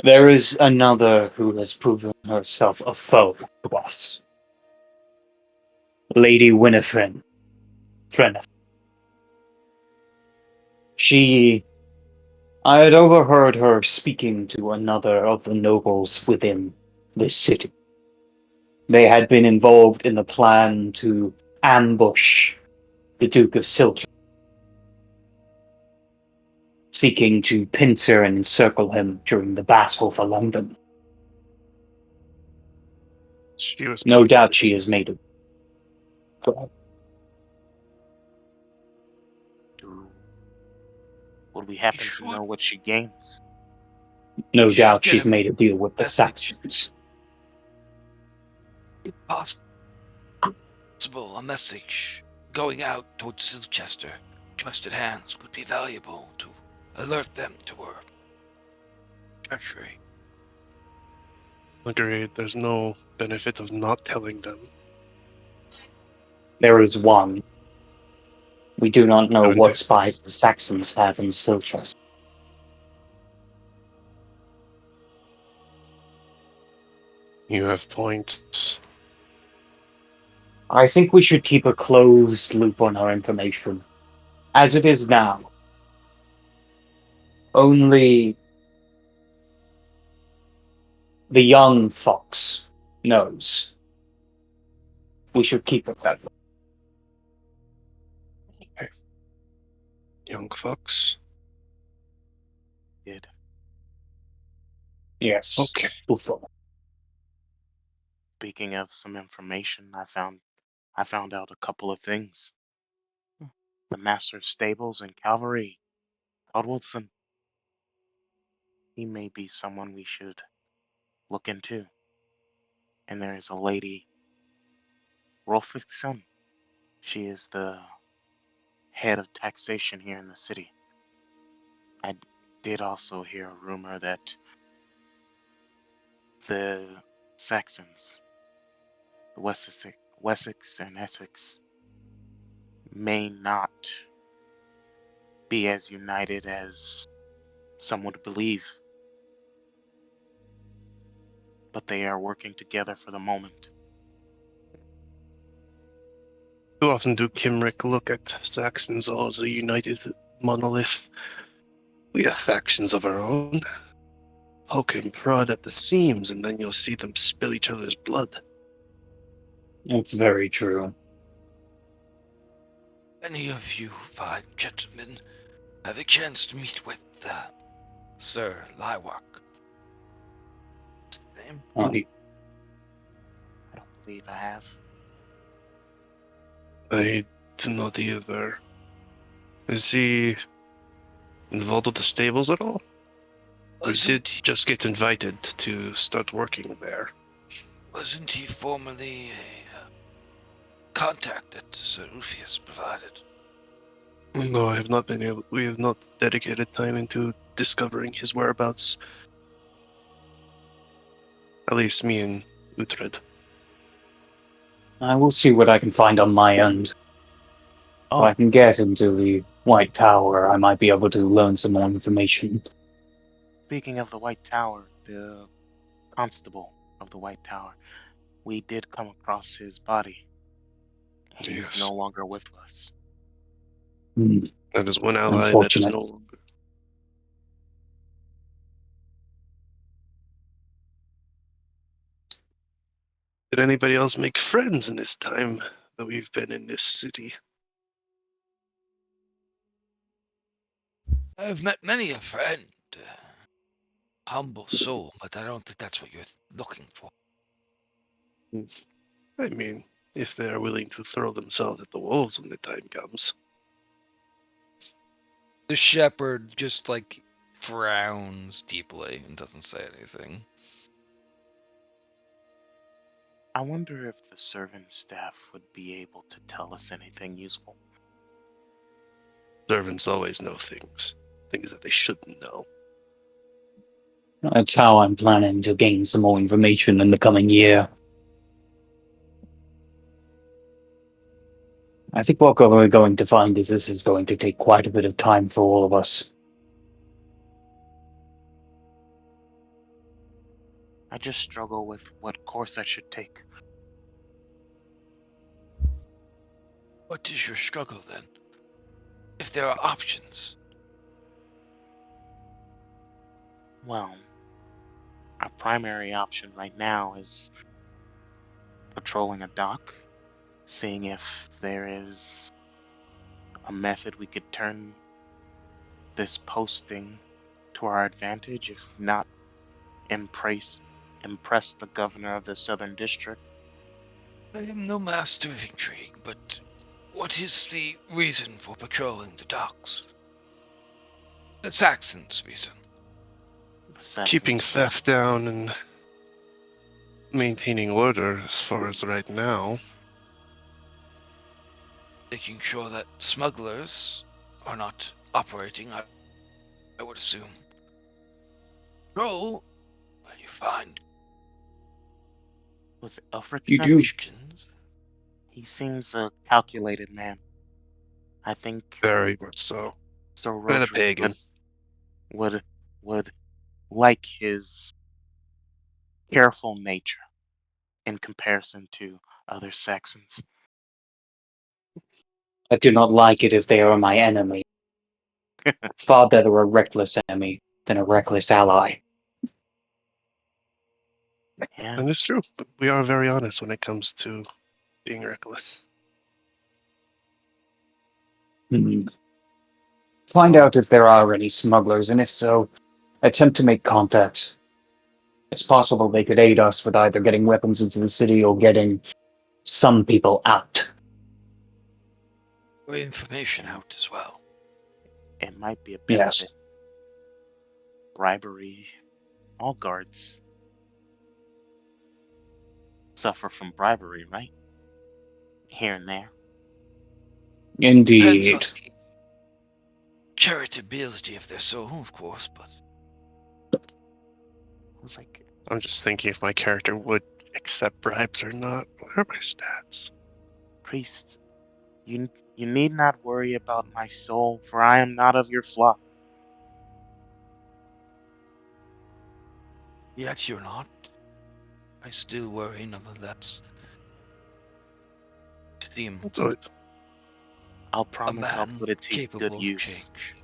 There is another who has proven herself a foe to us. Lady Winifred. Freneth. I had overheard her speaking to another of the nobles within this city. They had been involved in the plan to ambush the Duke of Siltra, seeking to pincer and encircle him during the battle for London. She was No part of doubt this. she has made it. Would we happen to should- know what she gains? No You should doubt get she's him made a deal with the message. Saxons. if possible, a message going out towards Silchester. Trusted hands would be valuable to alert them to her treachery. Agreed. There's no benefit of not telling them. There is one. We do not know Haven't what they- spies the Saxons have in Silchester. You have points. I think we should keep a closed loop on our information. As it is now, only the young fox knows. We should keep it that way. Young fox. Did. Yes. Okay. Buffalo. Speaking of some information, I found out a couple of things. The master of stables and cavalry, Todd Wilson. He may be someone we should look into. And there is a lady, Rolfixson. She is the head of taxation here in the city. I did also hear a rumor that the Saxons, the Wessex and Essex, may not be as united as some would believe. But they are working together for the moment. Too often do Kimrick look at Saxons all as a united monolith. We have factions of our own. Poke and prod at the seams, and then you'll see them spill each other's blood. It's very true. Any of you fine gentlemen have a chance to meet with Sir Liwak? Name? I I don't believe I have. I do not either. Is he involved with the stables at all? We did just get invited to start working there. Wasn't he formerly a contact that Sir Rufius provided? No, I have not been able. We have not dedicated time into discovering his whereabouts. At least me and Uhtred. will see what I can find on my end. If I can get into the White Tower, I might be able to learn some more information. Speaking of the White Tower, the constable of the White Tower, we did come across his body. He's Yes. no longer with us. That is one ally that is Unfortunate. no longer. Did anybody else make friends in this time that we've been in this city? I've met many a friend. Humble soul, but I don't think that's what you're looking for. I mean, if they are willing to throw themselves at the wolves when the time comes. The shepherd just frowns deeply and doesn't say anything. I wonder if the servant staff would be able to tell us anything useful. Servants always know things that they shouldn't know. That's how I'm planning to gain some more information in the coming year. I think what we're going to find is this is going to take quite a bit of time for all of us. I just struggle with what course I should take. What is your struggle then? If there are options. Well, our primary option right now is patrolling a dock, seeing if there is a method we could turn this posting to our advantage, if not impress the governor of the Southern District. I am no master of intrigue, but what is the reason for patrolling the docks? The Saxons' reason. The Saxons Keeping try. theft down and maintaining order as far as right now. Making sure that smugglers are not operating, I would assume. Roll when you find Was it Ulfric You said? do. Christians. He seems a calculated man. I think Very much so. Sir And a Roderick pagan. would like his careful nature in comparison to other Saxons. I do not like it if they are my enemy. Far better a reckless enemy than a reckless ally. Yeah, And it's true. But we are very honest when it comes to being reckless. Hmm. Find out if there are any smugglers, and if so, attempt to make contact. It's possible they could aid us with either getting weapons into the city or getting some people out. Or information out as well. it might be a Yes. benefit. Bribery. All guards suffer from bribery, right? Here and there. Depends on Indeed. the charitability of their soul, of course, but I was like, I'm just thinking if my character would accept bribes or not. Where are my stats? priest, you need not worry about my soul, for I am not of your flock. yet you're not. I still worry nonetheless. Seem So I'll a promise I'll man put it to good capable of use. change.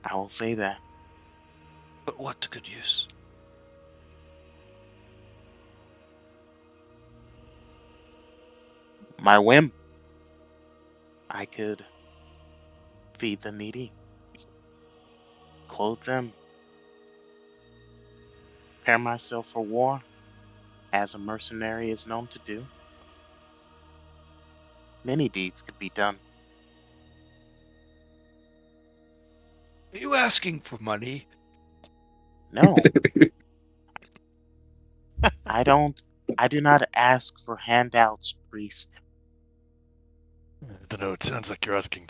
I will say that. But what to good use? My whim. I could feed the needy, clothe them, prepare myself for war, as a mercenary is known to do. Many deeds could be done. Are you asking for money? No, I don't. I do not ask for handouts, priest. I don't know. It sounds like you're asking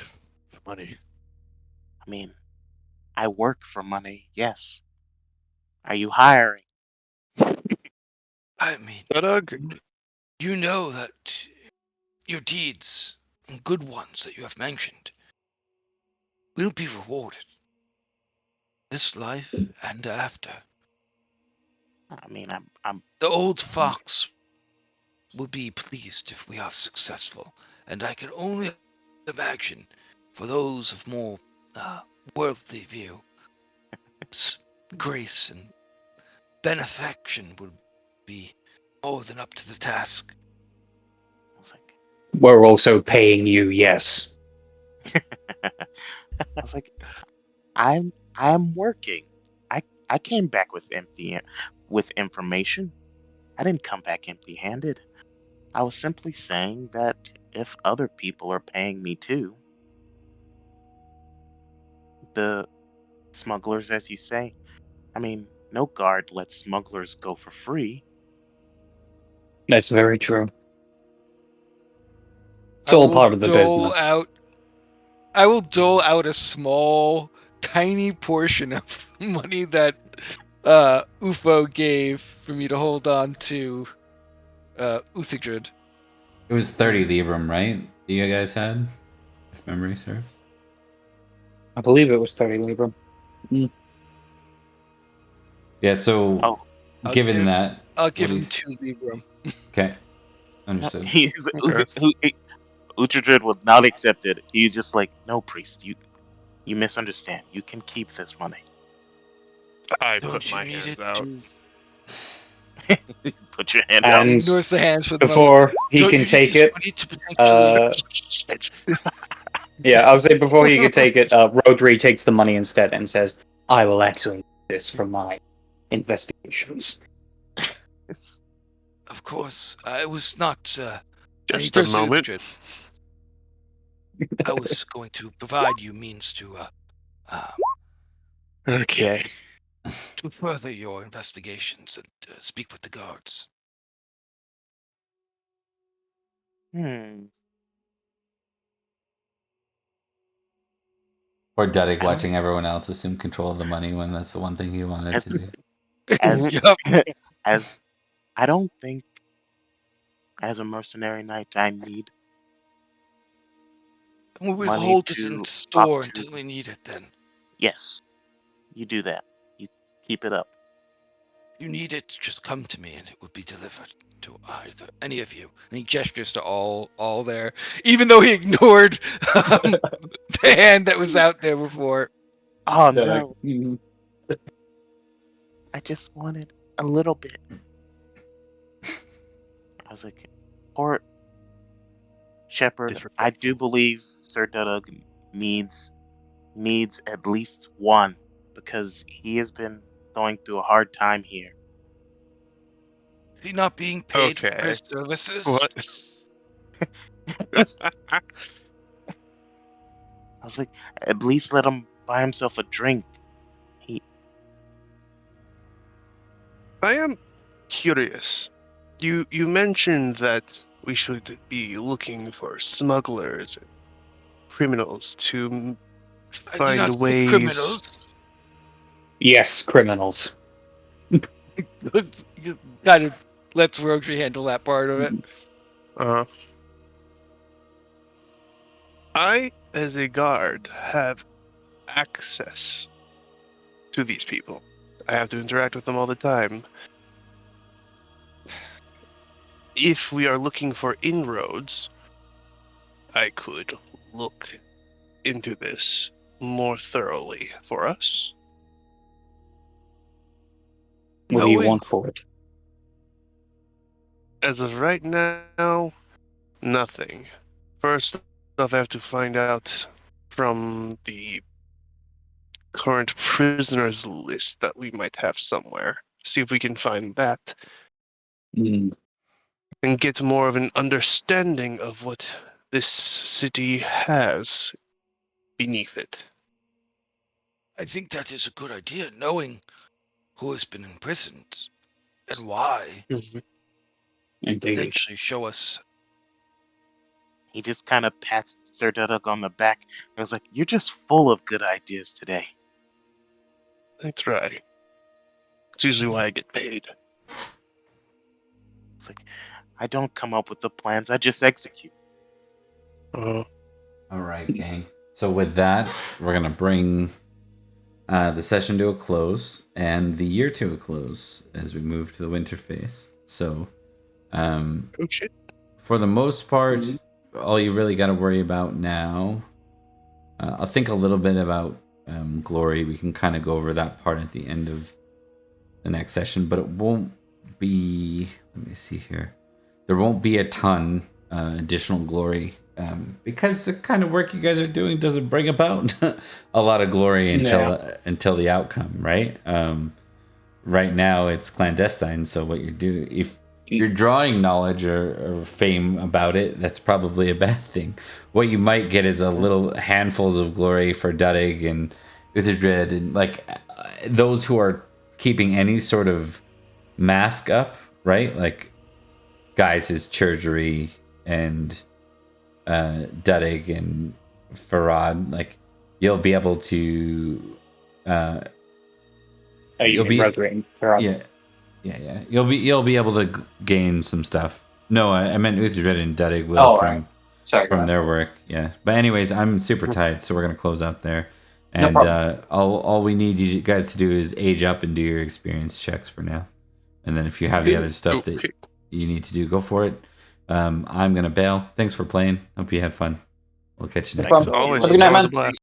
for money. I mean, I work for money, yes. Are you hiring? I mean, Doug, you know that your deeds, and good ones that you have mentioned, will be rewarded. This life and after. I mean, I'm The old fox will be pleased if we are successful, and I can only imagine for those of more worldly view, grace and benefaction would be more than up to the task. I was like, We're also paying you, yes. I was like, I'm working. I came back with information. I didn't come back empty-handed. I was simply saying that if other people are paying me too, the smugglers, as you say, I mean, no guard lets smugglers go for free. That's very true. It's I all will part of the dole business. out. I will dole out a small, tiny portion of money that UFO gave for me to hold on to Uthigrid. It was 30 Libram, right? That you guys had, if memory serves. I believe it was 30 Libra. Yeah. So, Oh, given that, I'll what give do you? him 2 Libram. Okay, no, understood. he's Okay. Uhtred would not accept it. He's just like, no, priest, you misunderstand. You can keep this money. I Don't put you my need hands it out. to... Put your hand out. And Ignores the hands for the money. before he Don't can you need take this it, money to potentially... Shit. yeah, I was saying before he could take it, Rodri takes the money instead and says, I will actually need this for my investigations. Of course, I was not... Just a moment. I was going to provide you means to Okay. to further your investigations and speak with the guards. Hmm. Or Duddick I don't- watching everyone else assume control of the money when that's the one thing he wanted As to do. as Yup. as I don't think as a mercenary knight I need We'll money hold it in to store up to. until we need it then. Yes, you do that. You keep it up. If you need it, just come to me and it will be delivered to either any of you. And he gestures to all there, even though he ignored the hand that was out there before. Oh So, no, I just wanted a little bit. I was like, or Shepard, I do believe Sir Dudug needs at least one because he has been going through a hard time here. Is he not being paid for Okay. his services? What? I was like, at least let him buy himself a drink. I am curious. You mentioned that we should be looking for smugglers and criminals to I do find not say ways. criminals. yes, criminals. You kind of lets Rotary handle that part of it. Uh, I, as a guard, have access to these people. I have to interact with them all the time. If we are looking for inroads, I could look into this more thoroughly for us. What do you want for it? As of right now, nothing. First off, I have to find out from the current prisoners list that we might have somewhere. See if we can find that Mm, and get more of an understanding of what this city has beneath it. I think that is a good idea, knowing who has been imprisoned and why. indeed. Potentially show us. He just kind of pats Sir Duduk on the back. I was like, "You're just full of good ideas today." I try. It's usually why I get paid. It's like, I don't come up with the plans. I just execute. Uh, All right, gang. So with that, we're gonna bring the session to a close and the year to a close as we move to the winter phase. So, oh shit. for the most part, all you really got to worry about now. I'll think a little bit about glory. We can kind of go over that part at the end of the next session, but it won't be. Let me see here. There won't be a ton additional glory because the kind of work you guys are doing doesn't bring about a lot of glory until the outcome, right? Right now it's clandestine, so what you do if you're drawing knowledge or fame about it, that's probably a bad thing. What you might get is a little handfuls of glory for Duddig and Utherdred and like those who are keeping any sort of mask up, right? Like Guys' Churgery and Duddig and Farad, like you'll be able to You'll be Rotary. yeah. You'll be able to gain some stuff. No, I meant Utherdred and Duddig will right. Sorry, from their work. Yeah, but anyways, I'm super tight, so we're gonna close out there. And all we need you guys to do is age up and do your experience checks for now. And then if you have the other stuff that you need to do, go for it. I'm gonna bail. Thanks for playing. Hope you had fun. We'll catch you next time. Always, Have a good night, always a man. blast.